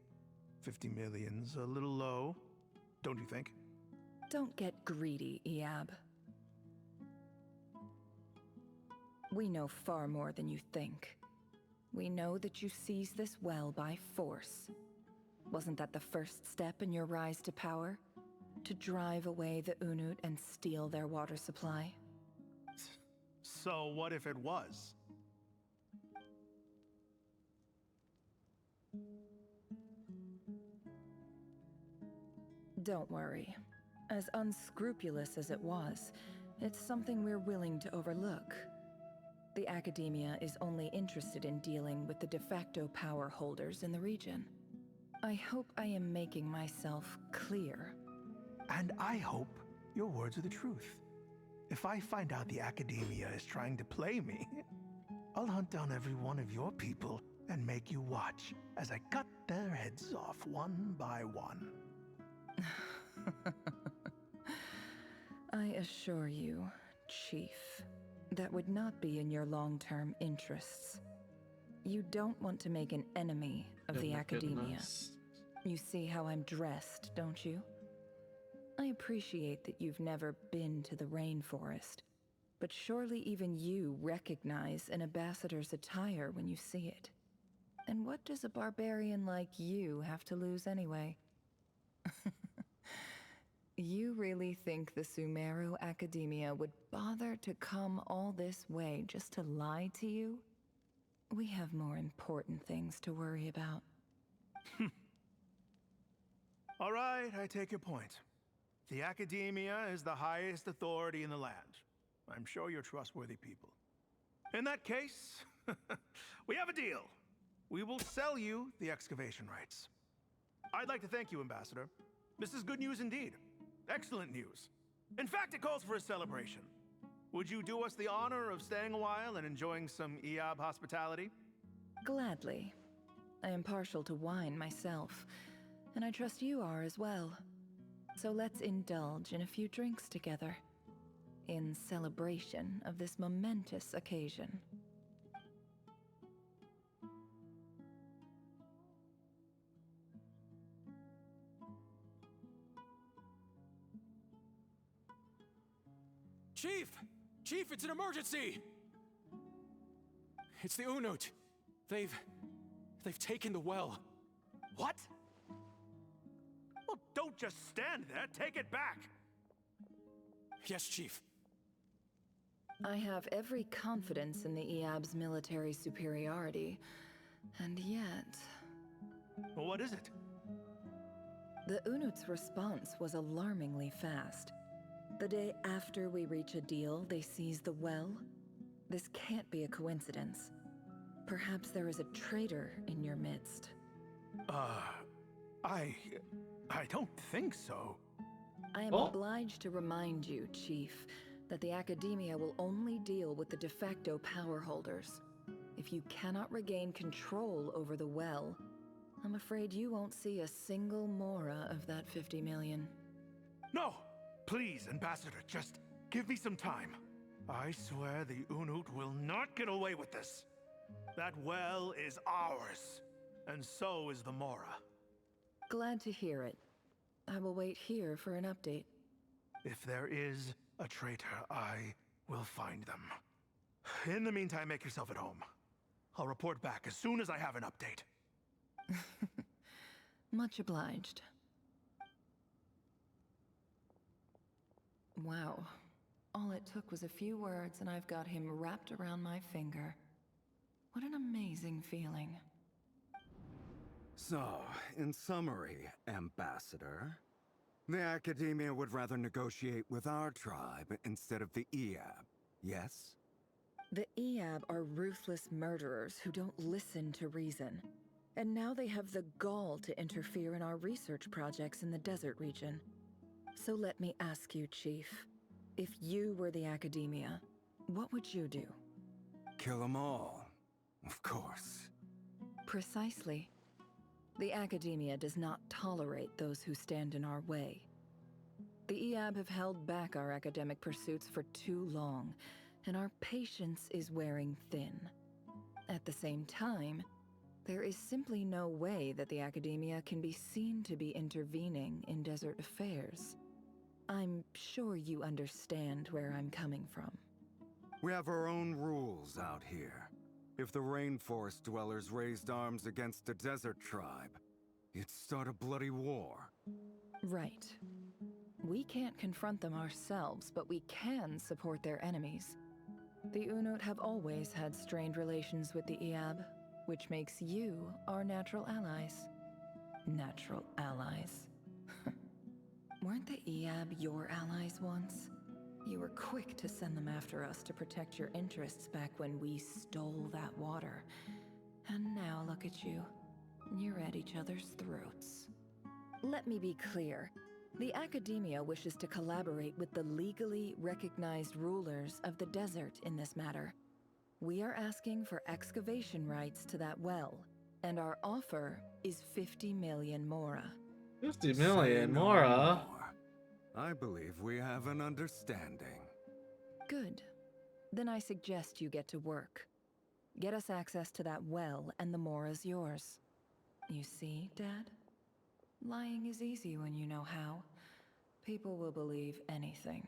50 million's a little low, don't you think? Don't get greedy, Eab. We know far more than you think. We know that you seized this well by force. Wasn't that the first step in your rise to power? To drive away the Unut and steal their water supply? So what if it was? Don't worry. As unscrupulous as it was, it's something we're willing to overlook. The Academia is only interested in dealing with the de facto power holders in the region. I hope I am making myself clear. And I hope your words are the truth. If I find out the Academia is trying to play me, I'll hunt down every one of your people and make you watch as I cut their heads off one by one. I assure you, Chief, that would not be in your long-term interests. You don't want to make an enemy of the Academia. Goodness. You see how I'm dressed, don't you? I appreciate that you've never been to the rainforest, but surely even you recognize an ambassador's attire when you see it. And what does a barbarian like you have to lose anyway? You really think the Sumeru Academia would bother to come all this way just to lie to you? We have more important things to worry about. All right, I take your point. The Academia is the highest authority in the land. I'm sure you're trustworthy people. In that case, we have a deal. We will sell you the excavation rights. I'd like to thank you, Ambassador. This is good news indeed. Excellent news. In fact, it calls for a celebration. Would you do us the honor of staying a while and enjoying some EOB hospitality? Gladly. I am partial to wine myself, and I trust you are as well. So let's indulge in a few drinks together, in celebration of this momentous occasion. Chief! Chief, it's an emergency! It's the Unut. They've taken the well. What? Well, don't just stand there. Take it back. Yes, Chief. I have every confidence in the EOB's military superiority, and yet... Well, what is it? The Unut's response was alarmingly fast. The day after we reach a deal, they seize the well. This can't be a coincidence. Perhaps there is a traitor in your midst. I don't think so. I am obliged to remind you, Chief, that the Academia will only deal with the de facto power holders. If you cannot regain control over the well, I'm afraid you won't see a single mora of that 50 million. No! Please, Ambassador, just give me some time. I swear the Unut will not get away with this. That well is ours, and so is the mora. Glad to hear it. I will wait here for an update. If there is a traitor, I will find them. In the meantime, make yourself at home. I'll report back as soon as I have an update. Much obliged. Wow. All it took was a few words and I've got him wrapped around my finger. What an amazing feeling. So, in summary, Ambassador, the Academia would rather negotiate with our tribe instead of the EOB, yes? The EOB are ruthless murderers who don't listen to reason. And now they have the gall to interfere in our research projects in the desert region. So let me ask you, Chief, if you were the Academia, what would you do? Kill them all, of course. Precisely. The Academia does not tolerate those who stand in our way. The EOB have held back our academic pursuits for too long, and our patience is wearing thin. At the same time, there is simply no way that the Academia can be seen to be intervening in desert affairs. I'm sure you understand where I'm coming from. We have our own rules out here. If the rainforest dwellers raised arms against a desert tribe, it'd start a bloody war. Right. We can't confront them ourselves, but we can support their enemies. The Unut have always had strained relations with the EOB, which makes you our natural allies. Natural allies. Weren't the EOB your allies once? You were quick to send them after us to protect your interests back when we stole that water. And now look at you. You're at each other's throats. Let me be clear. The Academia wishes to collaborate with the legally recognized rulers of the desert in this matter. We are asking for excavation rights to that well, and our offer is 50 million mora. 50 million mora? I believe we have an understanding. Good. Then I suggest you get to work. Get us access to that well, and the mora's yours. You see, Dad? Lying is easy when you know how. People will believe anything.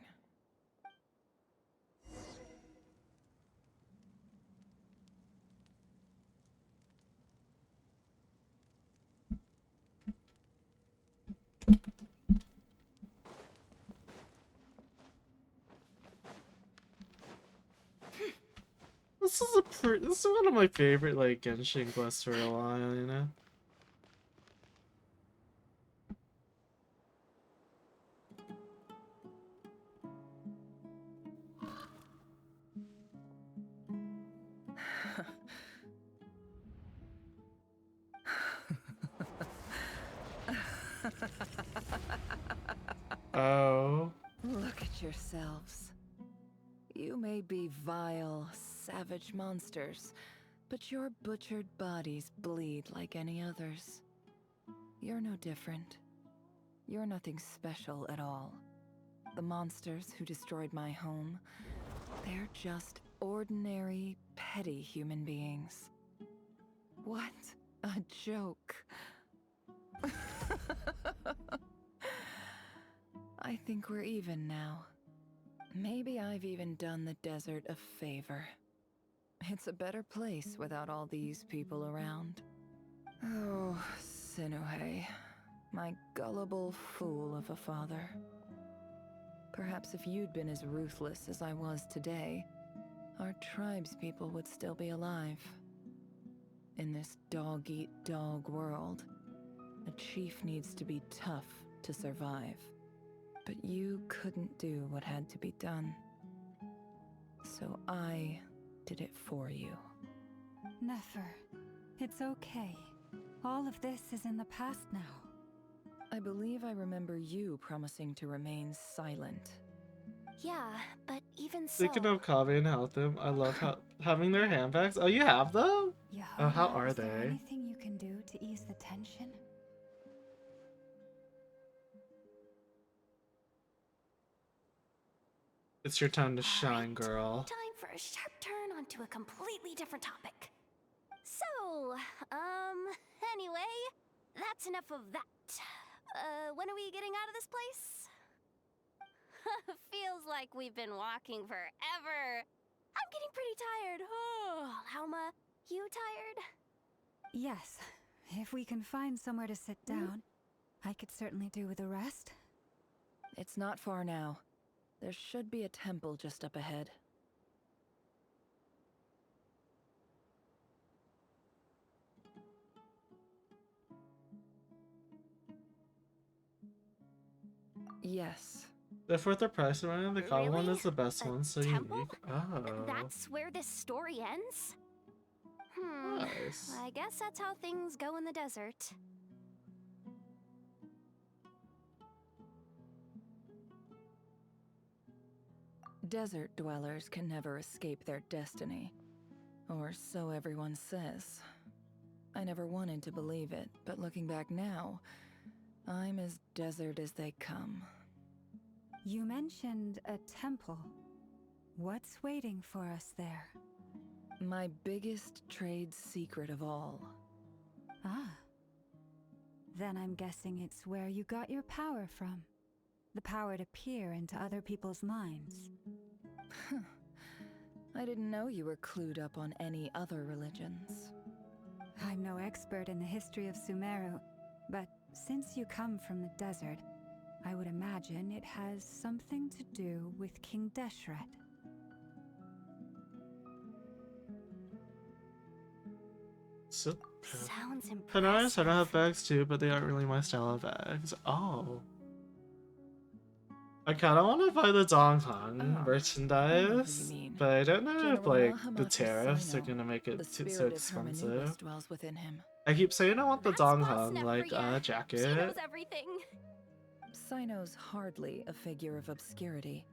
This is one of my favorite like Genshin quests for a while, you know. Oh. Look at yourselves. You may be vile, savage monsters, but your butchered bodies bleed like any others. You're no different. You're nothing special at all. The monsters who destroyed my home, they're just ordinary, petty human beings. What a joke. I think we're even now. Maybe I've even done the desert a favor. It's a better place without all these people around. Oh, Sinuhe, my gullible fool of a father. Perhaps if you'd been as ruthless as I was today, our tribespeople would still be alive. In this dog-eat-dog world, a chief needs to be tough to survive. But you couldn't do what had to be done. So I did it for you. Nefer, it's okay. All of this is in the past now. I believe I remember you promising to remain silent. Yeah, but even so... Speaking of Kaveh and Haltham, I love having their handbags. Oh, you have them? Yeah. Oh, how are is there they? anything you can do to ease the tension? It's your time to shine, girl. Time for a sharp turn onto a completely different topic. So, anyway, that's enough of that. When are we getting out of this place? Feels like we've been walking forever. I'm getting pretty tired. Oh, Lauma, you tired? Yes. If we can find somewhere to sit down, I could certainly do with a rest. It's not far now. There should be a temple just up ahead. Is Yes. that worth the price around? The Kaveh one is the best one, so temple? unique. Oh. That's where this story ends? Nice. I guess that's how things go in the desert. Desert dwellers can never escape their destiny. Or so everyone says. I never wanted to believe it, but looking back now, I'm as desert as they come. You mentioned a temple. What's waiting for us there? My biggest trade secret of all. Ah. Then I'm guessing it's where you got your power from. The power to peer into other people's minds. I didn't know you were clued up on any other religions. I'm no expert in the history of Sumeru, but since you come from the desert, I would imagine it has something to do with King Deshret. Sounds impressive. Panaris, I don't have bags too, but they aren't really my style of bags. Oh. I kind of want to buy the Donghong merchandise, but I don't know if like the tariffs are gonna make it so expensive. Dwells within him. I keep saying I want the Donghong like She jacket. knows everything. Sino's hardly a figure of obscurity,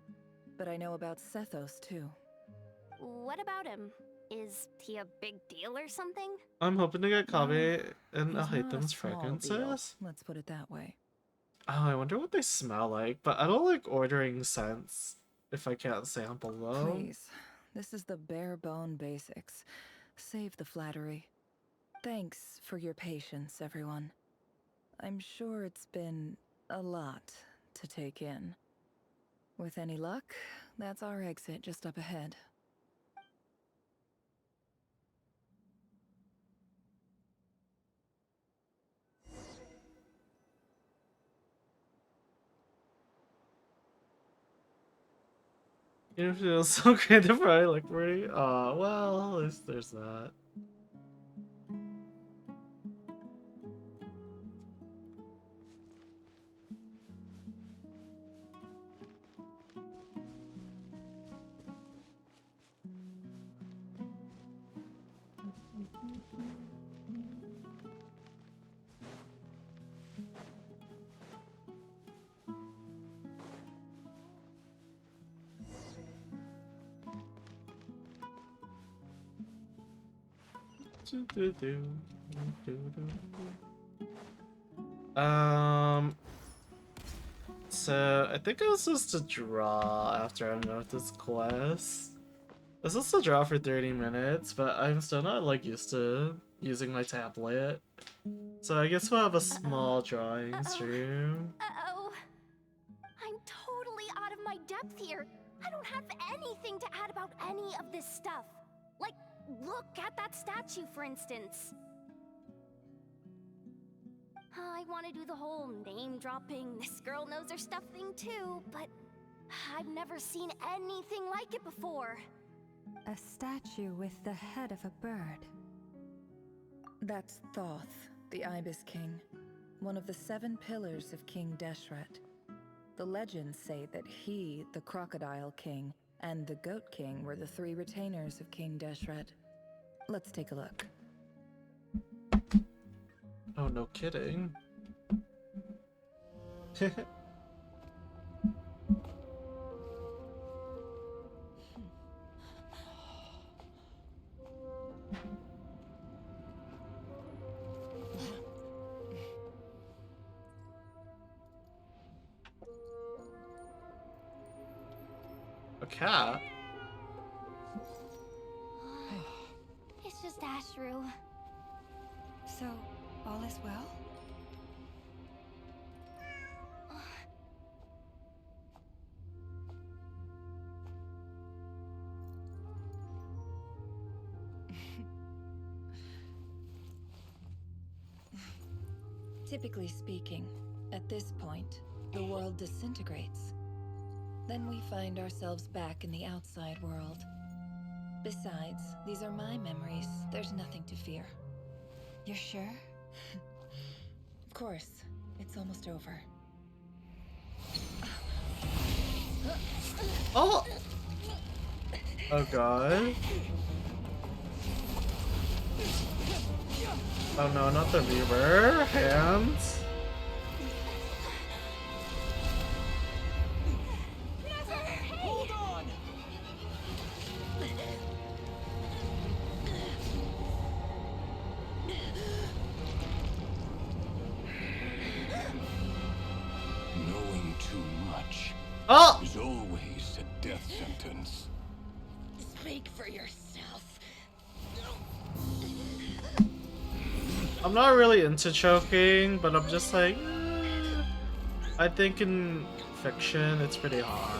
but I know about Sethos too. What about him? Is he a big deal or something? I'm hoping to get Kaveh and He's not a Ahaitam's small deal, fragrances. let's put it that way. Oh, I wonder what they smell like, but I don't like ordering scents if I can't sample them. Please, this is the bare bone basics. Save the flattery. Thanks for your patience, everyone. I'm sure it's been a lot to take in. With any luck, that's our exit just up ahead. It feels so great to probably look pretty. Oh, well, at least there's that. So I think I was supposed to draw after I'm done with this quest. I was supposed to draw for 30 minutes, but I'm still not like used to using my tablet. So I guess we'll have a small drawing stream. Uh-oh. I'm totally out of my depth here. I don't have anything to add about any of this stuff. Like, look at that statue, for instance. I want to do the whole name-dropping, this girl knows her stuff thing too, but I've never seen anything like it before. A statue with the head of a bird. That's Thoth, the Ibis King, one of the 7 pillars of King Deshret. The legends say that he, the Crocodile King, and the Goat King were the 3 retainers of King Deshret. Let's take a look. Oh, no kidding. A cat? It's just Ashru. So, all is well? Typically speaking, at this point, the world disintegrates. Then we find ourselves back in the outside world. Besides, these are my memories. There's nothing to fear. You're sure? Of course. It's almost over. Oh! Oh god. Oh no, not the Reaver. Hands. Hold on! Knowing too much is always a death sentence. Speak for yourself. I'm not really into choking, but I'm just like, I think in fiction it's pretty hot.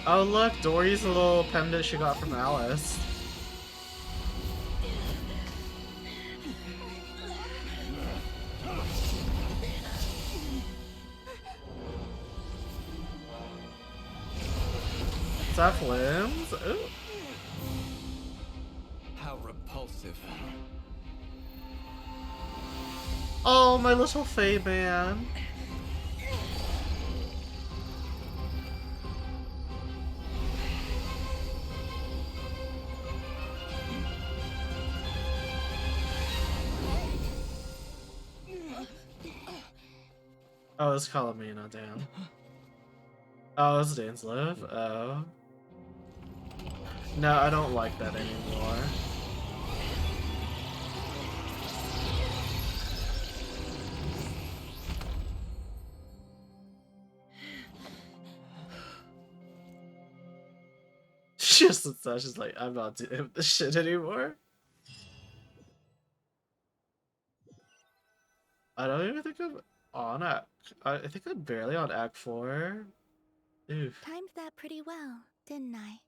Oh look, Dory's a little pendant she got from Alice. Is that flames? Ooh. How repulsive. Oh, my little Fae man. Oh, it's Calamina, damn. Oh, it's Dainsleif. Oh. No, I don't like that anymore. Just such is like, I'm not doing this shit anymore. I don't even think on Act. I think I'm barely on Act 4. Oof. Timed that pretty well, didn't I?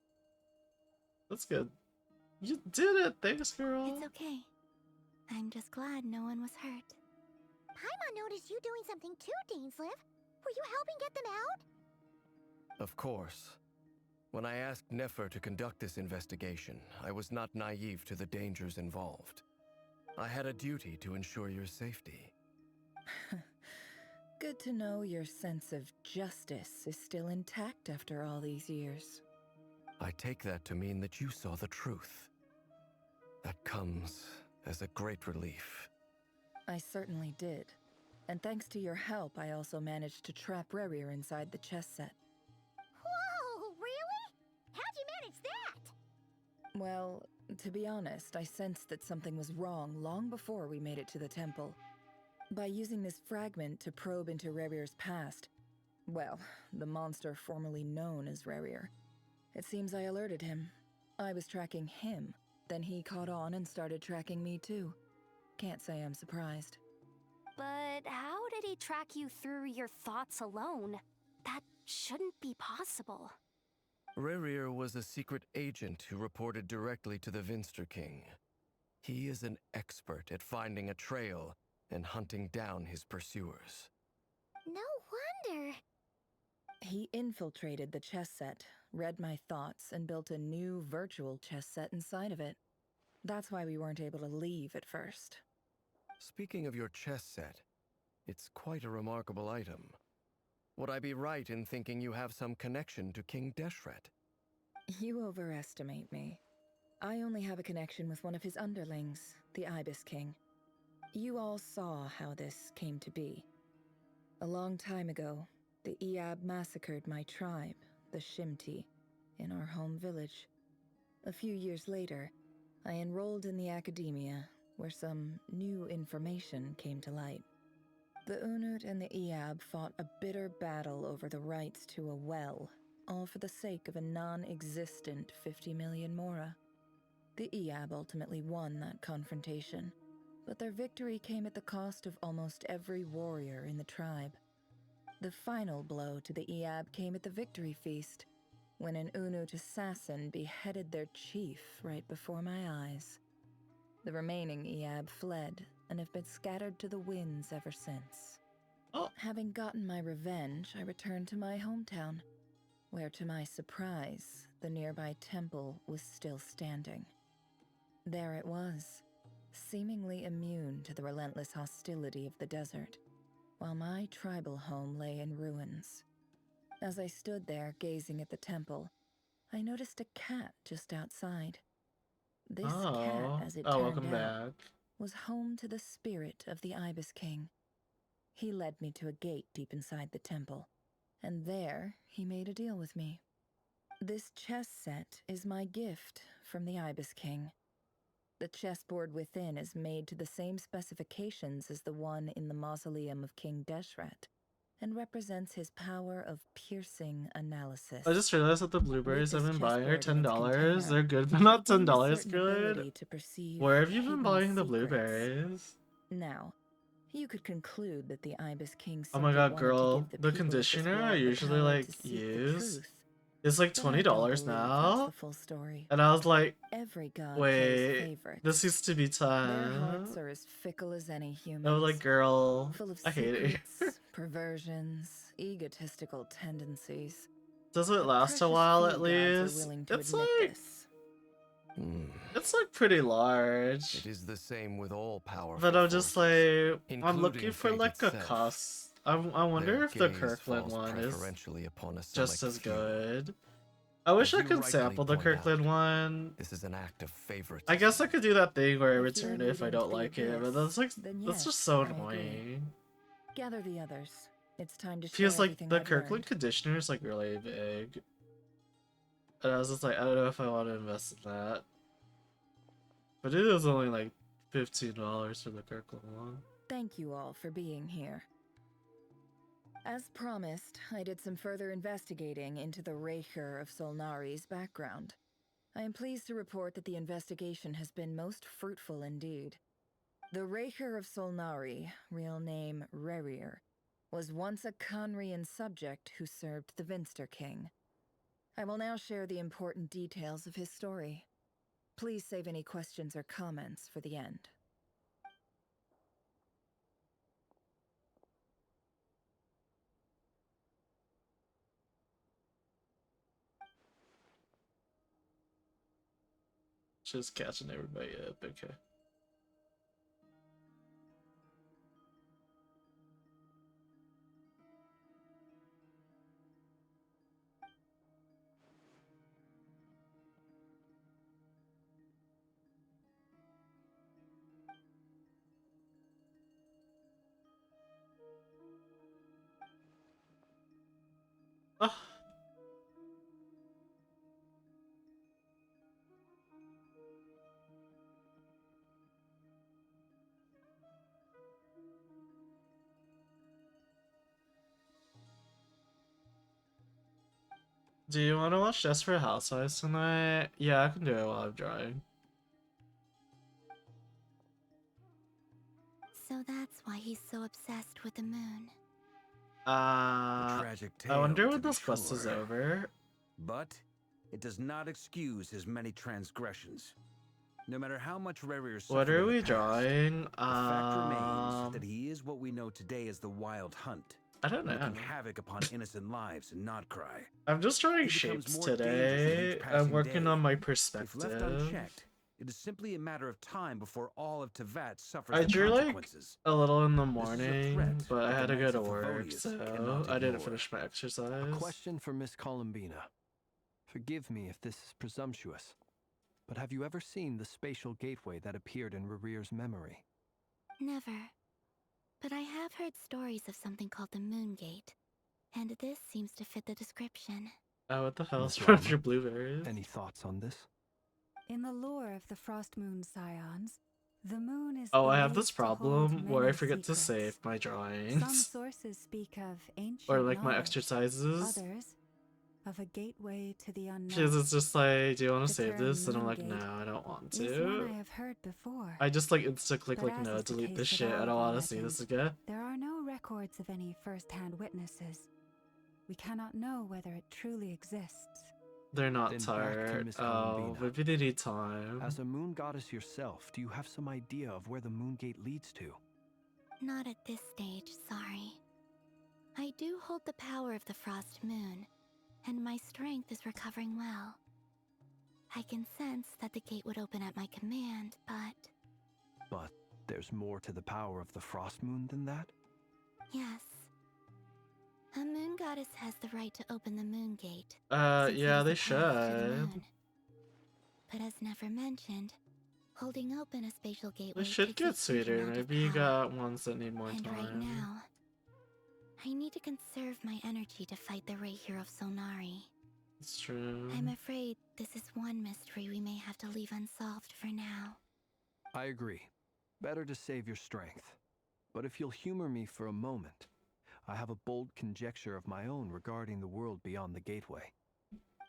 That's good. You did it! Thanks, girl! It's okay. I'm just glad no one was hurt. Paimon noticed you doing something too, Dainsleif. Were you helping get them out? Of course. When I asked Nefer to conduct this investigation, I was not naive to the dangers involved. I had a duty to ensure your safety. Good to know your sense of justice is still intact after all these years. I take that to mean that you saw the truth. That comes as a great relief. I certainly did. And thanks to your help, I also managed to trap Rerir inside the chess set. Whoa, really? How'd you manage that? Well, to be honest, I sensed that something was wrong long before we made it to the temple. By using this fragment to probe into Rerir's past, well, the monster formerly known as Rerir, it seems I alerted him. I was tracking him, then he caught on and started tracking me too. Can't say I'm surprised. But how did he track you through your thoughts alone? That shouldn't be possible. Rerir was a secret agent who reported directly to the Vinster King. He is an expert at finding a trail and hunting down his pursuers. No wonder. He infiltrated the chess set, read my thoughts, and built a new virtual chess set inside of it. That's why we weren't able to leave at first. Speaking of your chess set, it's quite a remarkable item. Would I be right in thinking you have some connection to King Deshret? You overestimate me. I only have a connection with one of his underlings, the Ibis King. You all saw how this came to be. A long time ago, the Eab massacred my tribe, the Shimti, in our home village. A few years later, I enrolled in the academia, where some new information came to light. The Unut and the Eab fought a bitter battle over the rights to a well, all for the sake of a non-existent 50 million mora. The Eab ultimately won that confrontation, but their victory came at the cost of almost every warrior in the tribe. The final blow to the Eab came at the victory feast, when an Unut assassin beheaded their chief right before my eyes. The remaining Eab fled and have been scattered to the winds ever since. Having gotten my revenge, I returned to my hometown, where to my surprise, the nearby temple was still standing. There it was, seemingly immune to the relentless hostility of the desert, while my tribal home lay in ruins. As I stood there gazing at the temple, I noticed a cat just outside. This cat, as it turned out, was home to the spirit of the Ibis King. He led me to a gate deep inside the temple, and there he made a deal with me. This chess set is my gift from the Ibis King. The chessboard within is made to the same specifications as the one in the mausoleum of King Deshret, and represents his power of piercing analysis. I just realized that the blueberries I've been buying are $10. They're good, but not $10 good. Where have you been buying the blueberries? Now, you could conclude that the Ibis King Oh my god, girl, the conditioner I usually like use is like $20 now. And I was like, wait, this used to be 10. Their hearts are as fickle as any human. I was like, girl, full of I hate it. Perversions, egotistical tendencies. Does it last a while at least? It's like it's like pretty large. It is the same with all powerful But I'm just like, I'm including looking for fate like a itself. cost. I wonder Their if the gaze Kirkland falls one is preferentially upon a just select as few. good. I wish I As you could rightly sample the point Kirkland one. This is an act of favoritism. I guess I could do that thing where I If you're return it if I alluding don't to the like it, but abyss, that's like then that's yes, just so I agree. annoying. Gather the others. It's time to share Feels like everything the I've Kirkland learned. conditioner is like really big. And I was just like, I don't know if I want to invest in that. But it is only like $15 for the Kirkland one. Thank you all for being here. As promised, I did some further investigating into the Raker of Solnari's background. I am pleased to report that the investigation has been most fruitful indeed. The Raker of Solnari, real name Rerir, was once a Conrian subject who served the Vinster King. I will now share the important details of his story. Please save any questions or comments for the end. Just catching everybody up, okay. Oh. Do you want to watch Desperate Housewives tonight? Yeah, I can do it while I'm drawing. So that's why he's so obsessed with the moon. Tragic tale, I wonder when to be this quest is sure. over. But it does not excuse his many transgressions. No matter how much Rarier suffered What are in the we past, drawing? the fact remains that he is what we know today as the Wild Hunt. I don't know. Wreaking havoc upon innocent lives in Nodcry. I'm just drawing He becomes shapes more dangerous with each today. I'm passing working day. on my If perspective. left unchecked, it is simply a matter of time before all of Tevat suffers I the drew like consequences. a little in the This is a morning, threat but I that had the to go Knights to of work, Favonius so cannot I didn't ignore. finish my exercise. A question for Miss Columbina. Forgive me if this is presumptuous, but have you ever seen the spatial gateway that appeared in Rarier's memory? Never. But I have heard stories of something called the Moon Gate, and this seems to fit the description. Oh, what the hell Miss is wrong with Lima, your blueberries? Any thoughts on this? In the lore of the Frost Moon Scions, the moon is Oh, I have believed this to hold problem where I many forget to secrets. save my Some drawings. sources speak of ancient Or like my knowledge, exercises. others of a gateway to the unknown. Because it's just like, do you want to The save term this? And I'm like, Moongate no, I don't want is one to. I have heard before. I just like insta click But like, as no, is the delete this case shit. with I all don't want to of see this legend, again. There are no records of any first-hand witnesses. We cannot know whether it truly exists. They're not Then back to tired. Miss Oh, Columbina. maybe they need time. As a moon goddess yourself, do you have some idea of where the moon gate leads to? Not at this stage, sorry. I do hold the power of the Frost Moon, and my strength is recovering well. I can sense that the gate would open at my command, but... But there's more to the power of the Frost Moon than that? Yes. A moon goddess has the right to open the moon gate. Yeah, they should. But as never mentioned, holding open a spatial gateway They should takes a get huge sweeter. amount of Maybe you power. got ones that need more And time. right now, I need to conserve my energy to fight the Rayhir of Solnari. It's true. I'm afraid this is one mystery we may have to leave unsolved for now. I agree. Better to save your strength. But if you'll humor me for a moment, I have a bold conjecture of my own regarding the world beyond the gateway.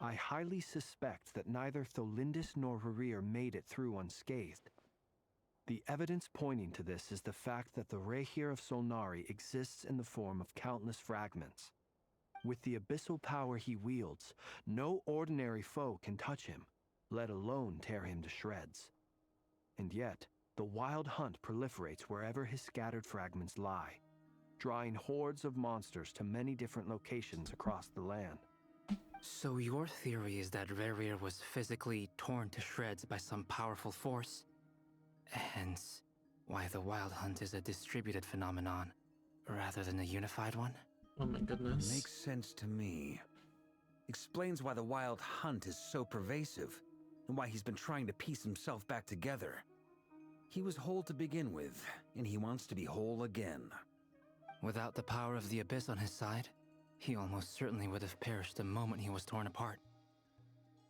I highly suspect that neither Tholindis nor Rarier made it through unscathed. The evidence pointing to this is the fact that the Rayhir of Solnari exists in the form of countless fragments. With the abyssal power he wields, no ordinary foe can touch him, let alone tear him to shreds. And yet, the Wild Hunt proliferates wherever his scattered fragments lie, drawing hordes of monsters to many different locations across the land. So your theory is that Rarier was physically torn to shreds by some powerful force? Hence, why the Wild Hunt is a distributed phenomenon, rather than a unified one? Oh my goodness. Makes sense to me. Explains why the Wild Hunt is so pervasive, and why he's been trying to piece himself back together. He was whole to begin with, and he wants to be whole again. Without the power of the Abyss on his side, he almost certainly would have perished the moment he was torn apart.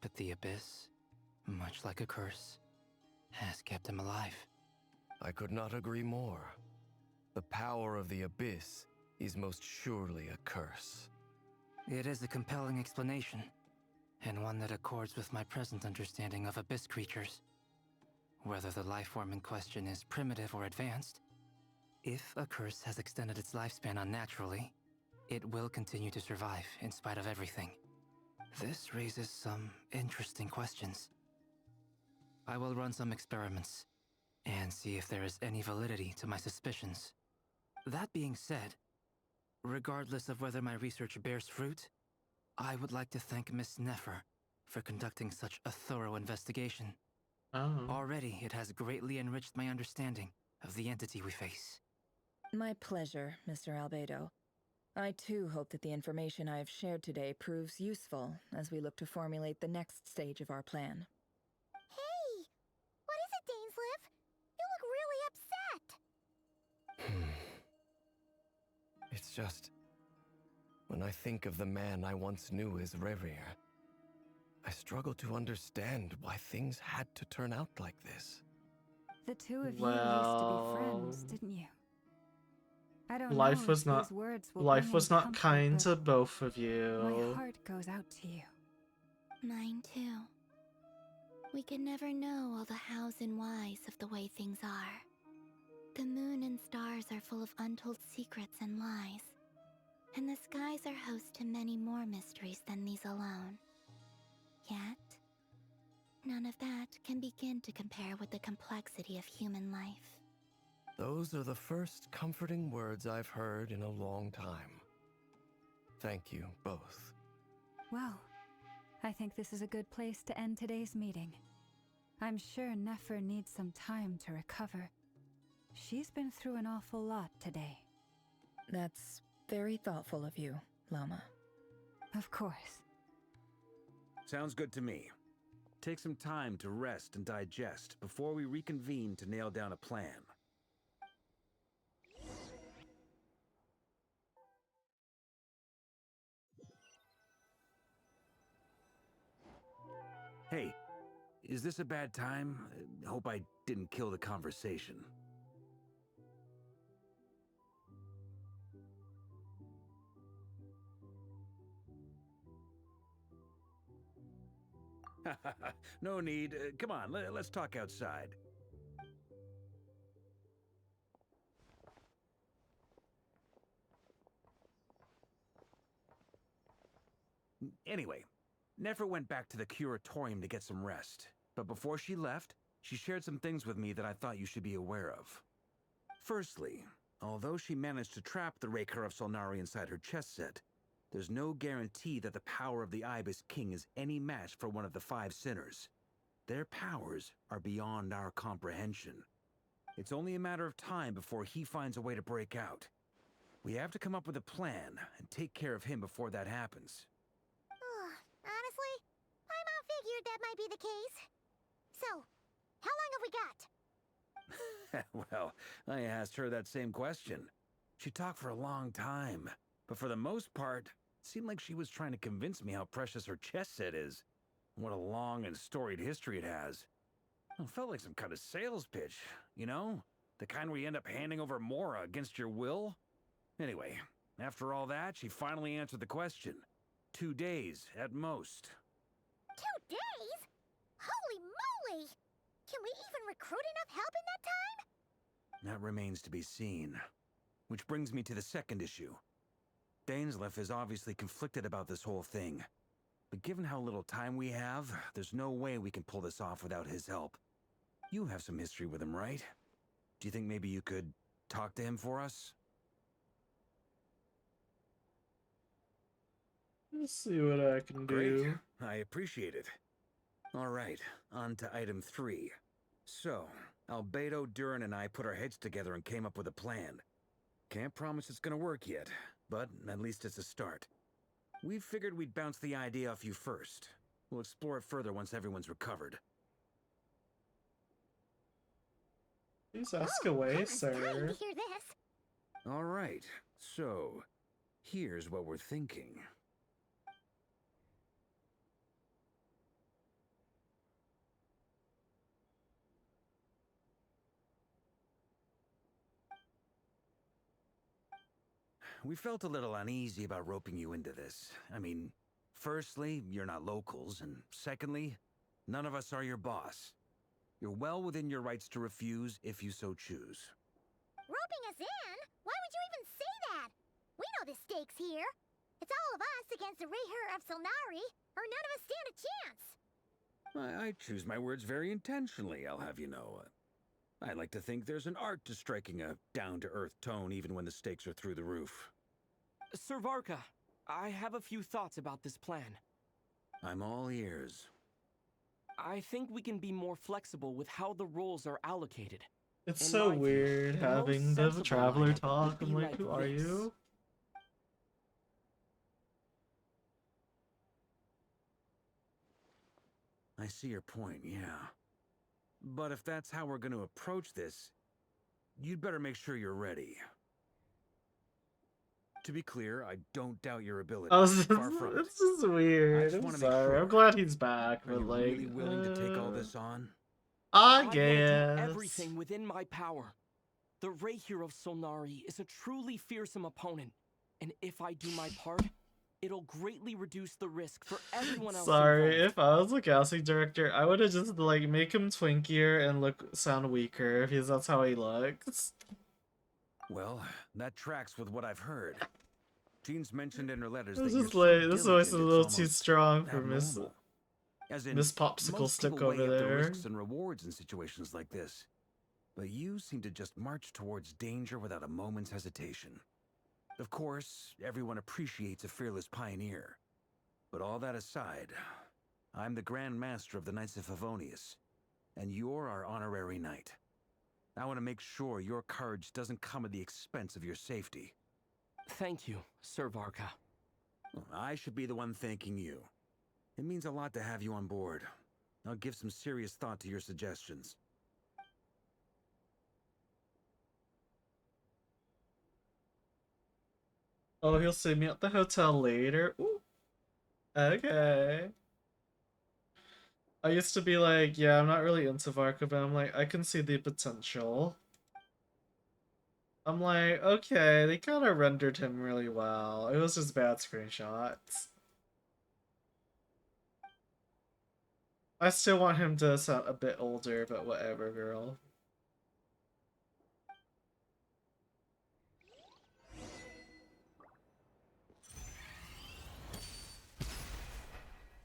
But the Abyss, much like a curse, has kept him alive. I could not agree more. The power of the Abyss is most surely a curse. It is a compelling explanation, and one that accords with my present understanding of Abyss creatures. Whether the life form in question is primitive or advanced, If a curse has extended its lifespan unnaturally, it will continue to survive in spite of everything. This raises some interesting questions. I will run some experiments and see if there is any validity to my suspicions. That being said, regardless of whether my research bears fruit, I would like to thank Miss Nefer for conducting such a thorough investigation. Already, it has greatly enriched my understanding of the entity we face. My pleasure, Mr. Albedo. I too hope that the information I have shared today proves useful as we look to formulate the next stage of our plan. Hey! What is it, Dainsleif? You look really upset! It's just... when I think of the man I once knew as Rerir, I struggle to understand why things had to turn out like this. The two of you used to be friends, didn't you? I don't know Life was if not these words will life bring was any not comfort, kind but to both of you. my heart goes out to you. Mine too. We can never know all the hows and whys of the way things are. The moon and stars are full of untold secrets and lies. And the skies are host to many more mysteries than these alone. Yet, none of that can begin to compare with the complexity of human life. Those are the first comforting words I've heard in a long time. Thank you both. Well, I think this is a good place to end today's meeting. I'm sure Nefer needs some time to recover. She's been through an awful lot today. That's very thoughtful of you, Lama. Of course. Sounds good to me. Take some time to rest and digest before we reconvene to nail down a plan. Hey, is this a bad time? Hope I didn't kill the conversation. No need. Come on, let's talk outside. Anyway, Nefer went back to the curatorium to get some rest. But before she left, she shared some things with me that I thought you should be aware of. Firstly, although she managed to trap the Raker of Solnari inside her chess set, there's no guarantee that the power of the Ibis King is any match for one of the 5 sinners. Their powers are beyond our comprehension. It's only a matter of time before he finds a way to break out. We have to come up with a plan and take care of him before that happens. Honestly, my mom figured that might be the case. So, how long have we got? Well, I asked her that same question. She talked for a long time, but for the most part, it seemed like she was trying to convince me how precious her chess set is. What a long and storied history it has. It felt like some kind of sales pitch, you know? The kind where you end up handing over Mora against your will? Anyway, after all that, she finally answered the question. 2 days, at most. 2 days? Holy moly! Can we even recruit enough help in that time? That remains to be seen. Which brings me to the second issue. Dainsleif is obviously conflicted about this whole thing. But given how little time we have, there's no way we can pull this off without his help. You have some history with him, right? Do you think maybe you could talk to him for us? Let's see what I can do. Great. I appreciate it. All right, on to item 3. So, Albedo, Durin, and I put our heads together and came up with a plan. Can't promise it's gonna work yet, but at least it's a start. We figured we'd bounce the idea off you first. We'll explore it further once everyone's recovered. Please ask away, sir. Dying to hear this. All right, so here's what we're thinking. We felt a little uneasy about roping you into this. I mean, firstly, you're not locals, and secondly, none of us are your boss. You're well within your rights to refuse if you so choose. Roping us in? Why would you even say that? We know the stakes here. It's all of us against the Rayher of Solnari, or none of us stand a chance. I choose my words very intentionally, I'll have you know. I like to think there's an art to striking a down-to-earth tone even when the stakes are through the roof. Sir Varka, I have a few thoughts about this plan. I'm all ears. I think we can be more flexible with how the roles are allocated. It's In so my view, weird the having most the sensible traveler lineup talk. would I'm be like, who are this. you? I see your point, yeah. But if that's how we're going to approach this, you'd better make sure you're ready. To be clear, I don't doubt your ability. Oh, Far from it. this is I weird. just I'm want to make sorry. sure. I'm glad he's back, Are but you like, really willing to take all this on? I want guess. to do everything within my power. The Rayher of Solnari is a truly fearsome opponent, and if I do my part, it'll greatly reduce the risk for everyone else Sorry, involved. if I was a casting director, I would have just like make him twinkier and sound weaker because that's how he looks. Well, that tracks with what I've heard. Jean's mentioned in her letters It's that you're just so like this voice is diligent, a it's little too almost strong for abnormal. As in, Miss Popsicle most Stick people weigh over up the there. risks and rewards in situations like this. But you seem to just march towards danger without a moment's hesitation. Of course, everyone appreciates a fearless pioneer. But all that aside, I'm the Grand Master of the Knights of Favonius, and you're our honorary knight. I want to make sure your courage doesn't come at the expense of your safety. Thank you, Sir Varka. I should be the one thanking you. It means a lot to have you on board. I'll give some serious thought to your suggestions. Oh, he'll see me at the hotel later. Ooh. Okay. I used to be like, yeah, I'm not really into Varka, but I'm like, I can see the potential. I'm like, okay, they kind of rendered him really well. It was just bad screenshots. I still want him to sound a bit older, but whatever, girl.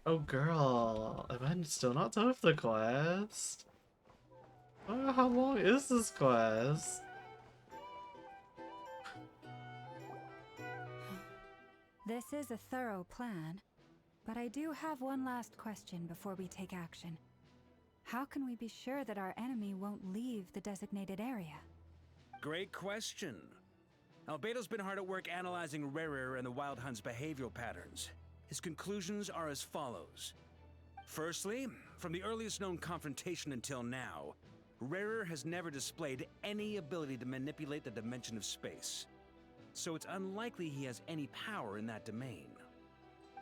Oh, girl. Am I still not done with the quest? Oh, how long is this quest? This is a thorough plan, but I do have one last question before we take action. How can we be sure that our enemy won't leave the designated area? Great question. Albedo's been hard at work analyzing Rayher and the Wild Hunt's behavioral patterns. His conclusions are as follows. Firstly, from the earliest known confrontation until now, Rayher has never displayed any ability to manipulate the dimension of space. So it's unlikely he has any power in that domain.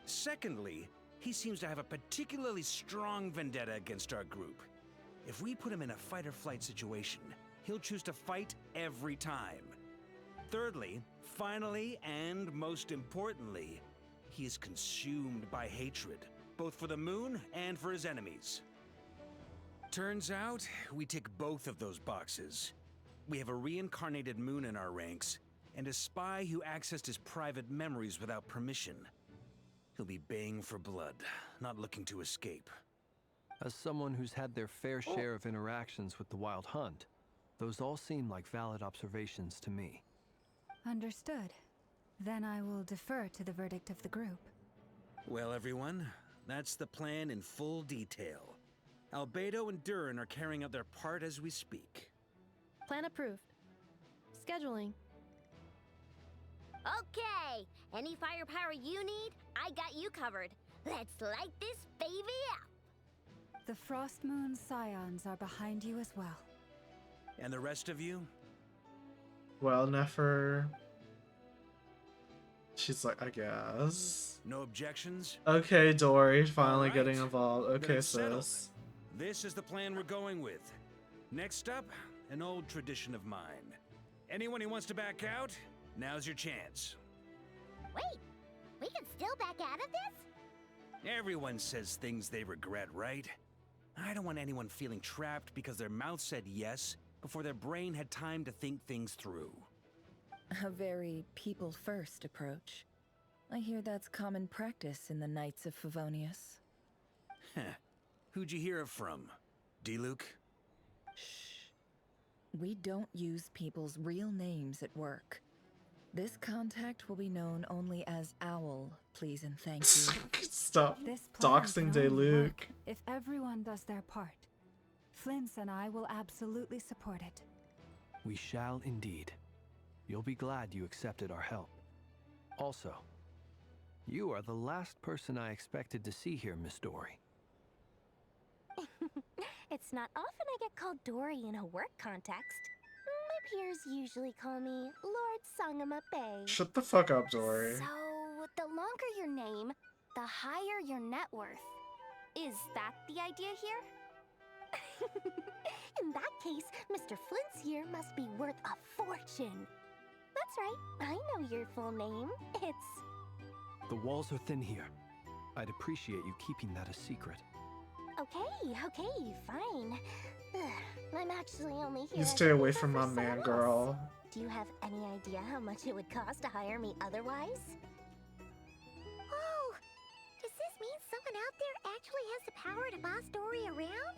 Secondly, he seems to have a particularly strong vendetta against our group. If we put him in a fight-or-flight situation, he'll choose to fight every time. Thirdly, finally, and most importantly, he is consumed by hatred, both for the moon and for his enemies. Turns out, we tick both of those boxes. We have a reincarnated moon in our ranks, and a spy who accessed his private memories without permission. He'll be baying for blood, not looking to escape. As someone who's had their fair share of interactions with the Wild Hunt, those all seem like valid observations to me. Understood. Then I will defer to the verdict of the group. Well, everyone, that's the plan in full detail. Albedo and Durin are carrying out their part as we speak. Plan approved. Scheduling. Okay, any firepower you need, I got you covered. Let's light this baby up. The Frost Moon Scions are behind you as well. And the rest of you? Well, Nefer. She's like, I guess. No objections? Okay, Dory, finally right. getting involved. Then Okay, it's settled. sis. This is the plan we're going with. Next up, an old tradition of mine. Anyone who wants to back out, now's your chance. Wait, we can still back out of this? Everyone says things they regret, right? I don't want anyone feeling trapped because their mouth said yes before their brain had time to think things through. A very people-first approach. I hear that's common practice in the Knights of Favonius. Heh. Who'd you hear it from? D-Luke? Shh. We don't use people's real names at work. This contact will be known only as Owl, please and thank you. Stop This plan doxing can only Luke. work if everyone does their part. Flint's and I will absolutely support it. We shall indeed. You'll be glad you accepted our help. Also, you are the last person I expected to see here, Miss Dory. It's not often I get called Dory in a work context. My peers usually call me Lord Sangamabe. Shut the fuck up, Dory. So, the longer your name, the higher your net worth. Is that the idea here? In that case, Mr. Flint's here must be worth a fortune. That's right, I know your full name. It's... The walls are thin here. I'd appreciate you keeping that a secret. Okay, fine. I'm actually only here... You stay away from my man, girl. Do you have any idea how much it would cost to hire me otherwise? Oh, does this mean someone out there actually has the power to boss Dory around?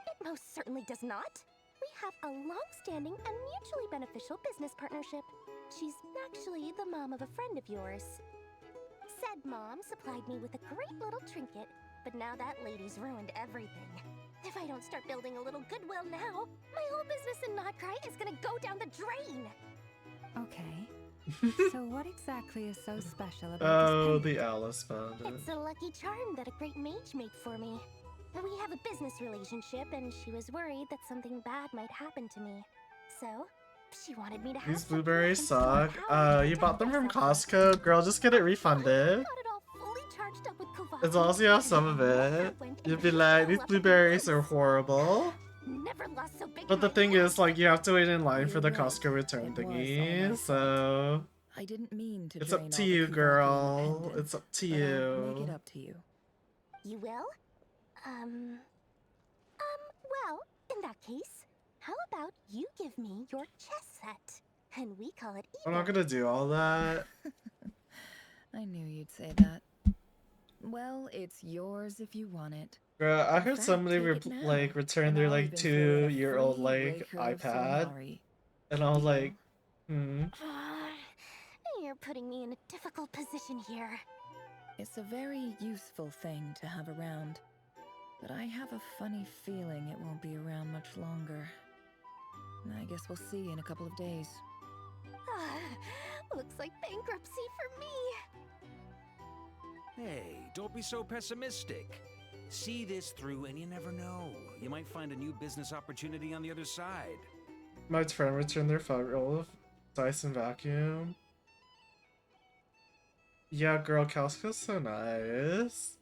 It most certainly does not. We have a long-standing and mutually beneficial business partnership. She's actually the mom of a friend of yours. Said mom supplied me with a great little trinket, but now that lady's ruined everything. If I don't start building a little goodwill now, my whole business in Notcry is gonna go down the drain! Okay. So what exactly is so special about Oh, this the Alice found it. It's a lucky charm that a great mage made for me. We have a business relationship, and she was worried that something bad might happen to me. So, she wanted me to have These blueberries suck. You bought them from Costco? Girl, just get it refunded. As long as you have some of it. You'd be like, these blueberries are horrible. But the thing is, like, you have to wait in line for the Costco return thingy, so... I didn't mean to It's drain up to all the you, Kuvaki girl. independence, It's up to but I'll you. make it up to you. You will? Well, in that case, how about you give me your chess set? And we call it I'm not gonna do all that. I knew you'd say that. Well, it's yours if you want it. Girl, I In heard fact, somebody take it now, like return and their I'll like even throw in a 2-year-old free like Raker of iPad, Solari. and I was Deal? like, hmm. You're putting me in a difficult position here. It's a very useful thing to have around, but I have a funny feeling it won't be around much longer. I guess we'll see in a couple of days. Looks like bankruptcy for me. Hey, don't be so pessimistic. See this through and you never know. You might find a new business opportunity on the other side. My friend returned their 5-year-old of Dyson vacuum. Yeah, girl, Costco's so nice.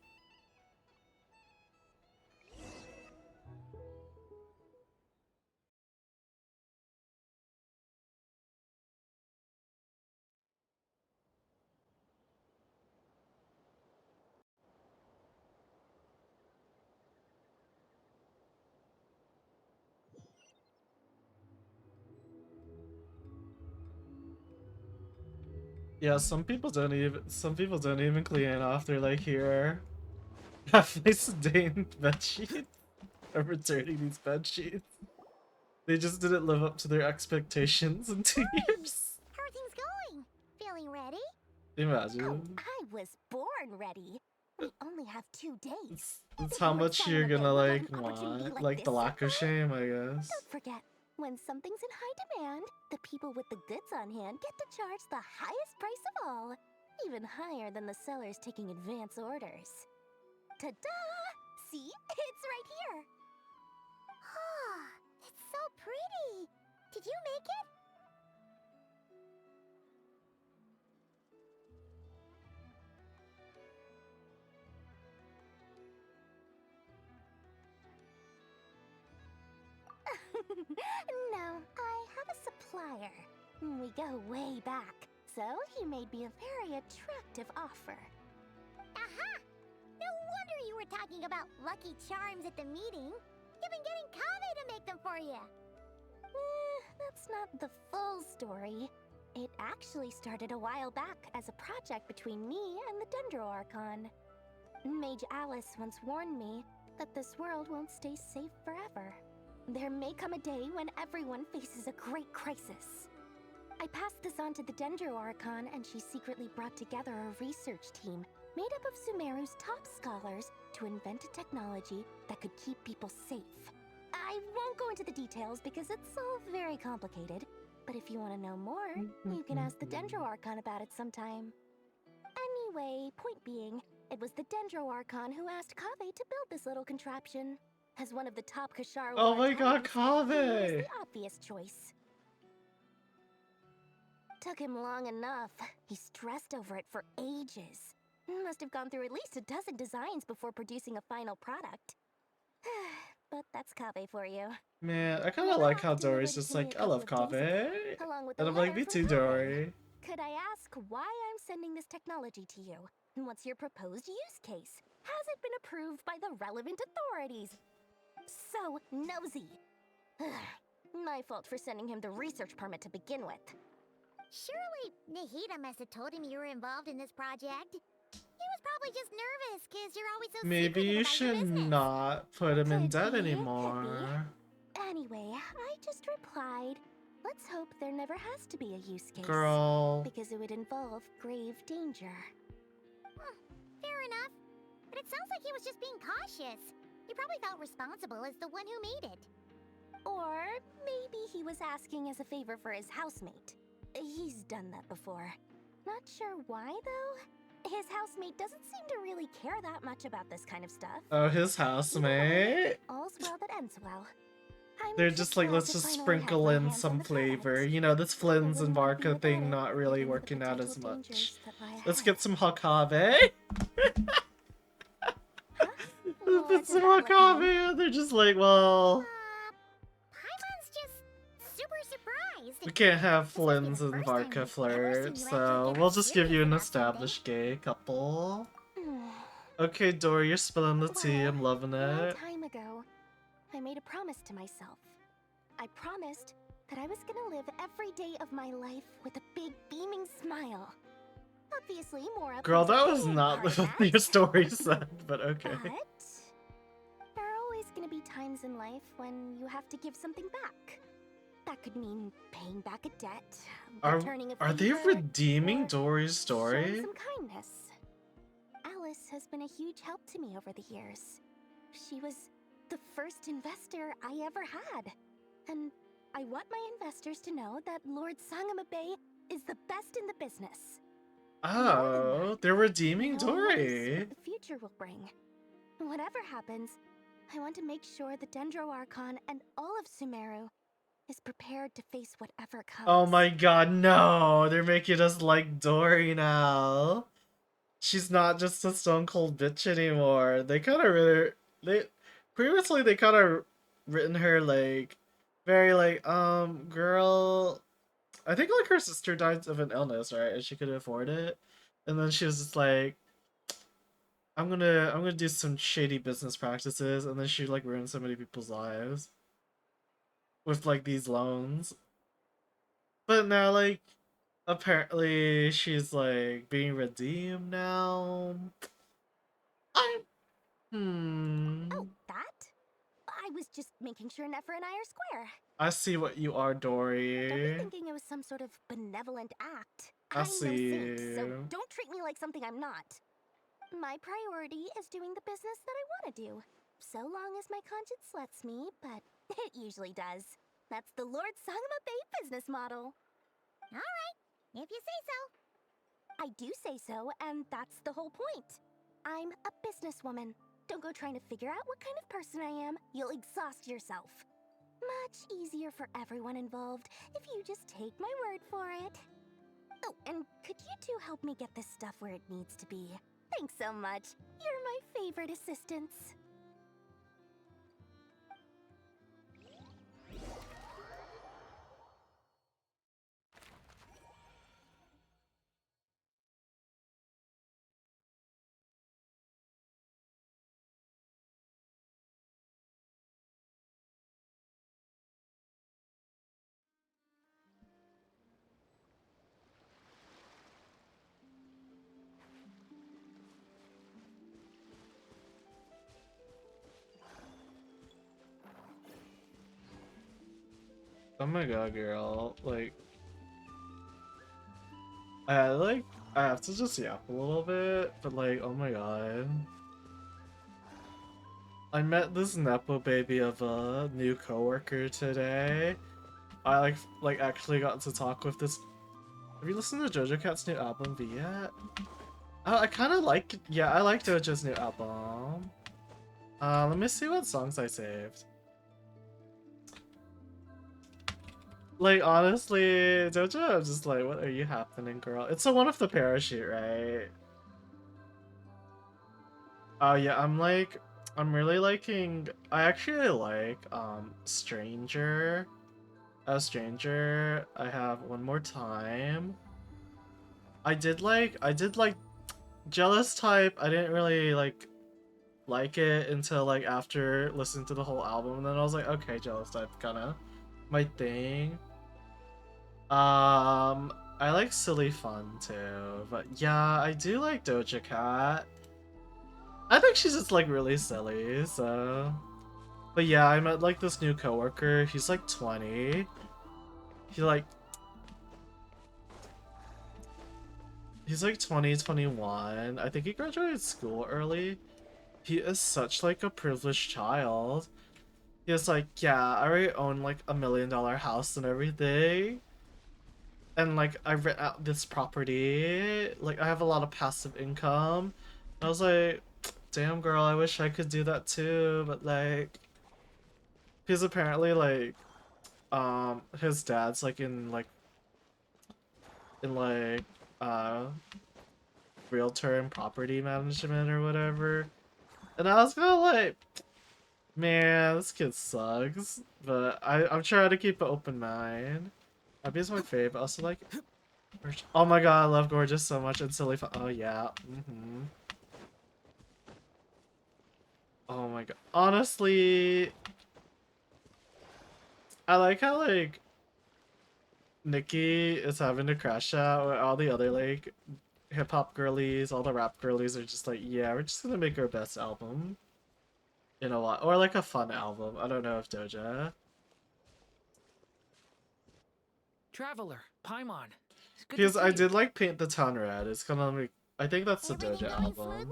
Yeah, some people don't even clean after like here. Halfway stained bed sheets. I'm returning these bed sheets. They just didn't live up to their expectations in 2 years. How are things going? Feeling ready? Imagine. I was born ready. We only have 2 days. That's how much you're gonna like want. Like the lack of shame, I guess. Don't forget, when something's in high demand, the people with the goods on hand get to charge the highest price of all. Even higher than the sellers taking advance orders. Ta-da! See? It's right here! Ah, it's so pretty! Did you make it? No, I have a supplier. We go way back, so he made me a very attractive offer. Aha! No wonder you were talking about lucky charms at the meeting. You've been getting Kaveh to make them for you. That's not the full story. It actually started a while back as a project between me and the Dendro Archon. Mage Alice once warned me that this world won't stay safe forever. There may come a day when everyone faces a great crisis. I passed this on to the Dendro Archon, and she secretly brought together a research team made up of Sumeru's top scholars to invent a technology that could keep people safe. I won't go into the details because it's all very complicated, but if you want to know more, you can ask the Dendro Archon about it sometime. Anyway, point being, it was the Dendro Archon who asked Kaveh to build this little contraption. As one of the top Kasharu Oh my god, Archons, he was Kaveh! the obvious choice. Took him long enough. He stressed over it for ages. Must have gone through at least a dozen designs before producing a final product. But that's Kaveh for you. Man, I kind of like how Dory's just like, I love Kaveh. And I'm like, me too, Dory. Could I ask why I'm sending this technology to you? And what's your proposed use case? Has it been approved by the relevant authorities? So nosy. My fault for sending him the research permit to begin with. Surely Nahida must have told him you were involved in this project. He was probably just nervous because you're always so Maybe you should not put him in debt anymore. Anyway, I just replied, let's hope there never has to be a use case. Girl. Because it would involve grave danger. Fair enough. But it sounds like he was just being cautious. He probably felt responsible as the one who made it. Or maybe he was asking as a favor for his housemate. He's done that before. Not sure why, though. His housemate doesn't seem to really care that much about this kind of stuff. Oh, his housemate? All's well that ends well. They're just like, let's just sprinkle in some flavor. You know, this Flynn's and Varka thing not really working out as much. Let's get some Hakave. It's some Hakave. They're just like, well... Paimon's just super surprised. We can't have Flynn's and Varka flirt, so we'll just give you an established gay couple. Okay, Dory, you're spilling the tea. I'm loving A long it. time ago, I made a promise to myself. I promised that I was gonna live every day of my life with a big beaming smile. Obviously, more up Girl, is a that was big not part of what that. your story said, but okay. But there are always gonna be times in life when you have to give something back. That could mean paying back a debt, returning a Are they favor, redeeming Dory's showing story? some kindness. Alice has been a huge help to me over the years. She was the first investor I ever had. And I want my investors to know that Lord Sangama Bay is the best in the business. Oh, they're redeeming No one knows Dory. what the future will bring. Whatever happens, I want to make sure the Dendro Archon and all of Sumeru is prepared to face whatever comes. Oh my god, no! They're making us like Dory now. She's not just a stone cold bitch anymore. They kind of really... Previously, they kind of written her like... Very like, girl... I think like her sister died of an illness, right? And she couldn't afford it. And then she was just like... I'm gonna do some shady business practices, and then she like ruined so many people's lives. With like these loans. But now like... Apparently, she's like being redeemed now. Oh, that? I was just making sure Nefer and I are square. I see what you are, Don't be Dory. thinking it was some sort of benevolent act. I I'm no saint, so see. don't treat me like something I'm not. My priority is doing the business that I want to do. So long as my conscience lets me, but it usually does. That's the Lord Sangama Bay business model. Alright, if you say so. I do say so, and that's the whole point. I'm a businesswoman. Don't go trying to figure out what kind of person I am. You'll exhaust yourself. Much easier for everyone involved if you just take my word for it. Oh, and could you two help me get this stuff where it needs to be? Thanks so much. You're my favorite assistants. Oh my god, girl. Like, I have to just yap a little bit, but like, oh my god. I met this Nepo baby of a new coworker today. I actually got to talk with this. Have you listened to Doja Cat's new album V yet? I kind of like, yeah, I like Doja's new album. Let me see what songs I saved. Like, honestly, Doja, I'm just like, what are you happening, girl? It's the one with the parachute, right? Oh yeah, I'm really liking, I actually like, Stranger. Stranger, I have One More Time. I did like Jealous Type, I didn't really like it until like after listening to the whole album, and then I was like, okay, Jealous Type kinda my thing. I like Silly Fun too, but yeah, I do like Doja Cat. I think she's just like really silly, so. But yeah, I met like this new coworker. He's like 20. He like he's like 20, 21. I think he graduated school early. He is such like a privileged child. He was like, yeah, I already own like $1 million house and everything. And like I rent out this property. Like I have a lot of passive income. I was like, damn girl, I wish I could do that too, but like he's apparently like his dad's like in uh realtor and property management or whatever. And I was kinda like, man, this kid sucks. But I'm trying to keep an open mind. Abby's my fave, but also like, oh my god, I love Gorgeous so much and Silly Fun. Oh yeah, Oh my god. Honestly, I like how like Nikki is having to crash out with all the other like hip hop girlies, all the rap girlies are just like, yeah, we're just gonna make our best album in a while, or like a fun album. I don't know if Doja. Traveler, Paimon. Because I did like Paint the Town Red. It's kind of like, I think that's the Doja album.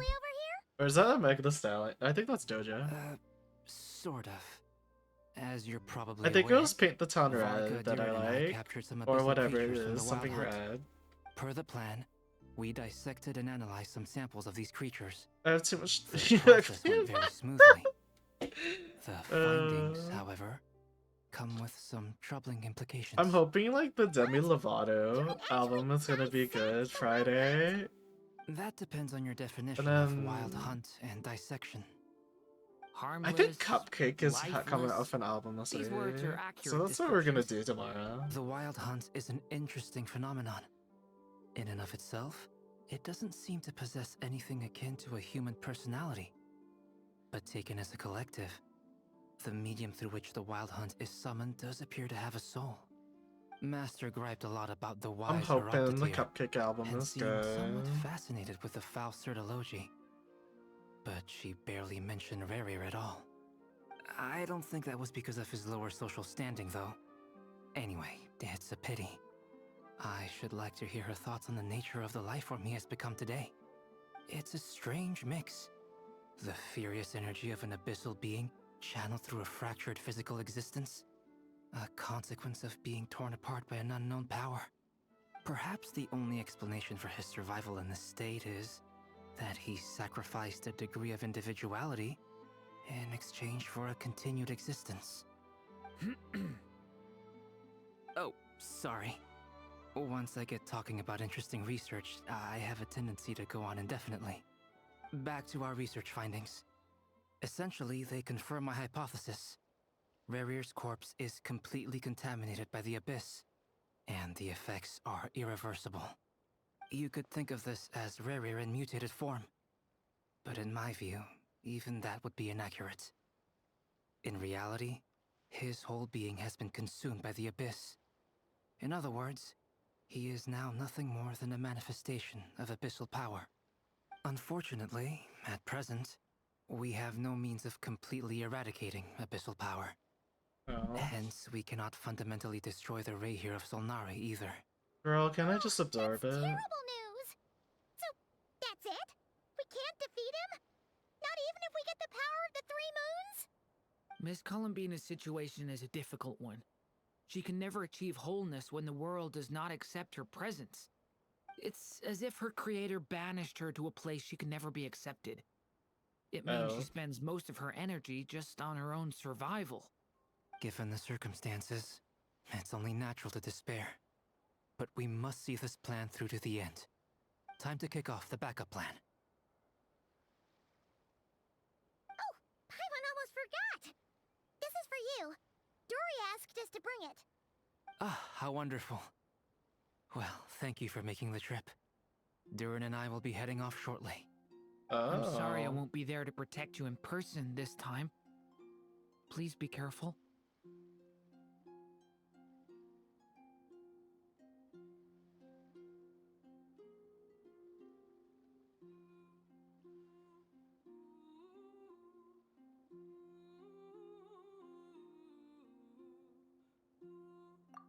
Or is that a Meg Thee Stallion? I think that's Doja. Sort of. As you're probably I think aware, it was Paint the Town Varka, Red that I Durin, and I like, captured some or abyssal whatever it creatures from is, the something Wild Hunt. red. Per the plan, we dissected and analyzed some samples of these creatures. I have too much. The process went very smoothly. The findings, however, come with some troubling implications. I'm hoping like the Demi Lovato album is gonna be good Friday. That depends on your definition And of then wild hunt and dissection. I think Cupcake is coming out with an album this week. So that's what we're gonna do tomorrow. The wild hunt is an interesting phenomenon. In and of itself, it doesn't seem to possess anything akin to a human personality. But taken as a collective, the medium through which the wild hunt is summoned does appear to have a soul. Master griped a lot about the wise I'm hoping the Orontitir, Cupcake album and is Hmm. seemed somewhat good. fascinated with the foul certology. But she barely mentioned Rerir at all. I don't think that was because of his lower social standing, though. Anyway, it's a pity. I should like to hear her thoughts on the nature of the life form he has become today. It's a strange mix. The furious energy of an abyssal being channeled through a fractured physical existence. A consequence of being torn apart by an unknown power. Perhaps the only explanation for his survival in this state is that he sacrificed a degree of individuality in exchange for a continued existence. Oh, sorry. Once I get talking about interesting research, I have a tendency to go on indefinitely. Back to our research findings. Essentially, they confirm my hypothesis. Rerir's corpse is completely contaminated by the Abyss, and the effects are irreversible. You could think of this as Rerir in mutated form. But in my view, even that would be inaccurate. In reality, his whole being has been consumed by the Abyss. In other words, he is now nothing more than a manifestation of abyssal power. Unfortunately, at present, we have no means of completely eradicating abyssal power. Oh. Hence, we cannot fundamentally destroy the ray here of Solnari either. Girl, can I just absorb it? Terrible news! So, that's it? We can't defeat him? Not even if we get the power of the Three Moons? Miss Columbina's situation is a difficult one. She can never achieve wholeness when the world does not accept her presence. It's as if her creator banished her to a place she can never be accepted. It means she spends most of her energy just on her own survival. Given the circumstances, it's only natural to despair. But we must see this plan through to the end. Time to kick off the backup plan. Oh, Paimon almost forgot! This is for you. Dory asked us to bring it. Ah, how wonderful. Well, thank you for making the trip. Durin and I will be heading off shortly. I'm sorry I won't be there to protect you in person this time. Please be careful.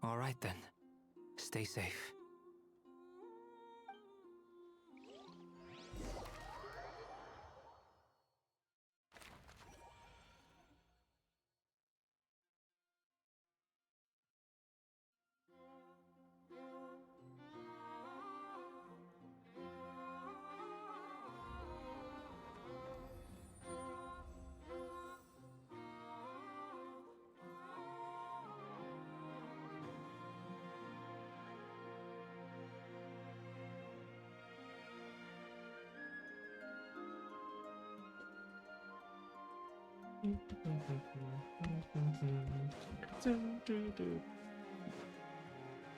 All right then. Stay safe.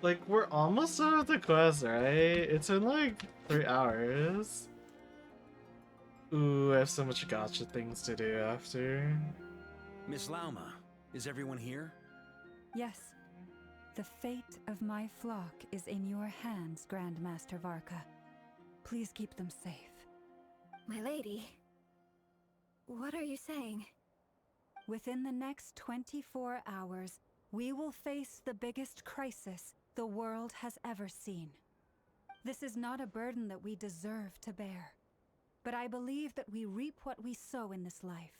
Like, we're almost done with the quest, right? It's in like 3 hours. Ooh, I have so much gotcha things to do after. Miss Lauma, is everyone here? Yes. The fate of my flock is in your hands, Grandmaster Varka. Please keep them safe. My lady, what are you saying? Within the next 24 hours, we will face the biggest crisis the world has ever seen. This is not a burden that we deserve to bear, but I believe that we reap what we sow in this life.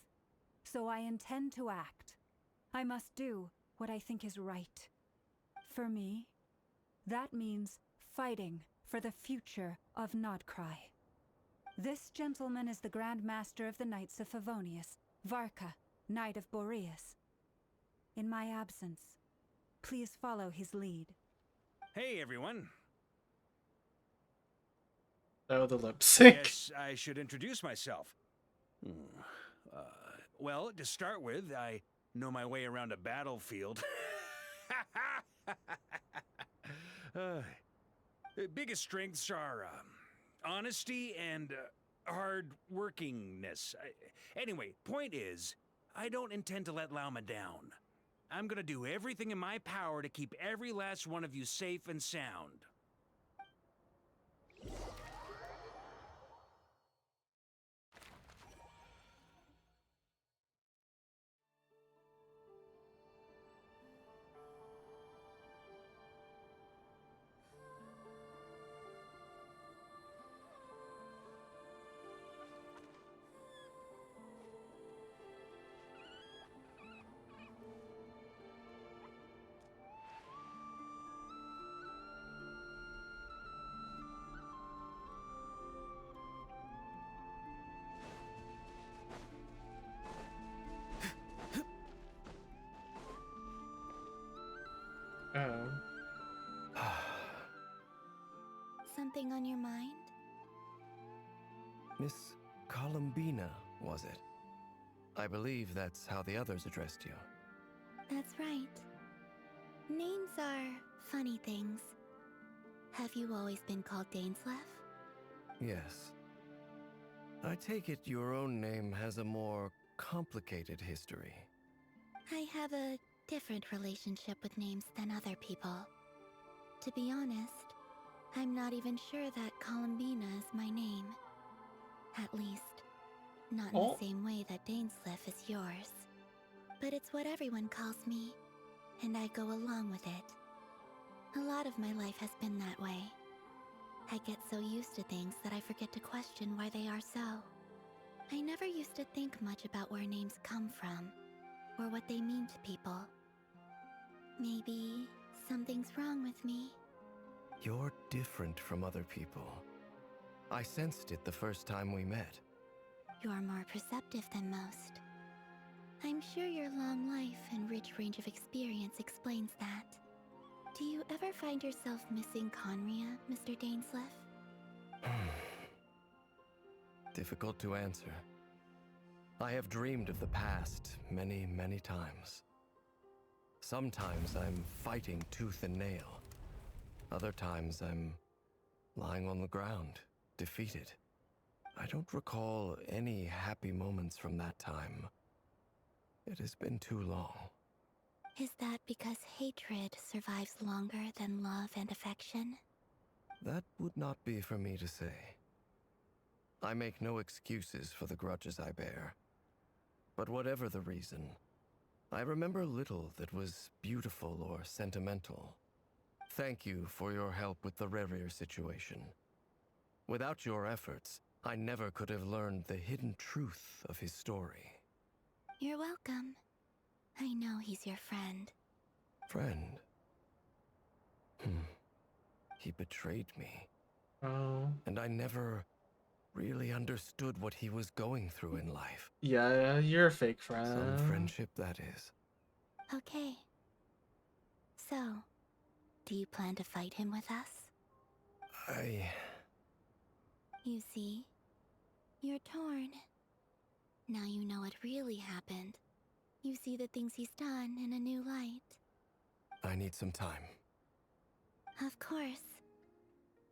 So I intend to act. I must do what I think is right. For me, that means fighting for the future of Nodcry. This gentleman is the Grand Master of the Knights of Favonius, Varka, Knight of Boreas. In my absence, please follow his lead. Hey, everyone. Oh, the lip sync. Yes, I should introduce myself. Well, to start with, I know my way around a battlefield. Biggest strengths are honesty and hard workingness. Anyway, point is, I don't intend to let Lauma down. I'm gonna do everything in my power to keep every last one of you safe and sound. Something on your mind? Miss Columbina, was it? I believe that's how the others addressed you. That's right. Names are funny things. Have you always been called Dainsleif? Yes. I take it your own name has a more complicated history. I have a different relationship with names than other people. To be honest, I'm not even sure that Columbina is my name. At least, not in the same way that Dainsleif is yours. but it's what everyone calls me, and I go along with it. A lot of my life has been that way. I get so used to things that I forget to question why they are so. I never used to think much about where names come from, or what they mean to people. Maybe something's wrong with me. You're different from other people. I sensed it the first time we met. You're more perceptive than most. I'm sure your long life and rich range of experience explains that. Do you ever find yourself missing Conria, Mr. Dainsleif? Difficult to answer. I have dreamed of the past many, many times. Sometimes I'm fighting tooth and nail. Other times I'm lying on the ground, defeated. I don't recall any happy moments from that time. It has been too long. Is that because hatred survives longer than love and affection? That would not be for me to say. I make no excuses for the grudges I bear. But whatever the reason, I remember little that was beautiful or sentimental. Thank you for your help with the Rerir situation. Without your efforts, I never could have learned the hidden truth of his story. You're welcome. I know he's your friend. Friend? He betrayed me. Oh. And I never really understood what he was going through in life. Yeah, you're a fake friend. Some friendship, that is. Okay. So, do you plan to fight him with us? You see, you're torn. Now you know what really happened. You see the things he's done in a new light. I need some time. Of course.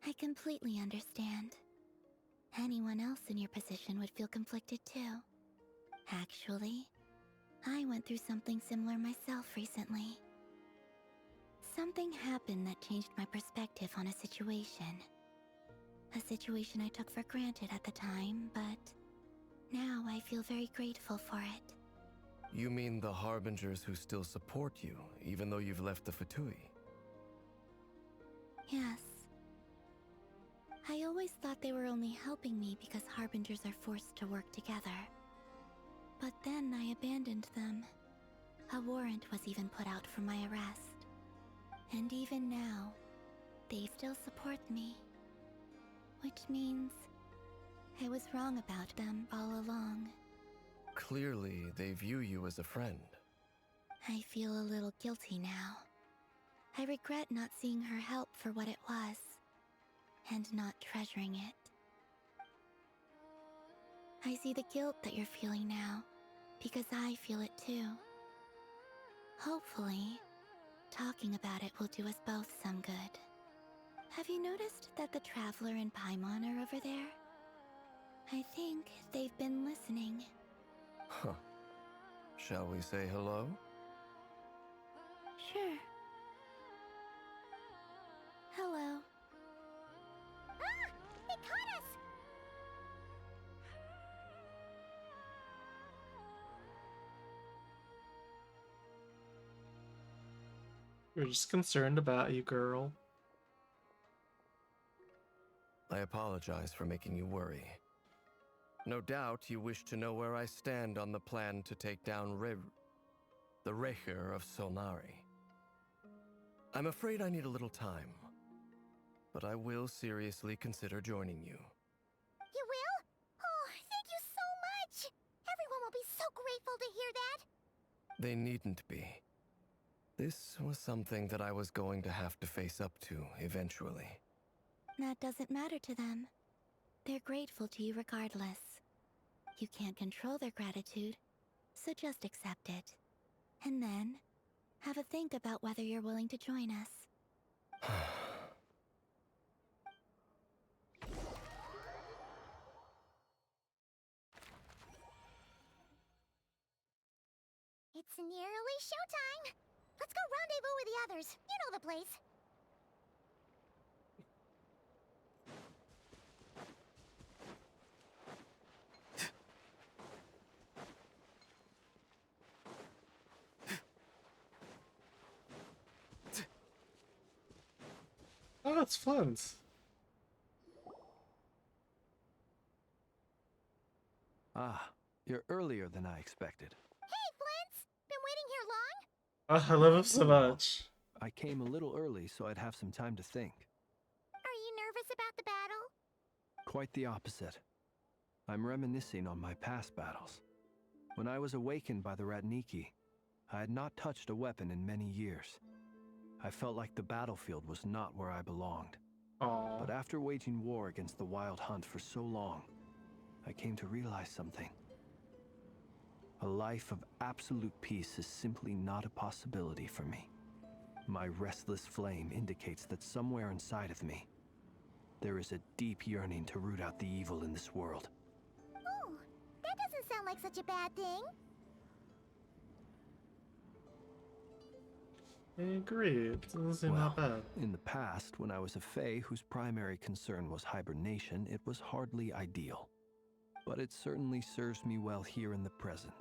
I completely understand. Anyone else in your position would feel conflicted too. Actually, I went through something similar myself recently. Something happened that changed my perspective on a situation. A situation I took for granted at the time, but now I feel very grateful for it. You mean the Harbingers who still support you, even though you've left the Fatui? Yes. I always thought they were only helping me because Harbingers are forced to work together. But then I abandoned them. A warrant was even put out for my arrest. And even now, they still support me. Which means I was wrong about them all along. Clearly, they view you as a friend. I feel a little guilty now. I regret not seeing her help for what it was, and not treasuring it. I see the guilt that you're feeling now, because I feel it too. Hopefully, talking about it will do us both some good. Have you noticed that the Traveler and Paimon are over there? I think they've been listening. Huh. Shall we say hello? Sure. Hello. Ah! They caught us! We're just concerned about you, girl. I apologize for making you worry. No doubt you wish to know where I stand on the plan to take down the Recher of Solnari. I'm afraid I need a little time, but I will seriously consider joining you. You will? Oh, thank you so much! Everyone will be so grateful to hear that! They needn't be. This was something that I was going to have to face up to eventually. That doesn't matter to them. They're grateful to you regardless. You can't control their gratitude, so just accept it. And then, have a think about whether you're willing to join us. It's nearly showtime! Let's go rendezvous with the others. You know the place. Oh, it's Flint. Ah, you're earlier than I expected. Hey, Flint! Been waiting here long? Oh, I love him so much. I came a little early so I'd have some time to think. Are you nervous about the battle? Quite the opposite. I'm reminiscing on my past battles. When I was awakened by the Ratniki, I had not touched a weapon in many years. I felt like the battlefield was not where I belonged. Aww. But after waging war against the Wild Hunt for so long, I came to realize something. A life of absolute peace is simply not a possibility for me. My restless flame indicates that somewhere inside of me, there is a deep yearning to root out the evil in this world. Oh, that doesn't sound like such a bad thing. I agree. It doesn't seem that bad. In the past, when I was a Fae whose primary concern was hibernation, it was hardly ideal. But it certainly serves me well here in the present.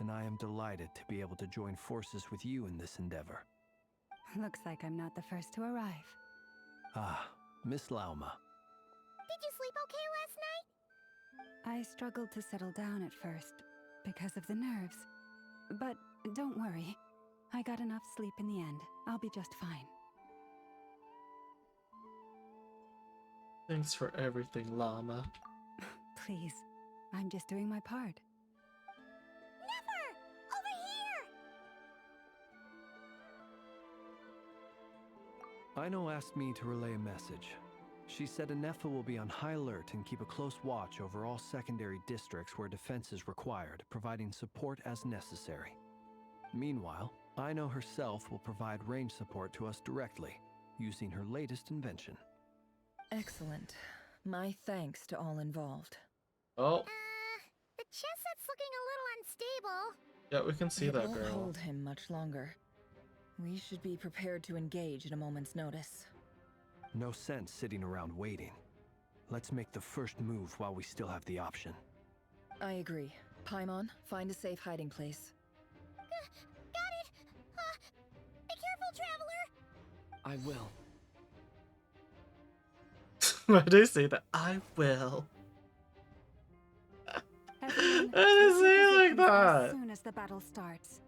And I am delighted to be able to join forces with you in this endeavor. Looks like I'm not the first to arrive. Ah, Miss Lauma. Did you sleep okay last night? I struggled to settle down at first because of the nerves. But don't worry. I got enough sleep in the end. I'll be just fine. Thanks for everything, Llama. Please, I'm just doing my part. Never! Over here! Ino asked me to relay a message. She said Anefa will be on high alert and keep a close watch over all secondary districts where defense is required, providing support as necessary. Meanwhile, Ino herself will provide range support to us directly, using her latest invention. Excellent. My thanks to all involved. Oh. The chess set's looking a little unstable. Yeah, we can see It that won't girl. hold him much longer. We should be prepared to engage at a moment's notice. No sense sitting around waiting. Let's make the first move while we still have the option. I agree. Paimon, find a safe hiding place. Got it! Be careful, Traveler! I will. Why did I say that? I will. Everyone, Why did I say it like that? as soon as the battle starts.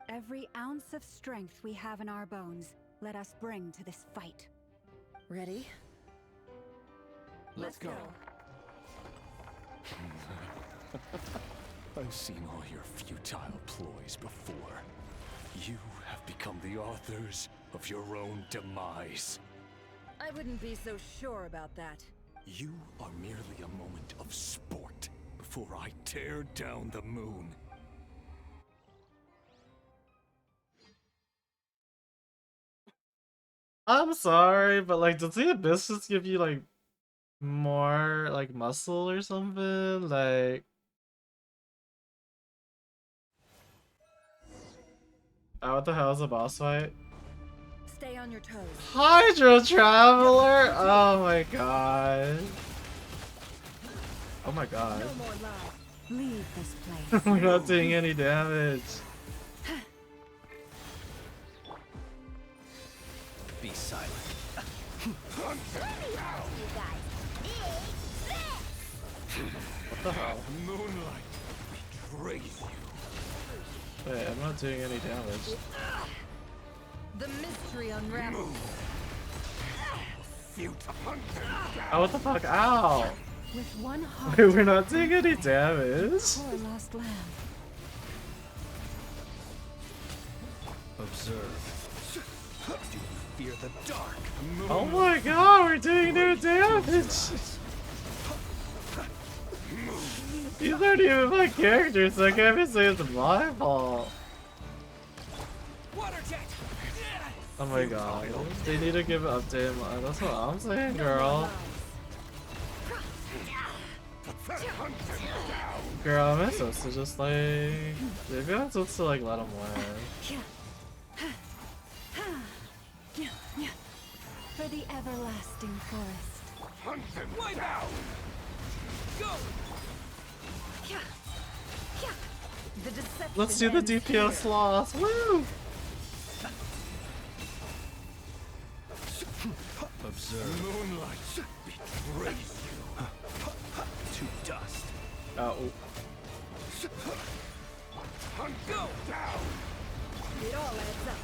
Every ounce of strength we have in our bones, let us bring to this fight. Ready? Let's go. I've seen all your futile ploys before. You have become the authors of your own demise. I wouldn't be so sure about that. You are merely a moment of sport before I tear down the moon. I'm sorry, but like, does the Abyss just give you like more like muscle or something? Like, oh, what the hell is a boss fight? Stay on your toes. Hydro Traveler! Oh my god. Oh my god. No more lies. Leave this place. We're not doing any damage. Be silent. What the hell? Moonlight betrays you. Wait, I'm not doing any damage. The mystery unravels. Oh, what the fuck? Ow! With one heart. Wait, we're not doing any damage. Poor lost lamb. Observe. Do you fear the dark? Oh my god, we're doing no damage! These aren't even my characters, so I can't even say it's my fault. Oh my god, they need to give an update. That's what I'm saying, girl. Girl, am I supposed to just like... Maybe I'm supposed to like let him win. For the everlasting forest. Wipe out! Go! The deception Let's do the ends DPS loss. Woo! Observe. Moonlight betrays you to dust. Oh. Hunt go down. It all adds up.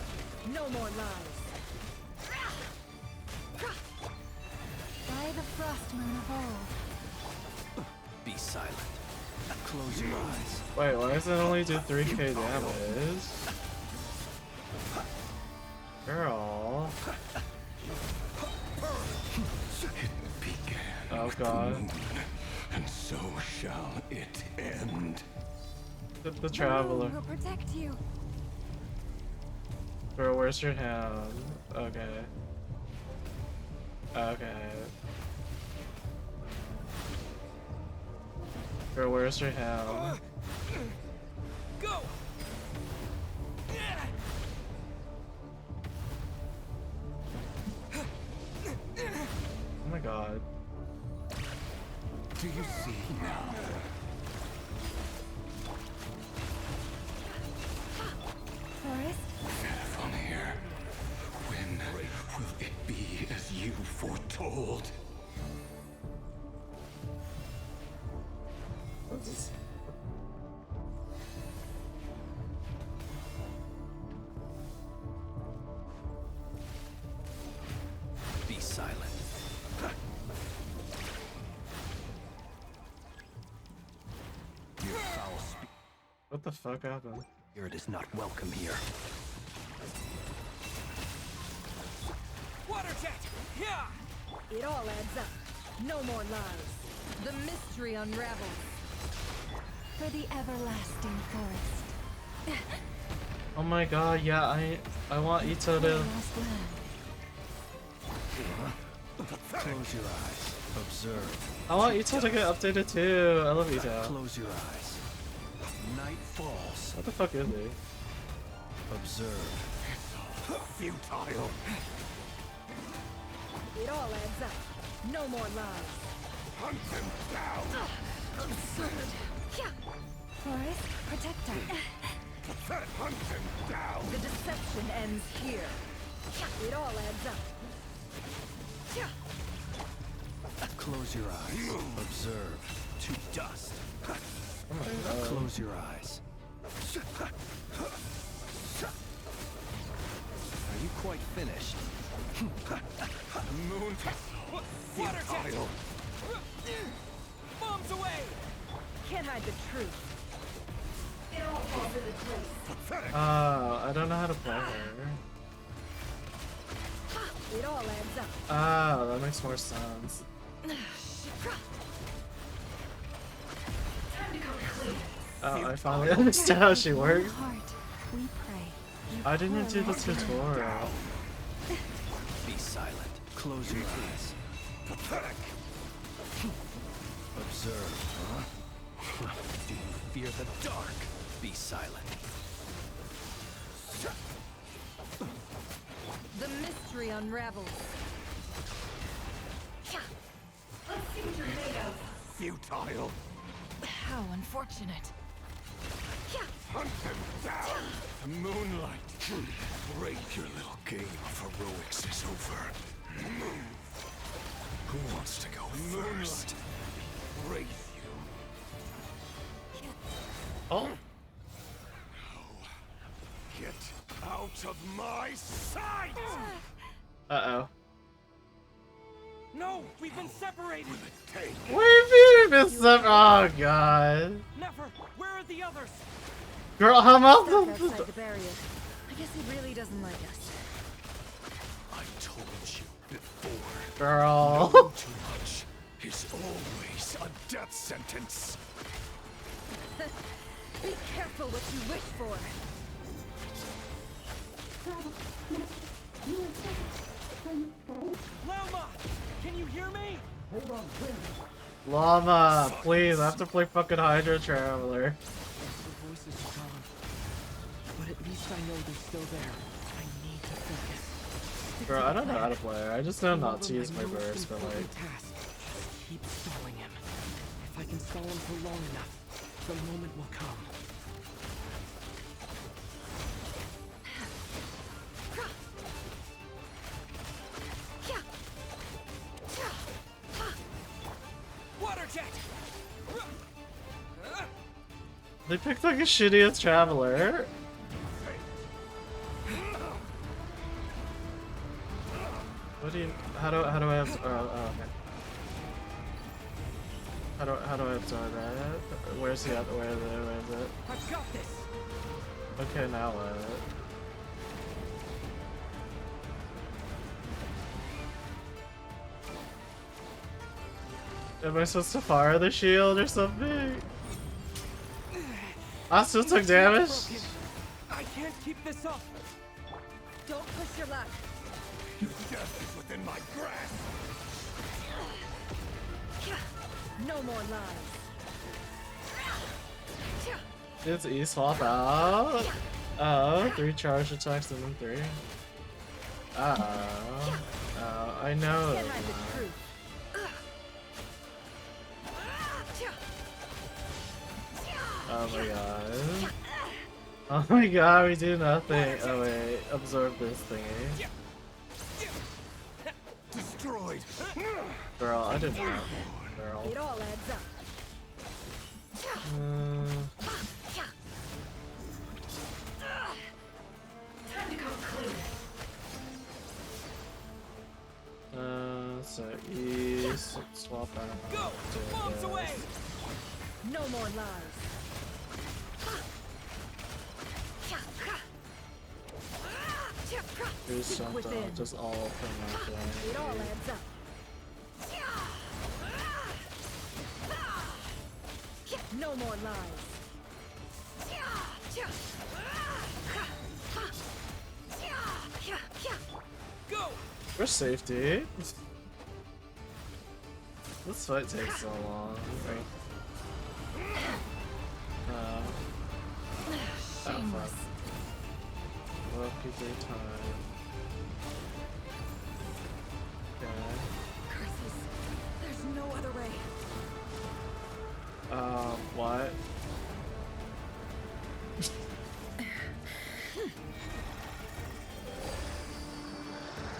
No more lies. By the frost moon of old. Be silent. Close your eyes. Wait, why does it only do 3k damage? Girl. It began Oh with god. the moon, and so shall it end. The traveler. We'll protect you. Bro, where's your hand? Okay. Okay. Bro, where's your hand? Go! Oh my god. Do you see now? Forest? From here, when will it be as you foretold? Be silent. Your foul What the fuck happened? spirit is not welcome here. Water jet! Yeah! It all adds up. No more lies. The mystery unravels. For the everlasting forest. Oh my god, yeah, I want Ito to... Close your eyes. Observe. I want Ito to get updated too. I love Ito. Close your eyes. Night falls. What the fuck is he? Observe. Futile. It all adds up. No more lies. Hunt him down. Absurd. Forest, protect us. Hunt him down. The deception ends here. It all adds up. Close your eyes. Observe. To dust. Oh my god. Close your eyes. Are you quite finished? Moon. Water jet! Futile. Bombs away! Can't hide the truth. It all falls into place. I don't know how to play her. It all adds up. Ah, that makes more sense. Oh, I finally understand how she works. Heart, we pray. I didn't do the tutorial. Be silent. Close your eyes. Pathetic. Observe. Do you fear the dark? Be silent. The mystery unravels. Let's see what you're made of. Futile. How unfortunate. Hunt him down. The moonlight. Great, your little game of heroics is over. Who wants to go first? Raise you. Oh. Get out of my sight! Uh-oh. No, we've been separated. We've been oh god. Never. Where are the others? Girl, how Stuck about outside the barrier. I guess he really doesn't like us. I told you before. Girl. Knowing too much is always a death sentence. Be careful what you wish for. Lama! Can you hear me? Llama, please, I have to play fucking Hydra Traveler. The voice is gone. But at least I know they're still there. I need to focus. Bro, I don't know how to play her. I just know not to use my burst, but like... Just keep stalling him. If I can stall him for long enough, the moment will come. They picked like a shittiest traveler. What do you? How do I have? Okay. How do I absorb that? Where's the other? Where is it? I've got this. Okay, now what? Am I supposed to fire the shield or something? I still took damage. I can't keep this up. Don't push your luck. Your death is within my grasp. No more lies. It's E swap out. Oh, 3 charge attacks and then 3. I know. Oh my god. Oh my god, we do nothing. Oh wait, absorb this thingy. Destroyed. Girl, I did not. Girl. It all adds up. Time to go clear. So east, swap out. Go! Bombs away! No more lies. Do something, just all from my flame. It all adds up. No more lies. Go! For safety. This fight takes so long. Shameless. Well, keep your time. Okay. Curses. There's no other way. What?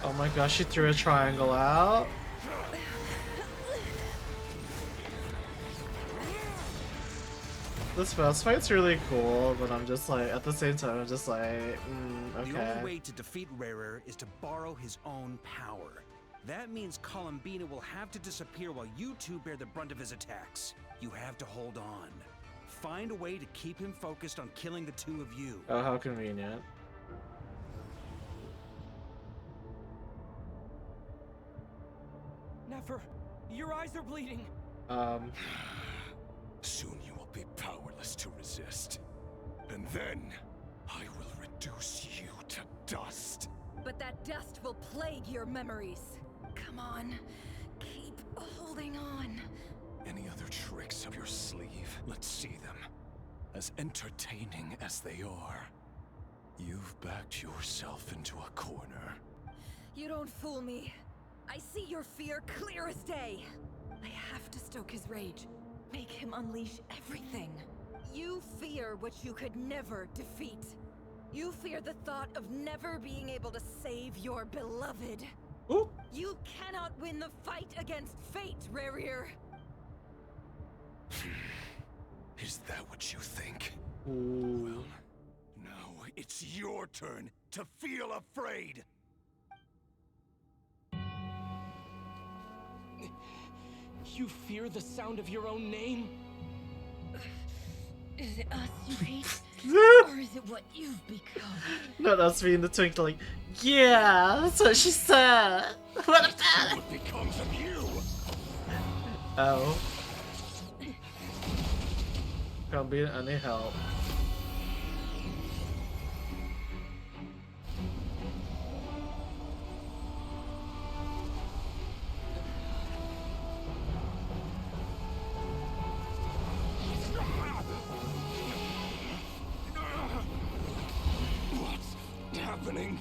Oh my gosh, she threw a triangle out. This boss fight's really cool, but I'm just like, at the same time, I'm just like, okay. The only way to defeat Rarer is to borrow his own power. That means Columbina will have to disappear while you two bear the brunt of his attacks. You have to hold on. Find a way to keep him focused on killing the two of you. Oh, how convenient. Nefer, your eyes are bleeding. Soon you will be powerless to resist. And then, I will reduce you to dust. But that dust will plague your memories. Come on, keep holding on. Any other tricks up your sleeve? Let's see them. As entertaining as they are. You've backed yourself into a corner. You don't fool me. I see your fear clear as day. I have to stoke his rage. Make him unleash everything. You fear what you could never defeat. You fear the thought of never being able to save your beloved. Ooh. You cannot win the fight against fate, Rarir. Is that what you think? Ooh. Well, now it's your turn to feel afraid. You fear the sound of your own name? Is it us you hate? Or is it what you've become? Not us being the twinkling. Yeah, that's what she said. What becomes of you? Oh. Can't be any help. What's happening?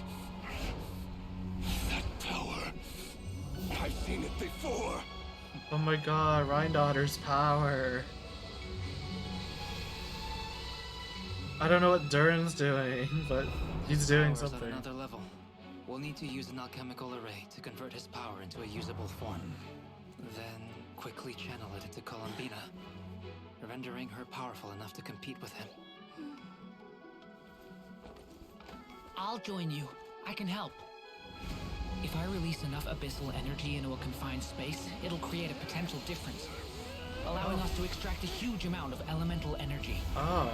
That power. I've seen it before. Oh my god, Rhindaughter's power. I don't know what Durin's doing, but he's doing Powers something. At another level. We'll need to use an alchemical array to convert his power into a usable form. Then quickly channel it into Columbina, rendering her powerful enough to compete with him. I'll join you. I can help. If I release enough abyssal energy into a confined space, it'll create a potential difference, allowing us to extract a huge amount of elemental energy. Oh.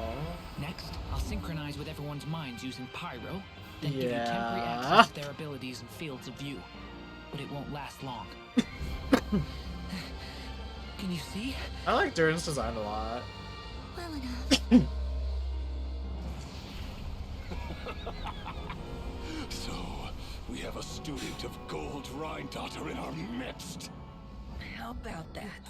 Next, I'll synchronize with everyone's minds using pyro, then give you Yeah. temporary access to their abilities and fields of view. But it won't last long. Can you see? I like Durin's design a lot. Well enough. So, we have a student of Gold Rhine-Daughter in our midst. How about that?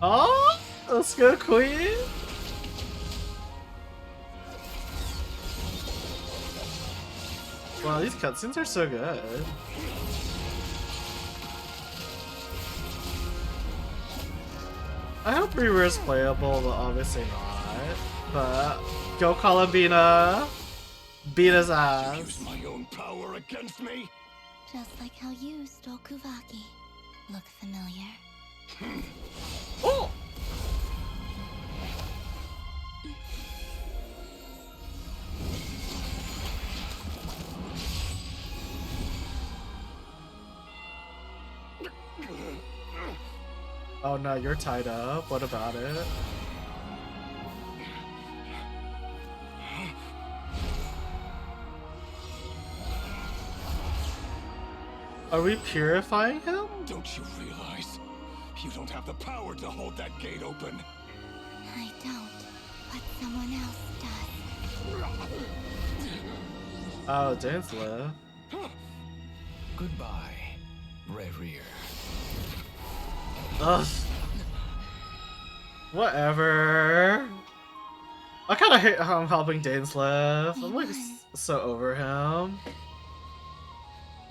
Oh, let's go, Queen. Wow, these cutscenes are so good. I hope Reaver's playable, but obviously not. But go Columbina, beat his ass. Use my own power against me. Just like how you stole Kuvaki. Look familiar? Oh! Oh no, you're tied up. What about it? Are we purifying him? Don't you realize? You don't have the power to hold that gate open. I don't, but someone else does. Oh, Dan's left. Goodbye, Reverie. Ugh. Whatever. I kind of hate how I'm helping Dainsleif. I'm like so over him.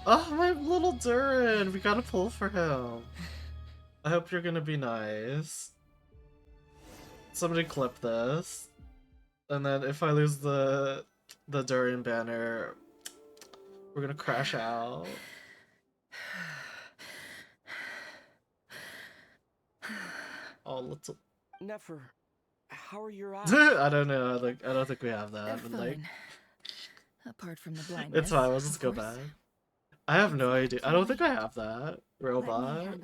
Oh, my little Durin. We gotta pull for him. I hope you're gonna be nice. Somebody clip this. And then if I lose the Durin banner, we're gonna crash out. Oh, little. Nefer, how are your eyes? I don't know. Like, I don't think we have that. They're But like, fine. Apart from the blindness. it's fine. We'll just go back. I have no idea. I don't think I have that robot.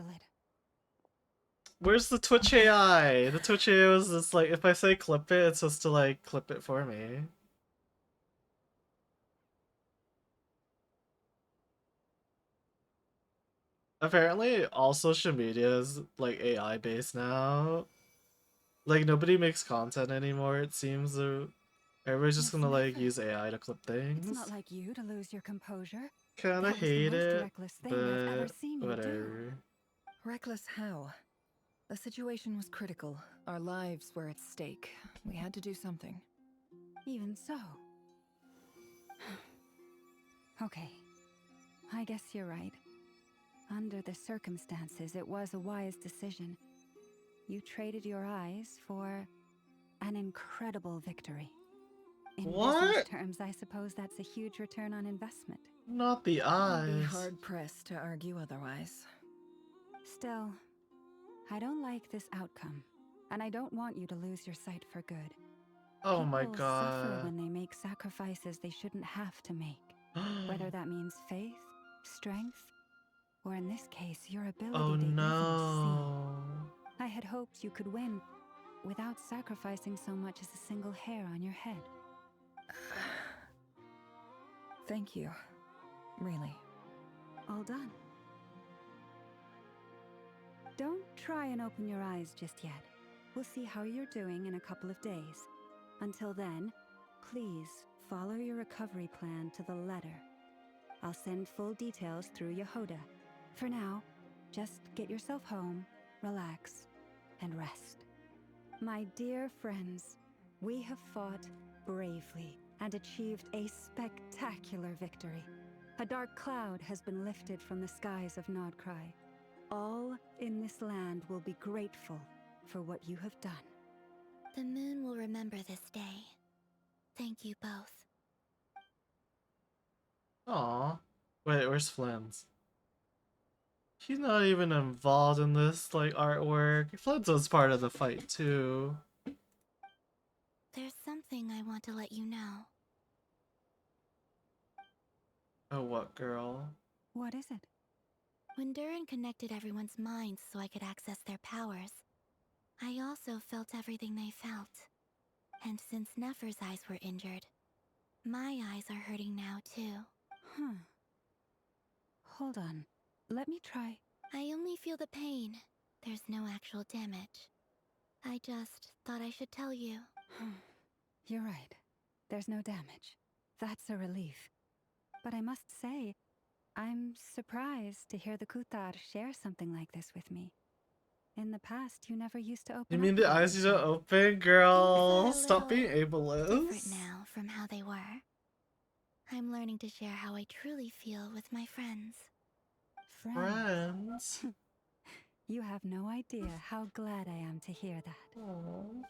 Where's the Twitch AI? The Twitch AI was just like, if I say clip it, it's supposed to like clip it for me. Apparently, all social media is like AI based now. Like nobody makes content anymore. It seems. Everybody's just gonna like use AI to clip things. It's not like you to lose your composure. Kinda That was the hate most it, reckless thing I've ever but seen you do. whatever. Reckless how? The situation was critical. Our lives were at stake. We had to do something. Even so. Okay. I guess you're right. Under the circumstances, it was a wise decision. You traded your eyes for an incredible victory. In business terms, I suppose that's a huge return on investment. Not the I'd be eyes. hard-pressed to argue otherwise. Still, I don't like this outcome, and I don't want you to lose your sight for good. Oh my People suffer god. when they make sacrifices they shouldn't have to make. Whether that means faith, strength, or in this case, your ability Oh to no. even see. I had hoped you could win without sacrificing so much as a single hair on your head. Thank you. Really. All done. Don't try and open your eyes just yet. We'll see how you're doing in a couple of days. Until then, please follow your recovery plan to the letter. I'll send full details through Yehoda. For now, just get yourself home, relax, and rest. My dear friends, we have fought bravely and achieved a spectacular victory. A dark cloud has been lifted from the skies of Nodcry. All in this land will be grateful for what you have done. The moon will remember this day. Thank you both. Aw. Wait, where's Flynn's? He's not even involved in this, like, artwork. Flynn's was part of the fight, too. There's something I want to let you know. Oh, what, girl? What is it? When Durin connected everyone's minds so I could access their powers, I also felt everything they felt. And since Nefer's eyes were injured, my eyes are hurting now, too. Huh. Hold on. Let me try. I only feel the pain. There's no actual damage. I just thought I should tell you. You're right. There's no damage. That's a relief. But I must say, I'm surprised to hear the Kutar share something like this with me. In the past, you never used to open You up mean the about eyes you it. don't open, girl? Things are a Stop being little different ableist. now from how they were. I'm learning to share how I truly feel with my friends. Friends? You have no idea how glad I am to hear that. Aww.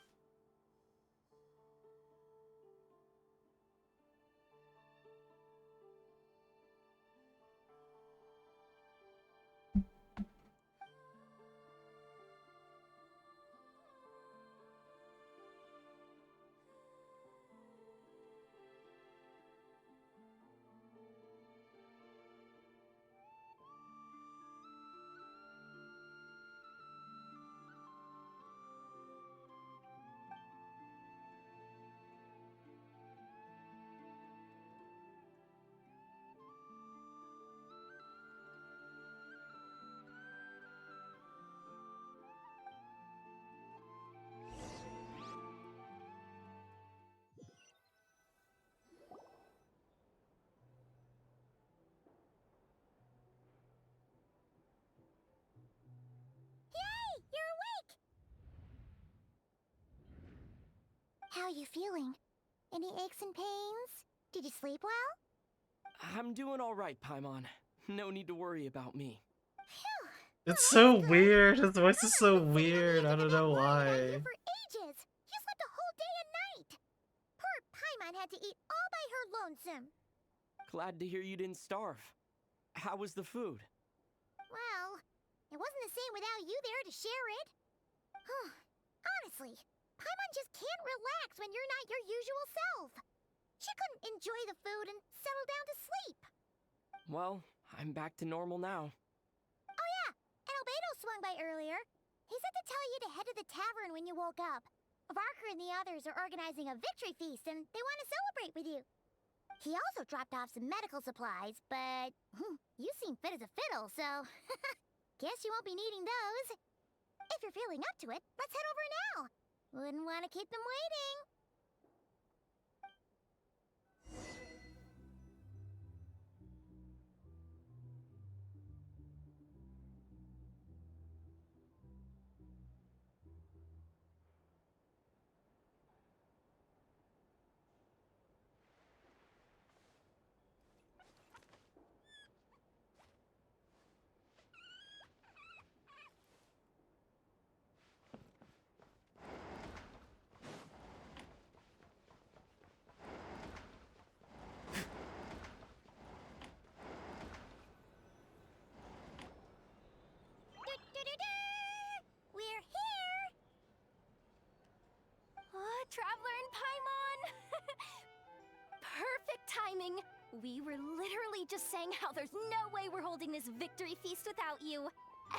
Yay! You're awake! How are you feeling? Any aches and pains? Did you sleep well? I'm doing all right, Paimon. No need to worry about me. It's so weird. His voice is so weird. I don't know why. For ages! You slept a whole day and night! Poor Paimon had to eat all by her lonesome. Glad to hear you didn't starve. How was the food? Well, it wasn't the same without you there to share it. Honestly, Paimon just can't relax when you're not your usual self. She couldn't enjoy the food and settle down to sleep. Well, I'm back to normal now. Oh yeah, and Albedo swung by earlier. He said to tell you to head to the tavern when you woke up. Varker and the others are organizing a victory feast and they want to celebrate with you. He also dropped off some medical supplies, but you seem fit as a fiddle, so guess you won't be needing those. If you're feeling up to it, let's head over now. Wouldn't want to keep them waiting. We're here! Oh, Traveler and Paimon! Perfect timing! We were literally just saying how there's no way we're holding this victory feast without you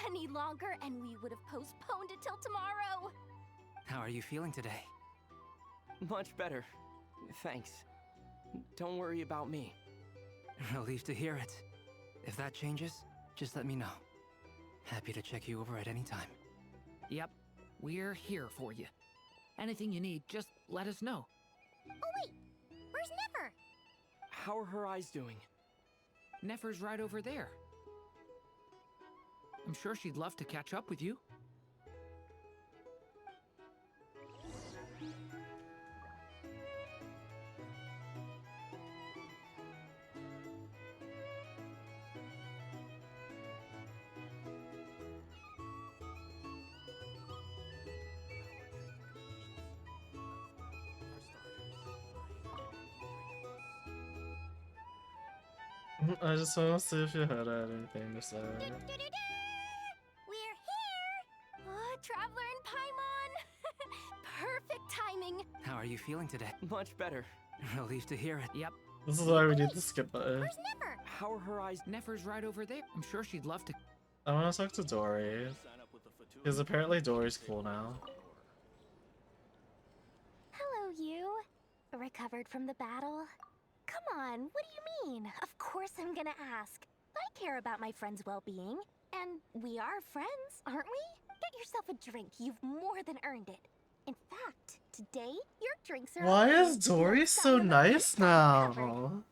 any longer, and we would have postponed it till tomorrow. How are you feeling today? Much better. Thanks. Don't worry about me. Relieved to hear it. If that changes, just let me know. Happy to check you over at any time. Yep, we're here for you. Anything you need, just let us know. Oh wait, where's Nefer? How are her eyes doing? Nefer's right over there. I'm sure she'd love to catch up with you. I just want to see if you had anything to say. We're here! Oh, Traveler and Paimon! Perfect timing! How are you feeling today? Much better. Relieved to hear it. Yep. This is why we need the skip button. Where's Nefer? How are her eyes? Nefer's right over there. I'm sure she'd love to. I want to talk to Dory. Because apparently Dory's cool now. Hello, you. Recovered from the battle? Come on, what do you mean? Of course I'm gonna ask. I care about my friend's well-being. And we are friends, aren't we? Get yourself a drink. You've more than earned it. In fact, today, your drinks are Why open. is Dory so nice now? Wow,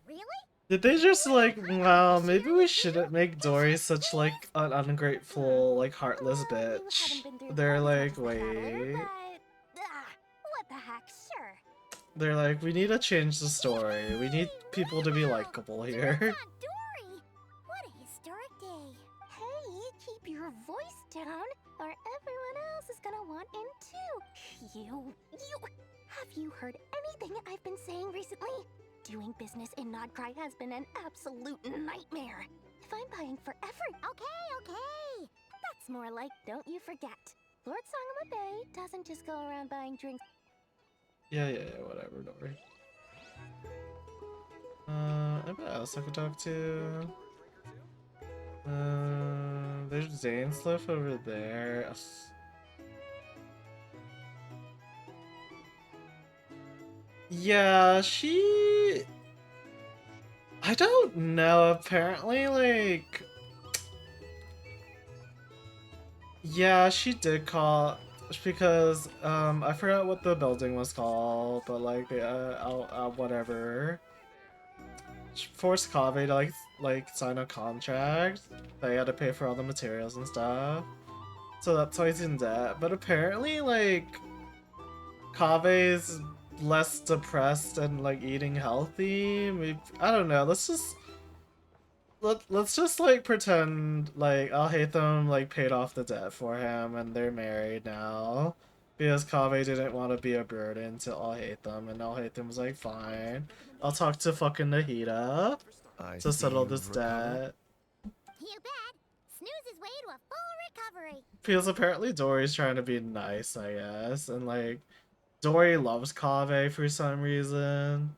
really? Did they just like, wow, maybe we shouldn't make Dory such like an ungrateful, like heartless bitch. They're like, wait. What the heck, sure. They're like, we need to change the story. We need people to be likable here. Dory! What a historic day. Hey, keep your voice down, or everyone else is gonna want in too. You... Have you heard anything I've been saying recently? Doing business in Nodcry has been an absolute nightmare. If I'm buying for every... Okay. That's more like don't you forget. Lord Songama Bay doesn't just go around buying drinks. Yeah, whatever, Dory. Anybody else I could talk to? There's Zanesliff over there. Ugh. Yeah, she... I don't know, apparently, like... Yeah, she did call... Because, I forgot what the building was called, but, like, whatever. She forced Kaveh to, like, sign a contract. They had to pay for all the materials and stuff. So that's why he's in debt. But apparently, like, Kaveh's less depressed and, like, eating healthy. Maybe, I don't know, let's just like pretend like Alhaitham like paid off the debt for him and they're married now because Kaveh didn't want to be a burden to Alhaitham, and Alhaitham was like, fine, I'll talk to fucking Nahida to settle this debt. You bet. Snooze his way to a full recovery. Because apparently Dory's trying to be nice, I guess, and like Dory loves Kaveh for some reason.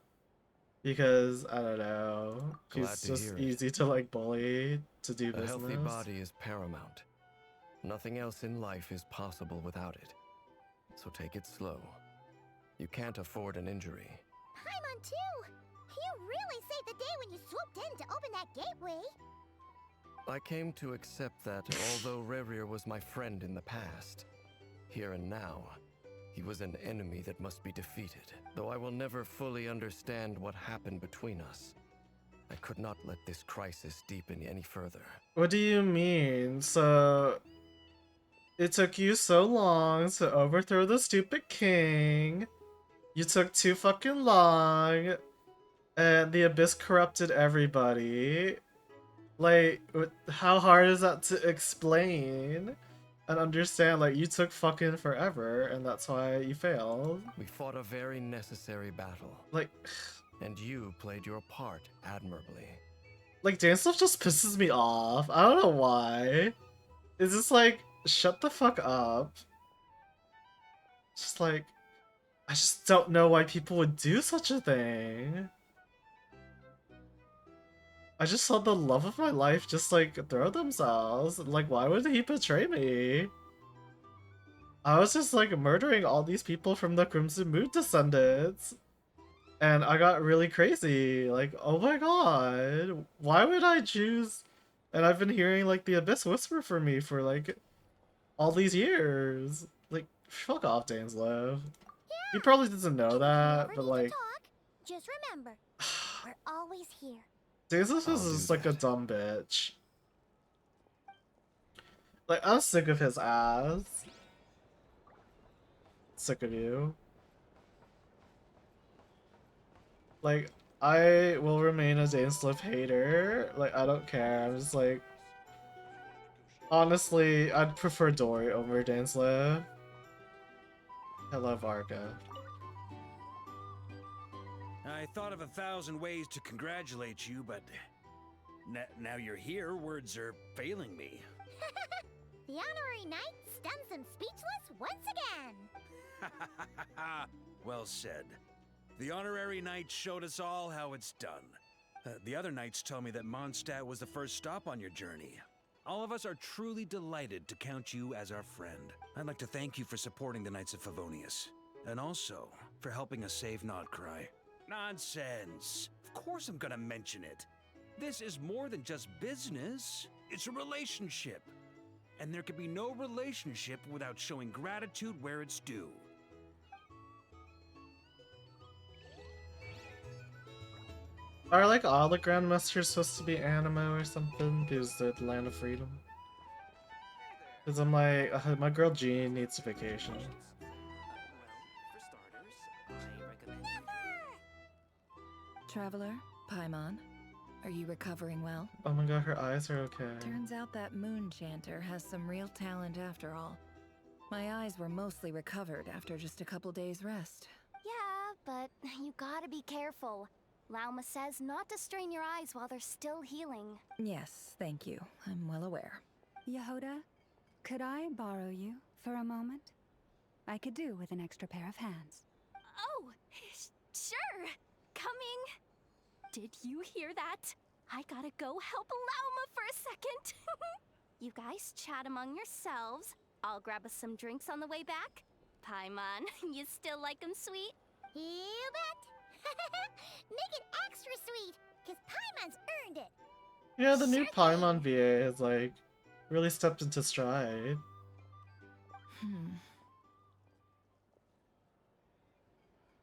Because, I don't know, he's just easy to, like, bully to do business. A healthy body is paramount. Nothing else in life is possible without it. So take it slow. You can't afford an injury. Paimon too! You really saved the day when you swooped in to open that gateway! I came to accept that although Rerir was my friend in the past, here and now, he was an enemy that must be defeated. Though I will never fully understand what happened between us, I could not let this crisis deepen any further. What do you mean? So, it took you so long to overthrow the stupid king. You took too fucking long. And the Abyss corrupted everybody. Like, how hard is that to explain? And understand, like, you took fucking forever, and that's why you failed. We fought a very necessary battle. Like... And you played your part admirably. Like, Dansliff just pisses me off. I don't know why. It's just like, shut the fuck up. Just like, I just don't know why people would do such a thing. I just saw the love of my life just, like, throw themselves. Like, why would he betray me? I was just, like, murdering all these people from the Crimson Moon descendants. And I got really crazy. Like, oh my god. Why would I choose... And I've been hearing, like, the Abyss whisper for me for, like, all these years. Like, fuck off, Dansliff. He probably doesn't know that, but, like... Just remember, we're always here. Dansliff is just like a dumb bitch. Like, I'm sick of his ass. Sick of you. Like, I will remain a Dansliff hater. Like, I don't care. I'm just like... Honestly, I'd prefer Dory over Dansliff. I love Arca. I thought of 1,000 ways to congratulate you, but now you're here, words are failing me. The honorary knight stuns them speechless once again. Well said. The honorary knight showed us all how it's done. The other knights tell me that Mondstadt was the first stop on your journey. All of us are truly delighted to count you as our friend. I'd like to thank you for supporting the Knights of Favonius, and also for helping us save Nodcry. Nonsense! Of course I'm gonna mention it. This is more than just business. It's a relationship. And there can be no relationship without showing gratitude where it's due. Are like all the Grandmasters supposed to be animo or something? Because they're the land of freedom? Because I'm like, my girl Jean needs a vacation. Traveler, Paimon, are you recovering well? Oh my god, her eyes are okay. Turns out that moon chanter has some real talent after all. My eyes were mostly recovered after just a couple days rest. Yeah, but you gotta be careful. Lauma says not to strain your eyes while they're still healing. Yes, thank you. I'm well aware. Yehoda, could I borrow you for a moment? I could do with an extra pair of hands. Oh, sure. Coming. Did you hear that? I gotta go help Lauma for a second. You guys chat among yourselves. I'll grab us some drinks on the way back. Paimon, you still like them sweet? You bet. Make it extra sweet, because Paimon's earned it. Yeah, the new Paimon VA has like really stepped into stride.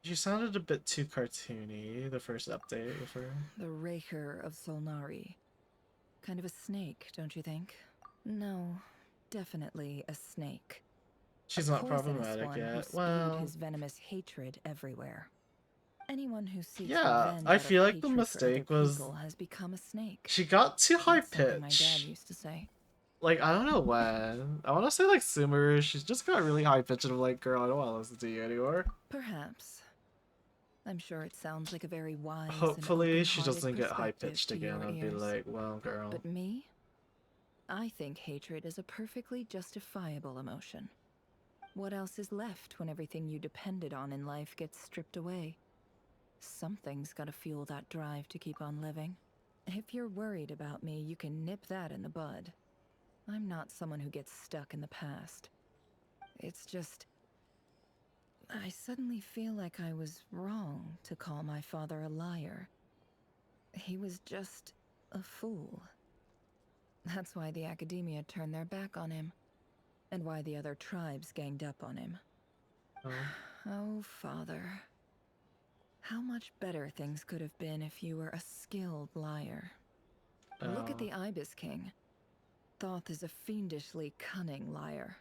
She sounded a bit too cartoony, the first update with her. The Raker of Solnari. Kind of a snake, don't you think? No, definitely a snake. She's A not poisonous problematic one yet. who spewed Well, his venomous hatred everywhere. Anyone who seeks yeah, revenge I out feel of like the hatred for other mistake was people has become a snake. she got too high That's something my dad pitched. used to say. Like, I don't know when. I want to say like Sumeru, she's just got really high pitched and I'm like, girl, I don't want to listen to you anymore. Perhaps. I'm sure it sounds like a very wise Hopefully and she doesn't get high perspective pitched to again your and be ears. like, well, girl. But me? I think hatred is a perfectly justifiable emotion. What else is left when everything you depended on in life gets stripped away? Something's gotta fuel that drive to keep on living. If you're worried about me, you can nip that in the bud. I'm not someone who gets stuck in the past. It's just... I suddenly feel like I was wrong to call my father a liar. He was just a fool. That's why the Academia turned their back on him, and why the other tribes ganged up on him. Oh, Father. How much better things could have been if you were a skilled liar. Look at the Ibis King. Thoth is a fiendishly cunning liar.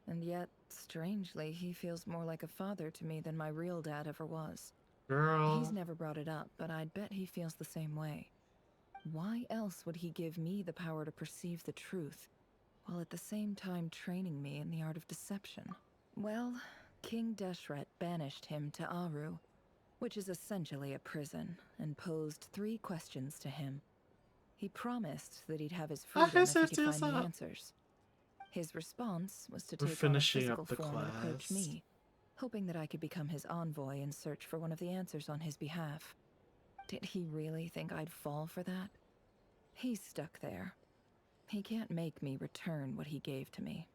And yet, strangely, he feels more like a father to me than my real dad ever was. Girl. He's never brought it up, but I'd bet he feels the same way. Why else would he give me the power to perceive the truth, while at the same time training me in the art of deception? Well, King Deshret banished him to Aru, which is essentially a prison, and posed 3 questions to him. He promised that he'd have his freedom if he could find the answers. His response was to take on a physical form and approach me, hoping that I could become his envoy and search for one of the answers on his behalf. Did he really think I'd fall for that? He's stuck there. He can't make me return what he gave to me.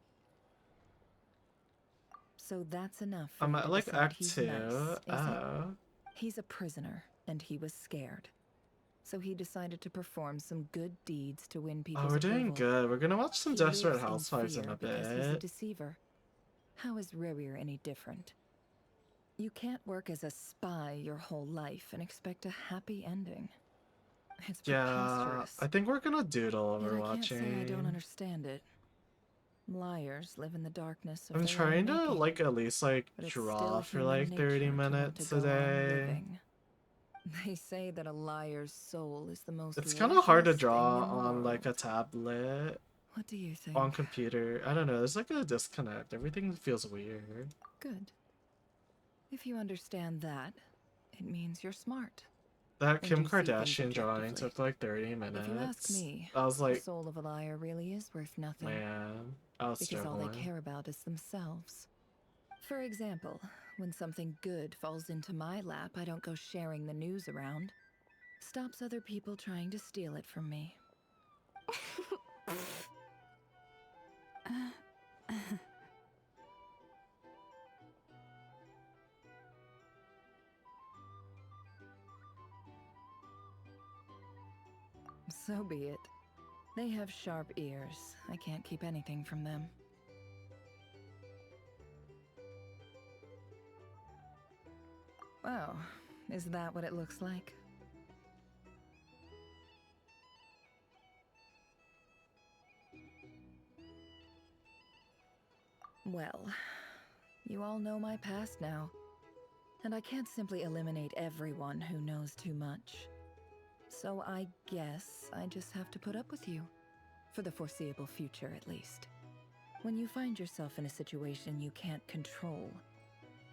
So that's enough for I'm you at to like decide Act he's 2. nice, is it? He's a prisoner, and he was scared. So he decided to perform some good deeds to win people's Oh, we're doing approval. good. We're gonna watch some He Desperate lives in Housewives in fear a because he's a bit. deceiver. How is Rerir any different? You can't work as a spy your whole life and expect a happy ending. It's Yeah, preposterous. I think we're gonna doodle Yet over I can't say I don't watching. understand it. Liars live in the darkness of I'm their trying own to making. like at least like But it's draw still for human like 30 nature to want minutes to a go on day. living. They say that a liar's soul is the most It's kind of hard to worthless thing draw in the on like a world. tablet. What do you think? On computer. I don't know, there's like a disconnect. Everything feels weird. Good. If you understand that, it means you're smart. That and Kim do see things Kardashian drawing objectively. took like 30 minutes. If you ask me, I was the like, soul of a liar really is worth nothing. man, I was Because all struggling. they care about is themselves. For example, when something good falls into my lap, I don't go sharing the news around. Stops other people trying to steal it from me. So be it. They have sharp ears. I can't keep anything from them. Oh, is that what it looks like? Well, you all know my past now, and I can't simply eliminate everyone who knows too much. So I guess I just have to put up with you. For the foreseeable future, at least. When you find yourself in a situation you can't control,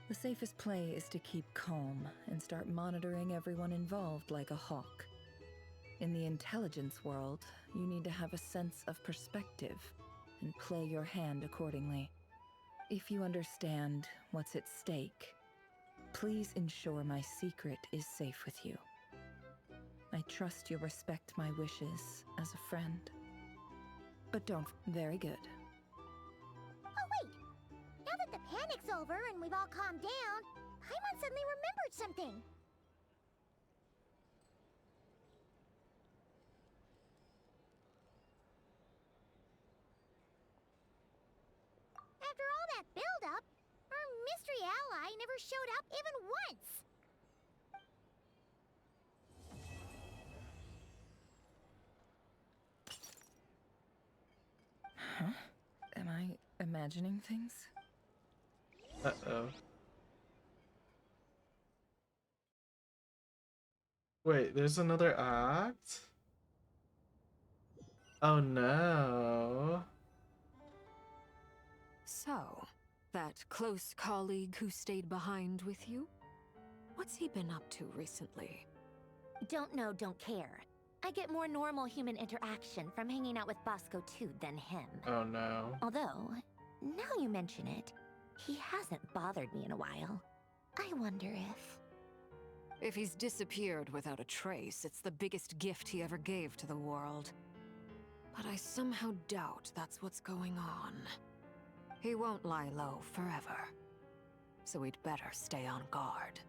the safest play is to keep calm and start monitoring everyone involved like a hawk. In the intelligence world, you need to have a sense of perspective and play your hand accordingly. If you understand what's at stake, please ensure my secret is safe with you. I trust you'll respect my wishes as a friend. But don't. Very good. Oh, wait! Now that the panic's over and we've all calmed down, Paimon suddenly remembered something. After all that build-up, our mystery ally never showed up even once. Huh? Am I imagining things? Uh-oh. Wait, there's another act? Oh no. So, that close colleague who stayed behind with you? What's he been up to recently? Don't know, don't care. I get more normal human interaction from hanging out with Bosco 2 than him. Oh no. Although, now you mention it, he hasn't bothered me in a while. I wonder if... If he's disappeared without a trace, it's the biggest gift he ever gave to the world. But I somehow doubt that's what's going on. He won't lie low forever. So we'd better stay on guard.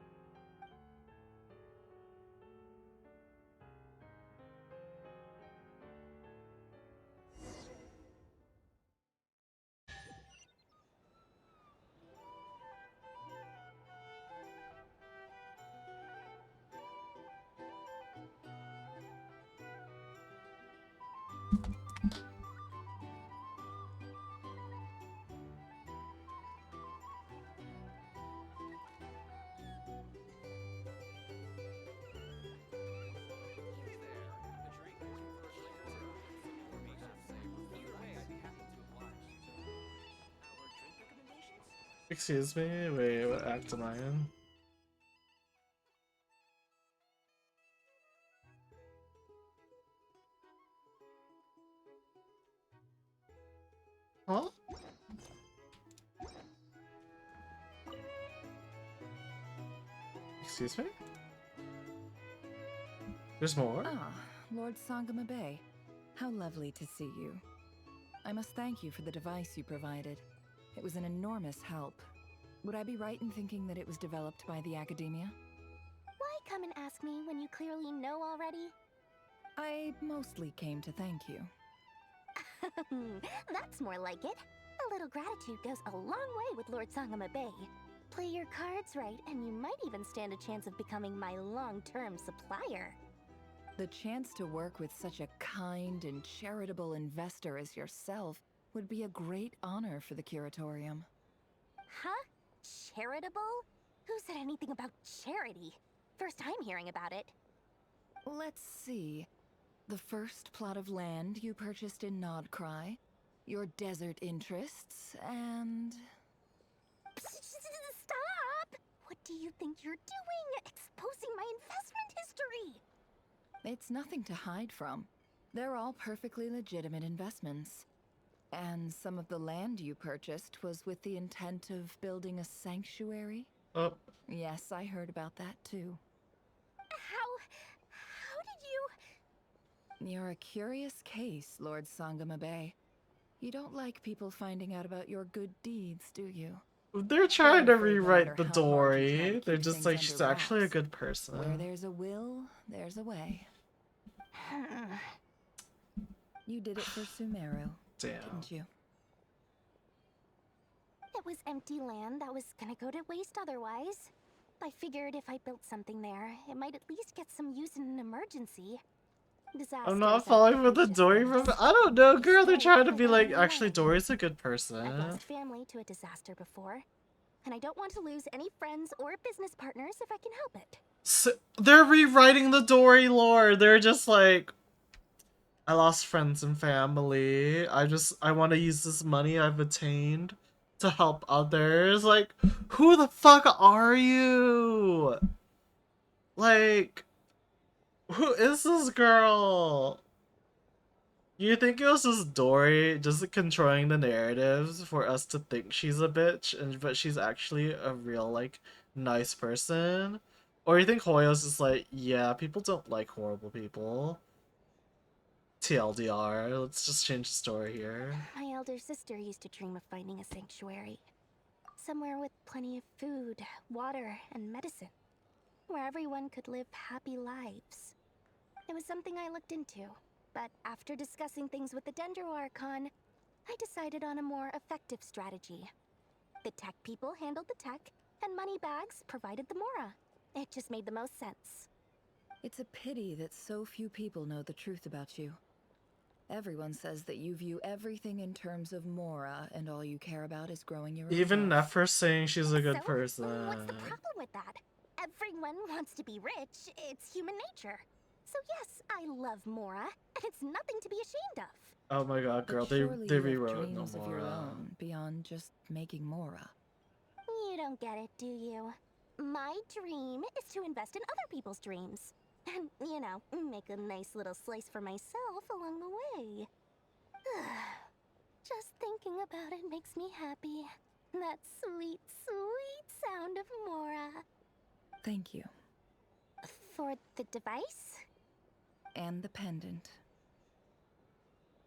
Excuse me? Wait, what act am I in? Huh? Excuse me? There's more? Ah, Lord Sangama Bay. How lovely to see you. I must thank you for the device you provided. It was an enormous help. Would I be right in thinking that it was developed by the Academia? Why come and ask me when you clearly know already? I mostly came to thank you. That's more like it. A little gratitude goes a long way with Lord Sangama Bay. Play your cards right, and you might even stand a chance of becoming my long-term supplier. The chance to work with such a kind and charitable investor as yourself would be a great honor for the Curatorium. Huh? Charitable? Who said anything about charity? First time hearing about it. Let's see. The first plot of land you purchased in Nodcry, your desert interests, and... Stop! What do you think you're doing? Exposing my investment history? It's nothing to hide from. They're all perfectly legitimate investments. And some of the land you purchased was with the intent of building a sanctuary? Oh. Yes, I heard about that too. How did you... You're a curious case, Lord Sangamabe. You don't like people finding out about your good deeds, do you? They're trying to rewrite the Dory. They're just like, she's actually a good Where person. there's a will, there's a way. You did it for Sumeru, didn't you? It was empty land that was gonna go to waste otherwise. I figured if I built something there, it might at least get some use in an emergency. I'm not falling for the Dory from. I don't know, girl. They're trying to be like, actually, Dory's a good person. I've lost family to a disaster before, and I don't want to lose any friends or business partners if I can help it. So, they're rewriting the Dory lore. They're just like, I lost friends and family. I want to use this money I've attained to help others. Like, who the fuck are you? Like, who is this girl? You think it was just Dory just controlling the narratives for us to think she's a bitch, but she's actually a real, like, nice person? Or you think Hoyo's just like, yeah, people don't like horrible people. TLDR, let's just change the story here. My elder sister used to dream of finding a sanctuary. Somewhere with plenty of food, water, and medicine. Where everyone could live happy lives. It was something I looked into, but after discussing things with the Dendro Archon, I decided on a more effective strategy. The tech people handled the tech, and Moneybags provided the Mora. It just made the most sense. It's a pity that so few people know the truth about you. Everyone says that you view everything in terms of Mora, and all you care about is growing your own Even wealth. Nefer's saying she's a good person. What's the problem with that? Everyone wants to be rich. It's human nature. So yes, I love Mora, and it's nothing to be ashamed of. Oh my god, girl, they rewrote no of your own beyond just making Mora. You don't get it, do you? My dream is to invest in other people's dreams. And, you know, make a nice little slice for myself along the way. Just thinking about it makes me happy. That sweet, sweet sound of Mora. Thank you. For the device? And the pendant.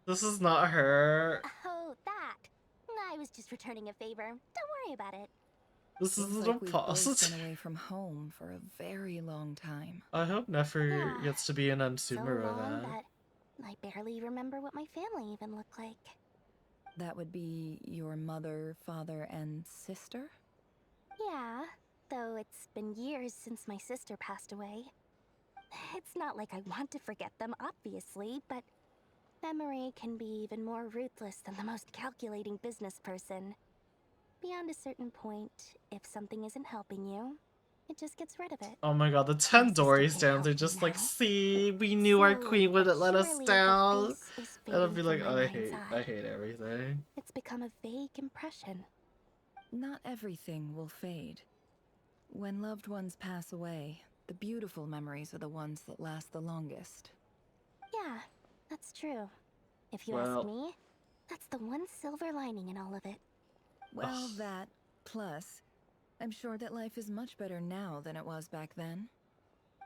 This is not her. Oh, that. I was just returning a favor. Don't worry about it. This is Looks a like we've both pause. been away from home for a very long time. I hope Nefer gets to be an So Sumeru long event. that I barely remember what my family even looked like. That would be your mother, father, and sister? Yeah, though it's been years since my sister passed away. It's not like I want to forget them, obviously, but memory can be even more ruthless than the most calculating business person. Beyond a certain point, if something isn't helping you, it just gets rid of it. Oh my god, the 10 Dory stands are just like, see, we knew our queen wouldn't let us down. And I'll be like, I hate everything. It's become a vague impression. Not everything will fade. When loved ones pass away, the beautiful memories are the ones that last the longest. Yeah, that's true. If you Well- ask me, that's the one silver lining in all of it. Well, that, plus, I'm sure that life is much better now than it was back then.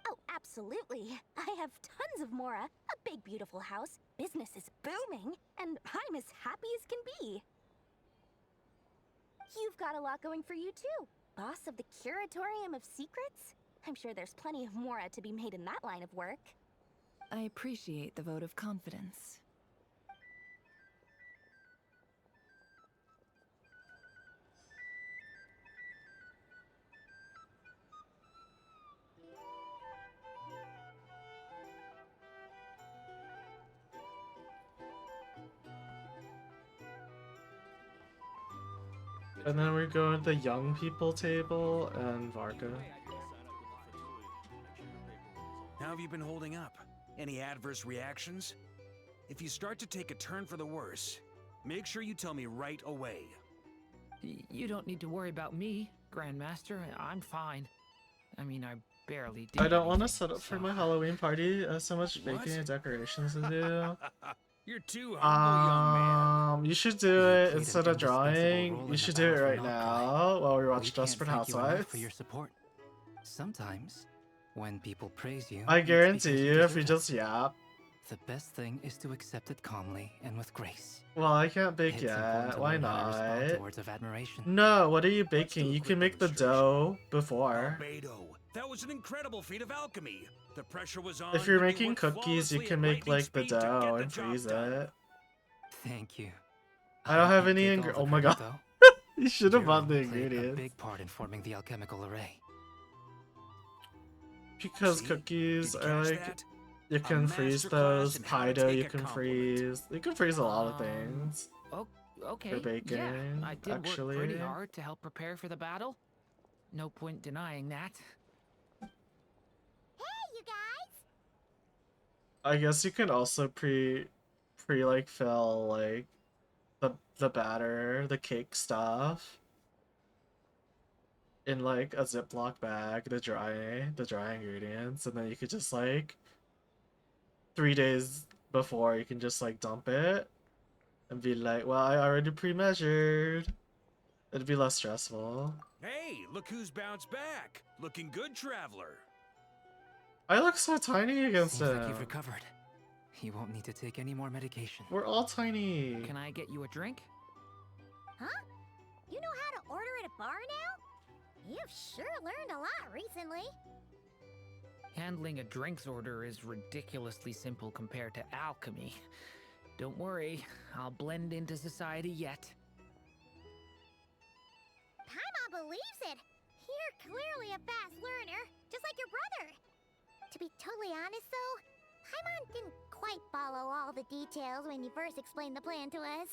Oh, absolutely. I have tons of Mora, a big beautiful house, business is booming, and I'm as happy as can be. You've got a lot going for you too. Boss of the Curatorium of Secrets? I'm sure there's plenty of Mora to be made in that line of work. I appreciate the vote of confidence. And then we go to the young people table and Varka. How have you been holding up? Any adverse reactions? If you start to take a turn for the worse, make sure you tell me right away. You don't need to worry about me. Grandmaster. I'm fine. I mean, I barely did I don't want to anything, set up for so- my Halloween party. I have so much baking and decorations to do. You're too humble, young man. You should do You it played an instead of indispensable drawing. role You in should the do it battle for right now while we watch We Desperate can't thank you enough Housewives. for your support. Sometimes, when people praise you, I it's guarantee because you, if deserve you it. just yap. The best thing is to accept it calmly and with grace. Well, I can't bake It's important yet. to Why learn how to respond to not? words of admiration. No, what are you baking? You can make the dough before. Beto, that was an incredible feat of alchemy. The pressure was on. If you're but you making worked cookies, you flawlessly can at make lightning like the speed to get dough the and job freeze done. it. Thank you. I don't have can't any take all ingredients. the Oh my credit, god. though. You should have bought the Jiren played a ingredients. big part in forming the alchemical array. Because See? cookies Did you are catch like, that? you can freeze those. in how to Pie dough take you a can compliment. freeze. You can freeze a lot of things. Okay, For baking, yeah, I did actually. work pretty hard to help prepare for the battle. No point denying that. I guess you can also like fill like the batter, the cake stuff in like a Ziploc bag, the dry ingredients, and then you could just like 3 days before you can just like dump it and be like, well, I already pre-measured. It'd be less stressful. Hey, look who's bounced back. Looking good, traveler. I look so tiny against Seems him. like you've recovered. You won't need to take any more medication. We're all tiny. Can I get you a drink? Huh? You know how to order at a bar now? You've sure learned a lot recently. Handling a drinks order is ridiculously simple compared to alchemy. Don't worry, I'll blend into society yet. Paimon believes it. You're clearly a fast learner, just like your brother. To be totally honest, though, Paimon didn't quite follow all the details when you first explained the plan to us.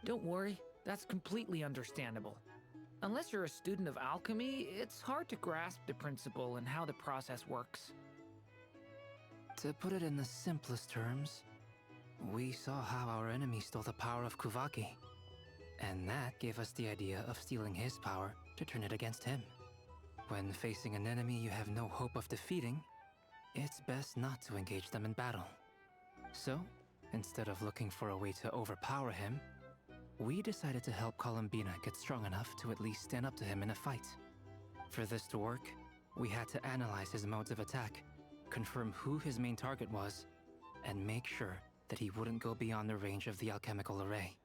Don't worry, that's completely understandable. Unless you're a student of alchemy, it's hard to grasp the principle and how the process works. To put it in the simplest terms, we saw how our enemy stole the power of Kuvaki. And that gave us the idea of stealing his power to turn it against him. When facing an enemy you have no hope of defeating, it's best not to engage them in battle. So, instead of looking for a way to overpower him, we decided to help Columbina get strong enough to at least stand up to him in a fight. For this to work, we had to analyze his modes of attack, confirm who his main target was, and make sure that he wouldn't go beyond the range of the alchemical array.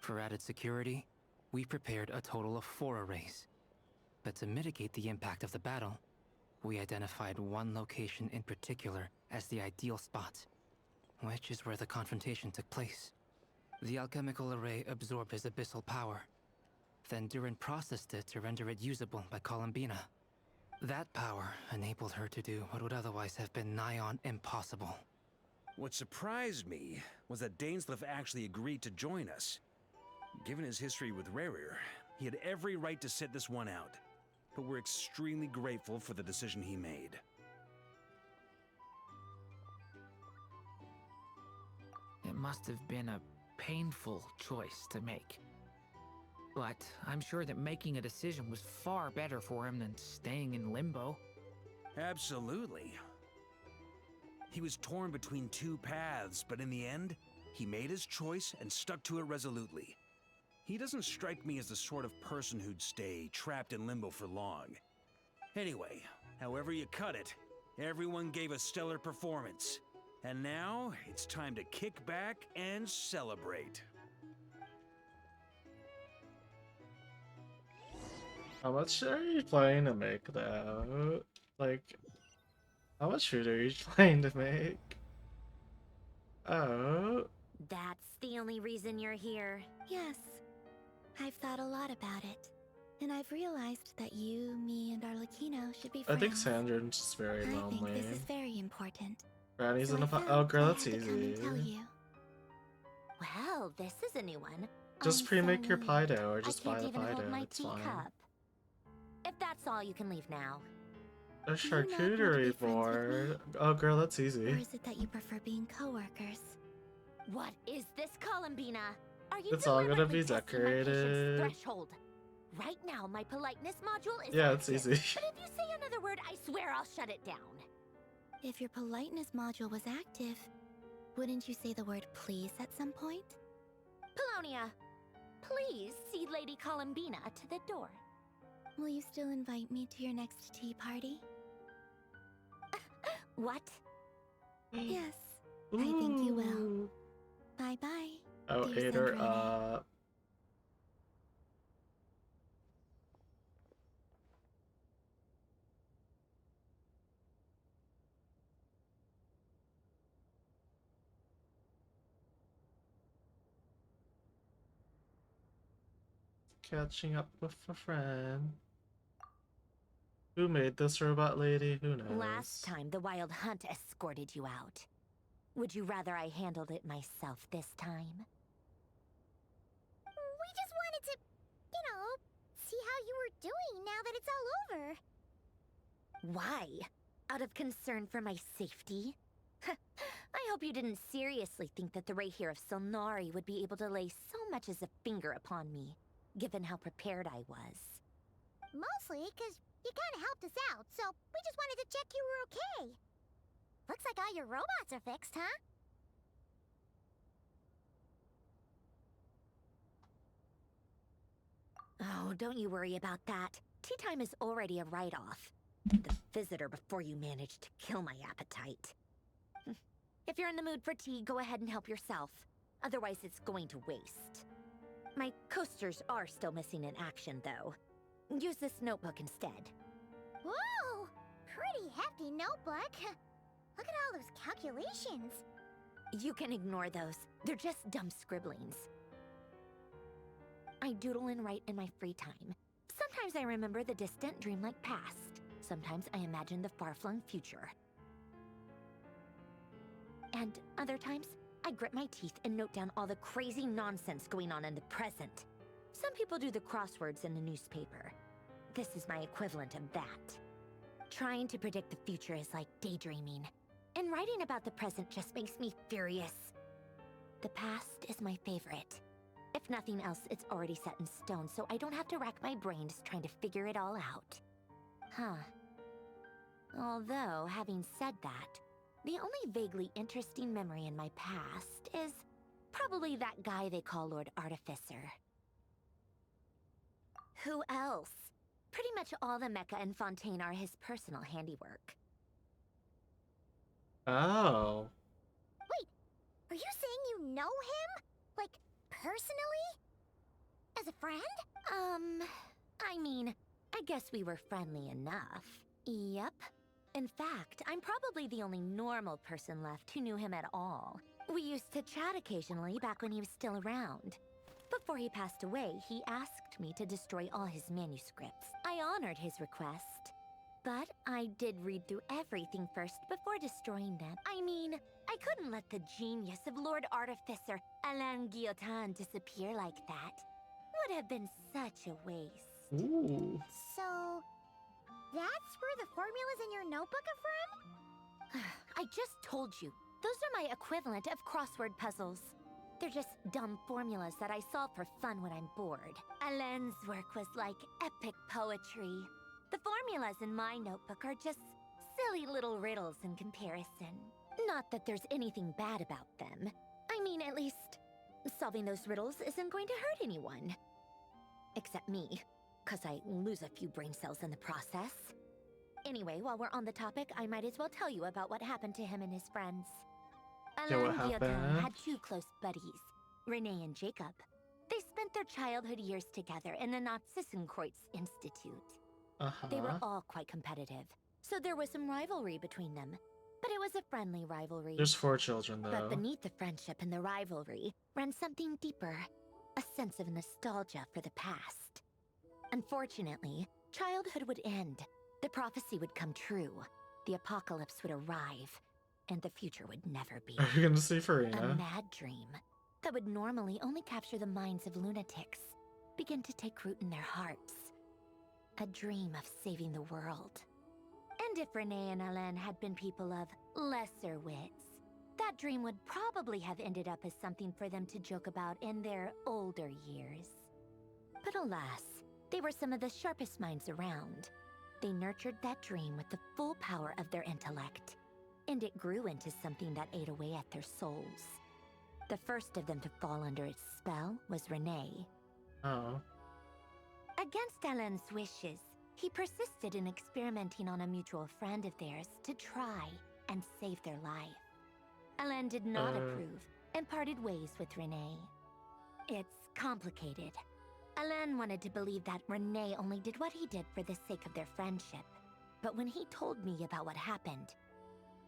For added security, we prepared a total of 4 arrays. But to mitigate the impact of the battle, we identified one location in particular as the ideal spot, which is where the confrontation took place. The alchemical array absorbed his abyssal power. Then Durin processed it to render it usable by Columbina. That power enabled her to do what would otherwise have been nigh on impossible. What surprised me was that Dainsleif actually agreed to join us. Given his history with Rerir, he had every right to sit this one out. But we're extremely grateful for the decision he made. It must have been a painful choice to make. But I'm sure that making a decision was far better for him than staying in limbo. Absolutely. He was torn between 2 paths, but in the end, he made his choice and stuck to it resolutely. He doesn't strike me as the sort of person who'd stay trapped in limbo for long. Anyway, however you cut it, everyone gave a stellar performance. And now, it's time to kick back and celebrate. How much are you planning to make though? Like, how much food are you planning to make? Oh. That's the only reason you're here. Yes. I've thought a lot about it. And I've realized that you, me, and Arlecchino should be I friends. think Sandrin's just very I lonely. think this is very important. Granny's So in I a felt oh girl, I that's had to come and easy. tell you. Well, this is a new one. Just I'm pre-make your sorry. pie dough or I just buy can't the even pie hold dough, my it's fine. teacup. If that's all, you can leave now. A Do you not want to be charcuterie friends with me? board. Oh girl, that's Or easy. is it that you prefer being co-workers? What is this, Columbina? Are you It's all gonna deliberately be testing my patience decorated. threshold? Right now, my politeness module is Yeah, it's active, easy. But if you say another word, I swear I'll shut it down. If your politeness module was active, wouldn't you say the word please at some point? Polonia, please see Lady Columbina to the door. Will you still invite me to your next tea party? What? Yes, I think you will. Bye-bye. Oh, dear ate her Sandrine. up. Catching up with a friend. Who made this robot lady? Who knows? Last time the Wild Hunt escorted you out. Would you rather I handled it myself this time? We just wanted to, see how you were doing now that it's all over. Why? Out of concern for my safety? I hope you didn't seriously think that the Rayhir of Solnari would be able to lay so much as a finger upon me, given how prepared I was. Mostly because you kind of helped us out, so we just wanted to check you were okay. Looks like all your robots are fixed, huh? Oh, don't you worry about that. Tea time is already a write-off. The visitor before you managed to kill my appetite. If you're in the mood for tea, go ahead and help yourself. Otherwise, it's going to waste. My coasters are still missing in action, though. Use this notebook instead. Whoa! Pretty hefty notebook. Look at all those calculations. You can ignore those. They're just dumb scribblings. I doodle and write in my free time. Sometimes I remember the distant, dreamlike past. Sometimes I imagine the far-flung future. And other times, I grit my teeth and note down all the crazy nonsense going on in the present. Some people do the crosswords in the newspaper. This is my equivalent of that. Trying to predict the future is like daydreaming. And writing about the present just makes me furious. The past is my favorite. If nothing else, it's already set in stone, so I don't have to rack my brains trying to figure it all out. Huh. Although, having said that, the only vaguely interesting memory in my past is probably that guy they call Lord Artificer. Who else? Pretty much all the mecha in Fontaine are his personal handiwork. Oh. Wait, are you saying you know him? Like, personally? As a friend? I mean, I guess we were friendly enough. Yep. In fact, I'm probably the only normal person left who knew him at all. We used to chat occasionally back when he was still around. Before he passed away, he asked me to destroy all his manuscripts. I honored his request. But I did read through everything first before destroying them. I mean, I couldn't let the genius of Lord Artificer Alain Guillotin disappear like that. Would have been such a waste. Ooh. So, that's where the formulas in your notebook are from? I just told you. Those are my equivalent of crossword puzzles. They're just dumb formulas that I solve for fun when I'm bored. Alain's work was like epic poetry. The formulas in my notebook are just silly little riddles in comparison. Not that there's anything bad about them. I mean, at least, solving those riddles isn't going to hurt anyone. Except me, 'cause I lose a few brain cells in the process. Anyway, while we're on the topic, I might as well tell you about what happened to him and his friends. Yeah, what Alain Guillotin happened? had two close buddies, Renee and Jacob. They spent their childhood years together in the Narzissenkreuz Institute. They were all quite competitive, so there was some rivalry between them. But it was a friendly rivalry. There's 4 children, though. But beneath the friendship and the rivalry ran something deeper, a sense of nostalgia for the past. Unfortunately, childhood would end. The prophecy would come true. The apocalypse would arrive, and the future would never be. Are you gonna say A Farina? mad dream that would normally only capture the minds of lunatics begin to take root in their hearts. A dream of saving the world. And if Renee and Alain had been people of lesser wits, that dream would probably have ended up as something for them to joke about in their older years. But alas, they They were some of the sharpest minds around. They nurtured that dream with the full power of their intellect, and it grew into something that ate away at their souls. The first of them to fall under its spell was Renee. Oh. Against Alain's wishes, he persisted in experimenting on a mutual friend of theirs to try and save their life. Alain did not approve and parted ways with Renee. It's complicated. Alain wanted to believe that Renee only did what he did for the sake of their friendship. But when he told me about what happened,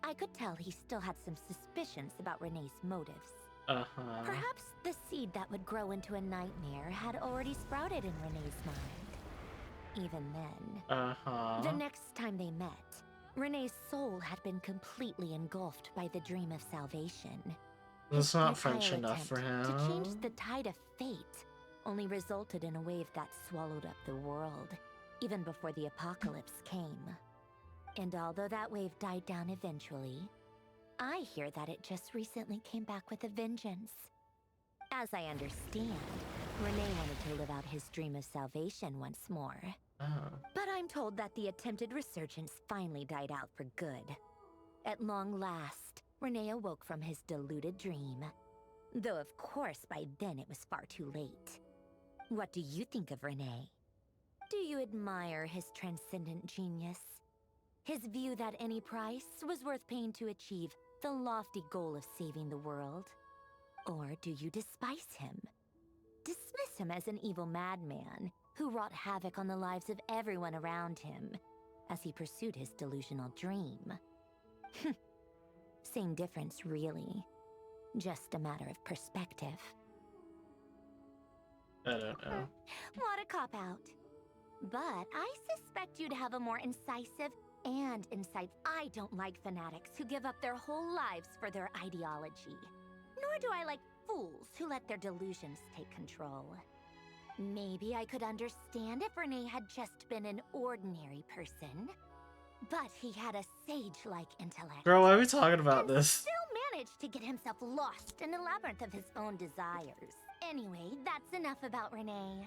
I could tell he still had some suspicions about Renee's motives. Perhaps the seed that would grow into a nightmare had already sprouted in Renee's mind. Even then, the next time they met, Renee's soul had been completely engulfed by the dream of salvation. That's not French enough for him. To change the tide of fate only resulted in a wave that swallowed up the world, even before the apocalypse came. And although that wave died down eventually, I hear that it just recently came back with a vengeance. As I understand, Renee wanted to live out his dream of salvation once more. But I'm told that the attempted resurgence finally died out for good. At long last, Renee awoke from his deluded dream. Though of course by then it was far too late. What do you think of Renee? Do you admire his transcendent genius? His view that any price was worth paying to achieve the lofty goal of saving the world? Or do you despise him? Dismiss him as an evil madman who wrought havoc on the lives of everyone around him as he pursued his delusional dream? Same difference, really. Just a matter of perspective. I don't know. What a cop-out. But I suspect you'd have a more incisive and insight. I don't like fanatics who give up their whole lives for their ideology. Nor do I like fools who let their delusions take control. Maybe I could understand if Renee had just been an ordinary person. But he had a sage-like intellect. Girl, why are we talking about this? Still managed to get himself lost in a labyrinth of his own desires. Anyway, that's enough about Renee.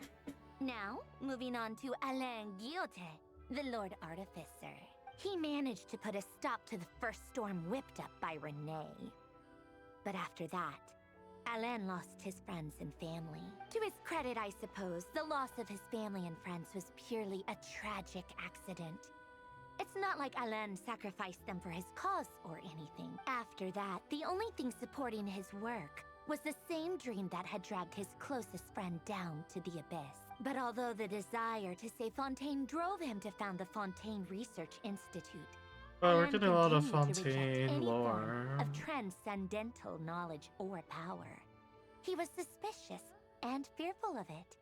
Now, moving on to Alain Guillotin, the Lord Artificer. He managed to put a stop to the first storm whipped up by Renee. But after that, Alain lost his friends and family. To his credit, I suppose, the loss of his family and friends was purely a tragic accident. It's not like Alain sacrificed them for his cause or anything. After that, the only thing supporting his work was the same dream that had dragged his closest friend down to the abyss. But although the desire to save Fontaine drove him to found the Fontaine Research Institute, Oh, we're getting a lot of continued to reject Fontaine any lore. form of transcendental knowledge or power. He was suspicious and fearful of it,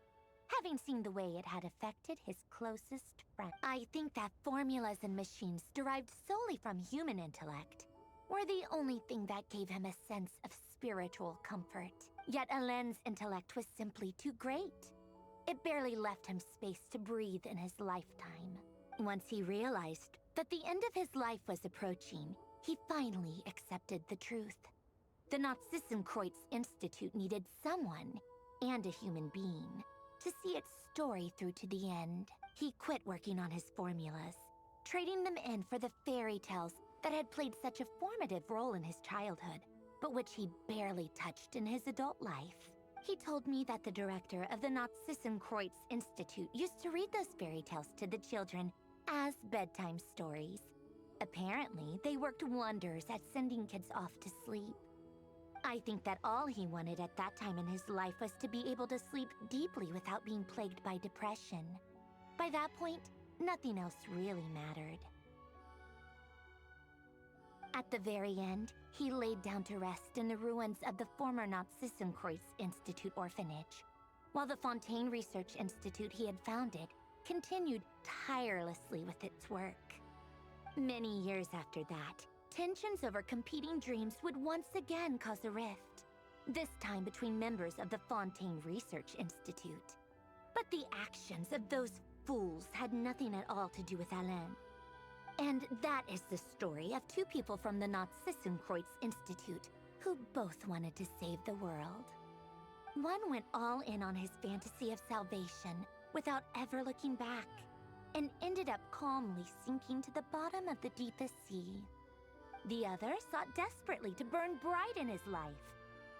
having seen the way it had affected his closest friend. I think that formulas and machines derived solely from human intellect were the only thing that gave him a sense of spiritual comfort. Yet Alain's intellect was simply too great. It barely left him space to breathe in his lifetime. Once he realized that the end of his life was approaching, he finally accepted the truth. The Nazissenkreuz Institute needed someone, and a human being, to see its story through to the end. He quit working on his formulas, trading them in for the fairy tales that had played such a formative role in his childhood, but which he barely touched in his adult life. He told me that the director of the Nazissenkreuz Institute used to read those fairy tales to the children as bedtime stories. Apparently, they worked wonders at sending kids off to sleep. I think that all he wanted at that time in his life was to be able to sleep deeply without being plagued by depression. By that point, nothing else really mattered. At the very end, he laid down to rest in the ruins of the former Nazissenkreuz Institute orphanage, while the Fontaine Research Institute he had founded continued tirelessly with its work. Many years after that, tensions over competing dreams would once again cause a rift, this time between members of the Fontaine Research Institute. But the actions of those fools had nothing at all to do with Alain. And that is the story of two people from the Nazissenkreuz Institute who both wanted to save the world. One went all in on his fantasy of salvation, without ever looking back, and ended up calmly sinking to the bottom of the deepest sea. The other sought desperately to burn bright in his life,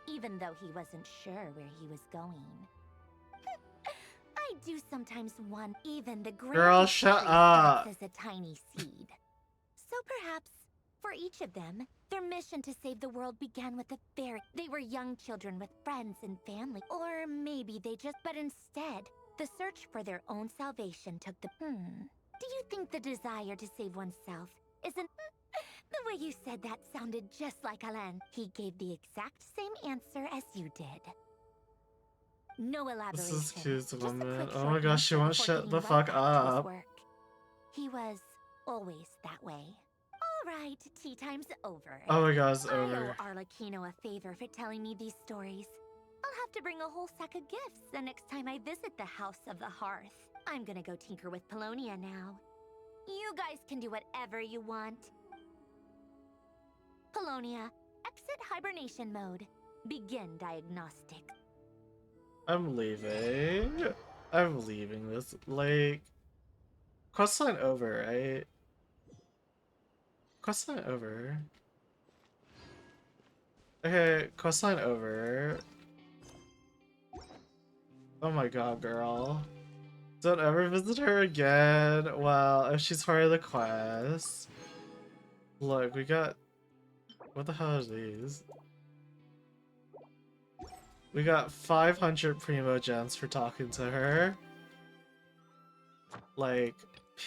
even though he wasn't sure where he was going. I do sometimes want even the greatest Girl, shut tree up. starts as a tiny seed. So perhaps, for each of them, their mission to save the world began with they were young children with friends and family. Or maybe they just, but instead, the search for their own salvation took the, Do you think the desire to save oneself isn't, the way you said that sounded just like Alain. He gave the exact same answer as you did. No elaboration. This is cute, Just a woman. quick Oh short my gosh, she answer won't before shut getting the right fuck back to his up. work. He was always that way. All right, tea time's over. Oh my god, it's I over. owe Arlecchino a favor for telling me these stories. I'll have to bring a whole sack of gifts the next time I visit the House of the Hearth. I'm gonna go tinker with Polonia now. You guys can do whatever you want. Polonia, exit hibernation mode. Begin diagnostic. I'm leaving. I'm leaving this lake. Questline over, right? Questline over. Okay, questline over. Oh my god, girl. Don't ever visit her again. Well, if she's part of the quest. Look, we got... What the hell are these? We got 500 primo gens for talking to her. Like,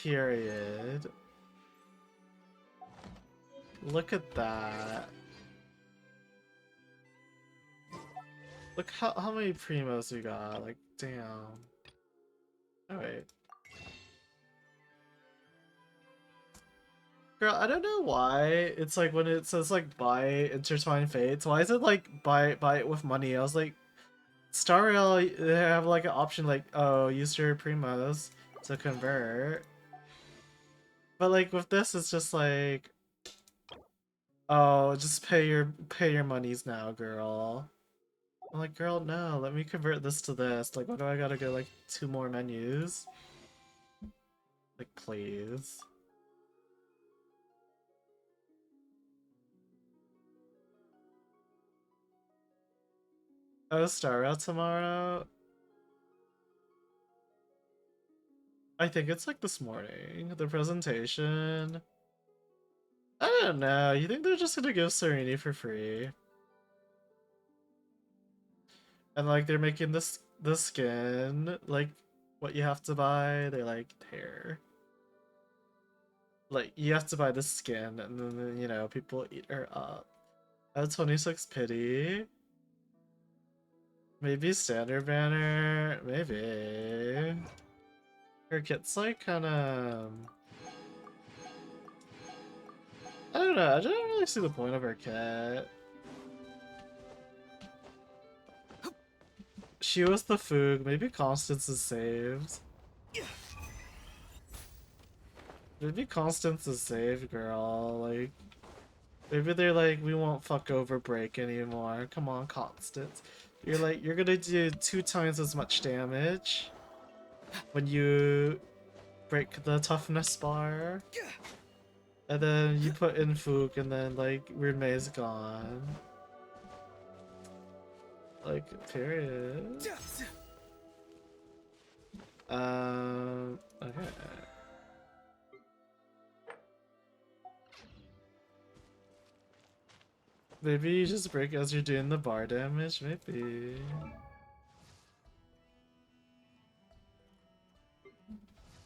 period. Look at that. Look how many primos we got. Like, damn. Oh, wait. Girl, I don't know why it's like when it says like buy intertwined fates, why is it like buy it with money? I was like, Star Rail, they have like an option like, oh, use your primos to convert. But like with this, it's just like, oh, just pay your monies now, girl. I'm like, girl, no, let me convert this to this. Like, what do I gotta go like 2 more menus? Like, please. Oh, Star Out tomorrow? I think it's like this morning. The presentation. I don't know. You think they're just gonna give Serenity for free? And like they're making this skin like what you have to buy. They like hair. Like you have to buy the skin, and then you know people eat her up. 26 pity. Maybe standard banner. Maybe. Her kit's like kind of. I don't know. I don't really see the point of her kit. She was the Foog. Maybe Constance is saved. Maybe Constance is saved, girl. Like, maybe they're like, we won't fuck over break anymore. Come on, Constance. You're like, you're gonna do 2 times as much damage when you break the toughness bar. And then you put in Fook, and then like Rinmei's gone. Like, period. Okay. Maybe you just break as you're doing the bar damage, maybe.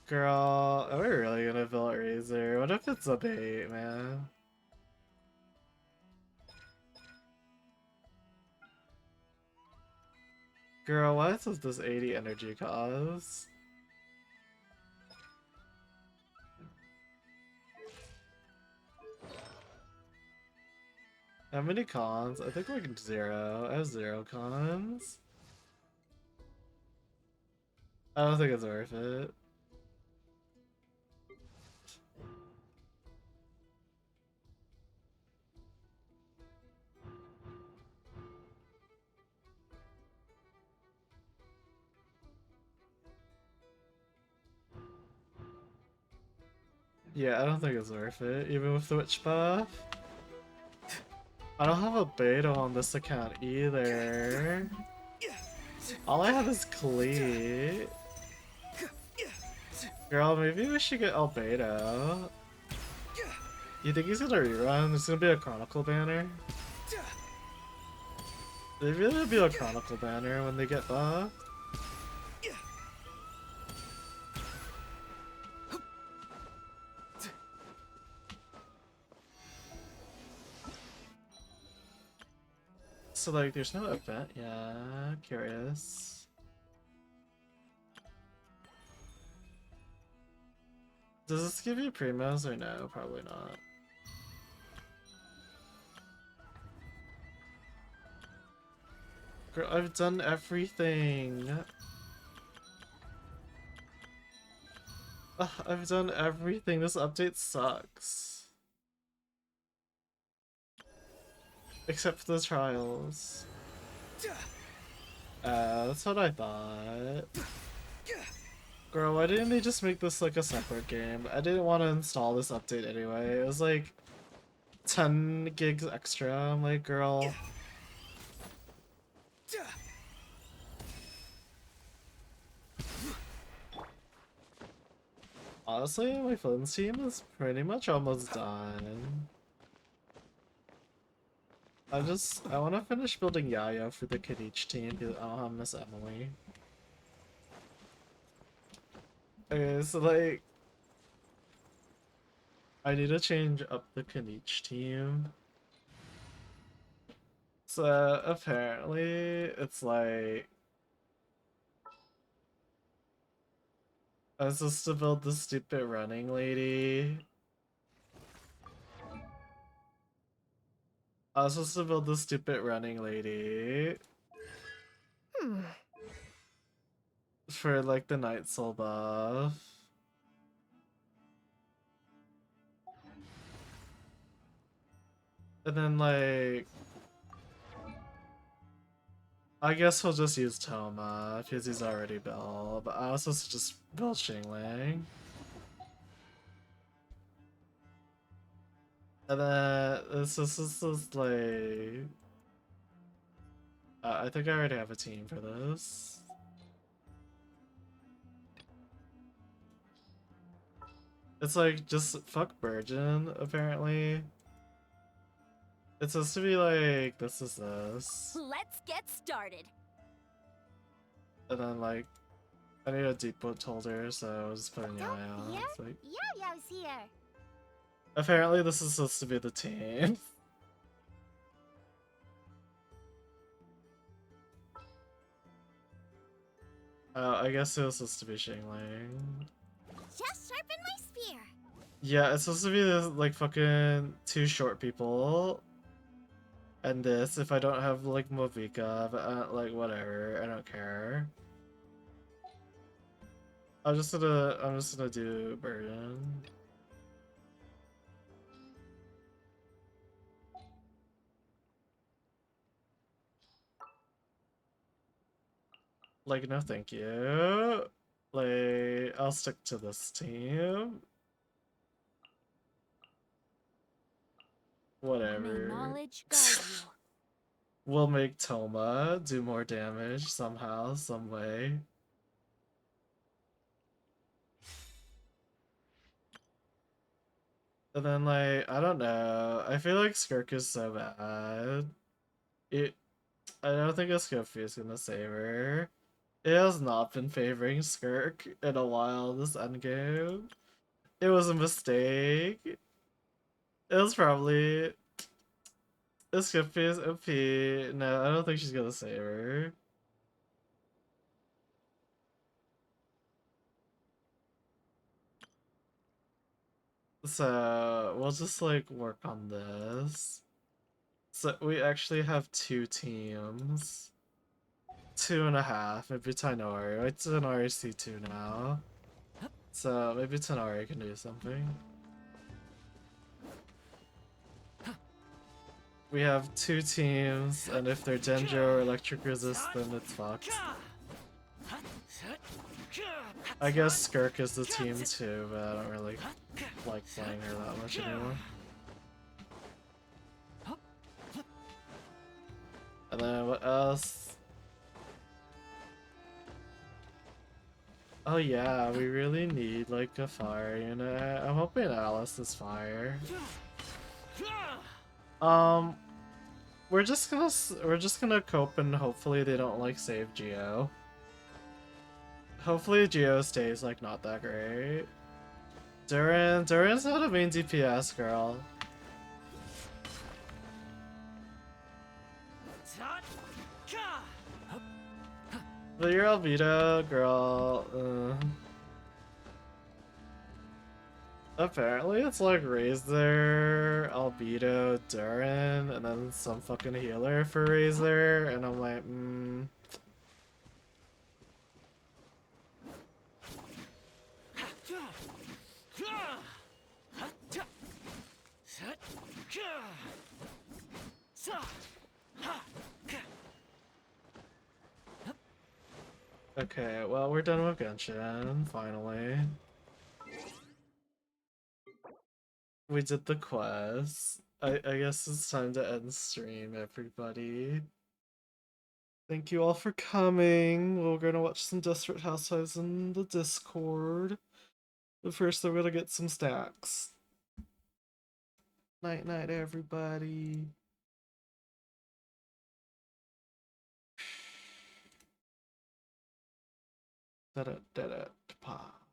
Girl, are we really gonna build Razor? What if it's a bait, man? Girl, what does this 80 energy cost? How many cons? I think like 0. I have 0 cons. I don't think it's worth it. Yeah, I don't think it's worth it, even with the witch buff. I don't have a beta on this account either. All I have is Cleat. Girl, maybe we should get Albedo. You think he's gonna rerun? There's gonna be a Chronicle banner? Maybe there'll be a Chronicle banner when they get buffed. So like, there's no event, yeah, curious. Does this give you primos or no? Probably not. Girl, I've done everything. Ugh, I've done everything. This update sucks. Except for the trials. That's what I thought. Girl, why didn't they just make this like a separate game? I didn't want to install this update anyway. It was like 10 gigs extra. I'm like, girl. Honestly, my Flynn's team is pretty much almost done. I want to finish building Yaya for the Kadich team because I don't have Miss Emily. Okay, so like, I need to change up the Kanich team. So apparently it's like, I was supposed to build the stupid running lady. I was supposed to build the stupid running lady. For like the Night Soul buff. And then like, I guess we'll just use Toma because he's already built, but I was supposed to just build Xingling. And then this is like, I think I already have a team for this. It's like just fuck Virgin apparently. It's supposed to be like this is this. Let's get started. And then like, I need a deep boot holder, so I was just putting Yaya. It's like, Yaya's here. apparently this is supposed to be the team. I guess it was supposed to be Xingling. Just sharpen my spear. Yeah, it's supposed to be this, like, fucking 2 short people. And this, if I don't have, like, Movika, but, like, whatever, I don't care. I'm just gonna do Burden. Like, no thank you. Like, I'll stick to this team. Whatever. May knowledge guide you. We'll make Toma do more damage somehow, some way. And then, like, I don't know. I feel like Skirk is so bad. I don't think Escoffier is gonna save her. It has not been favoring Skirk in a while this endgame. It was a mistake. It was probably... Escoffier's OP. No, I don't think she's gonna save her. So, we'll just, like, work on this. So, we actually have 2 teams. 2.5, maybe Tainori. Wait, Tainori's C2 now. So, maybe Tainori can do something. We have 2 teams, and if they're Genjo or Electric Resist, then it's fucked. I guess Skirk is the team too, but I don't really like playing her that much anymore. And then what else? Oh yeah, we really need like a fire unit. I'm hoping Alice is fire. We're just gonna cope and hopefully they don't like save Geo. Hopefully Geo stays like not that great. Duran's not a main DPS girl. But your albedo girl, apparently it's like Razor, albedo, Duran, and then some fucking healer for Razor, and I'm like, Okay, well, we're done with Genshin, finally. We did the quest. I guess it's time to end stream, everybody. Thank you all for coming. We're gonna watch some Desperate Housewives in the Discord. But first, I'm gonna get some stacks. Night night, everybody. Da da da da pa.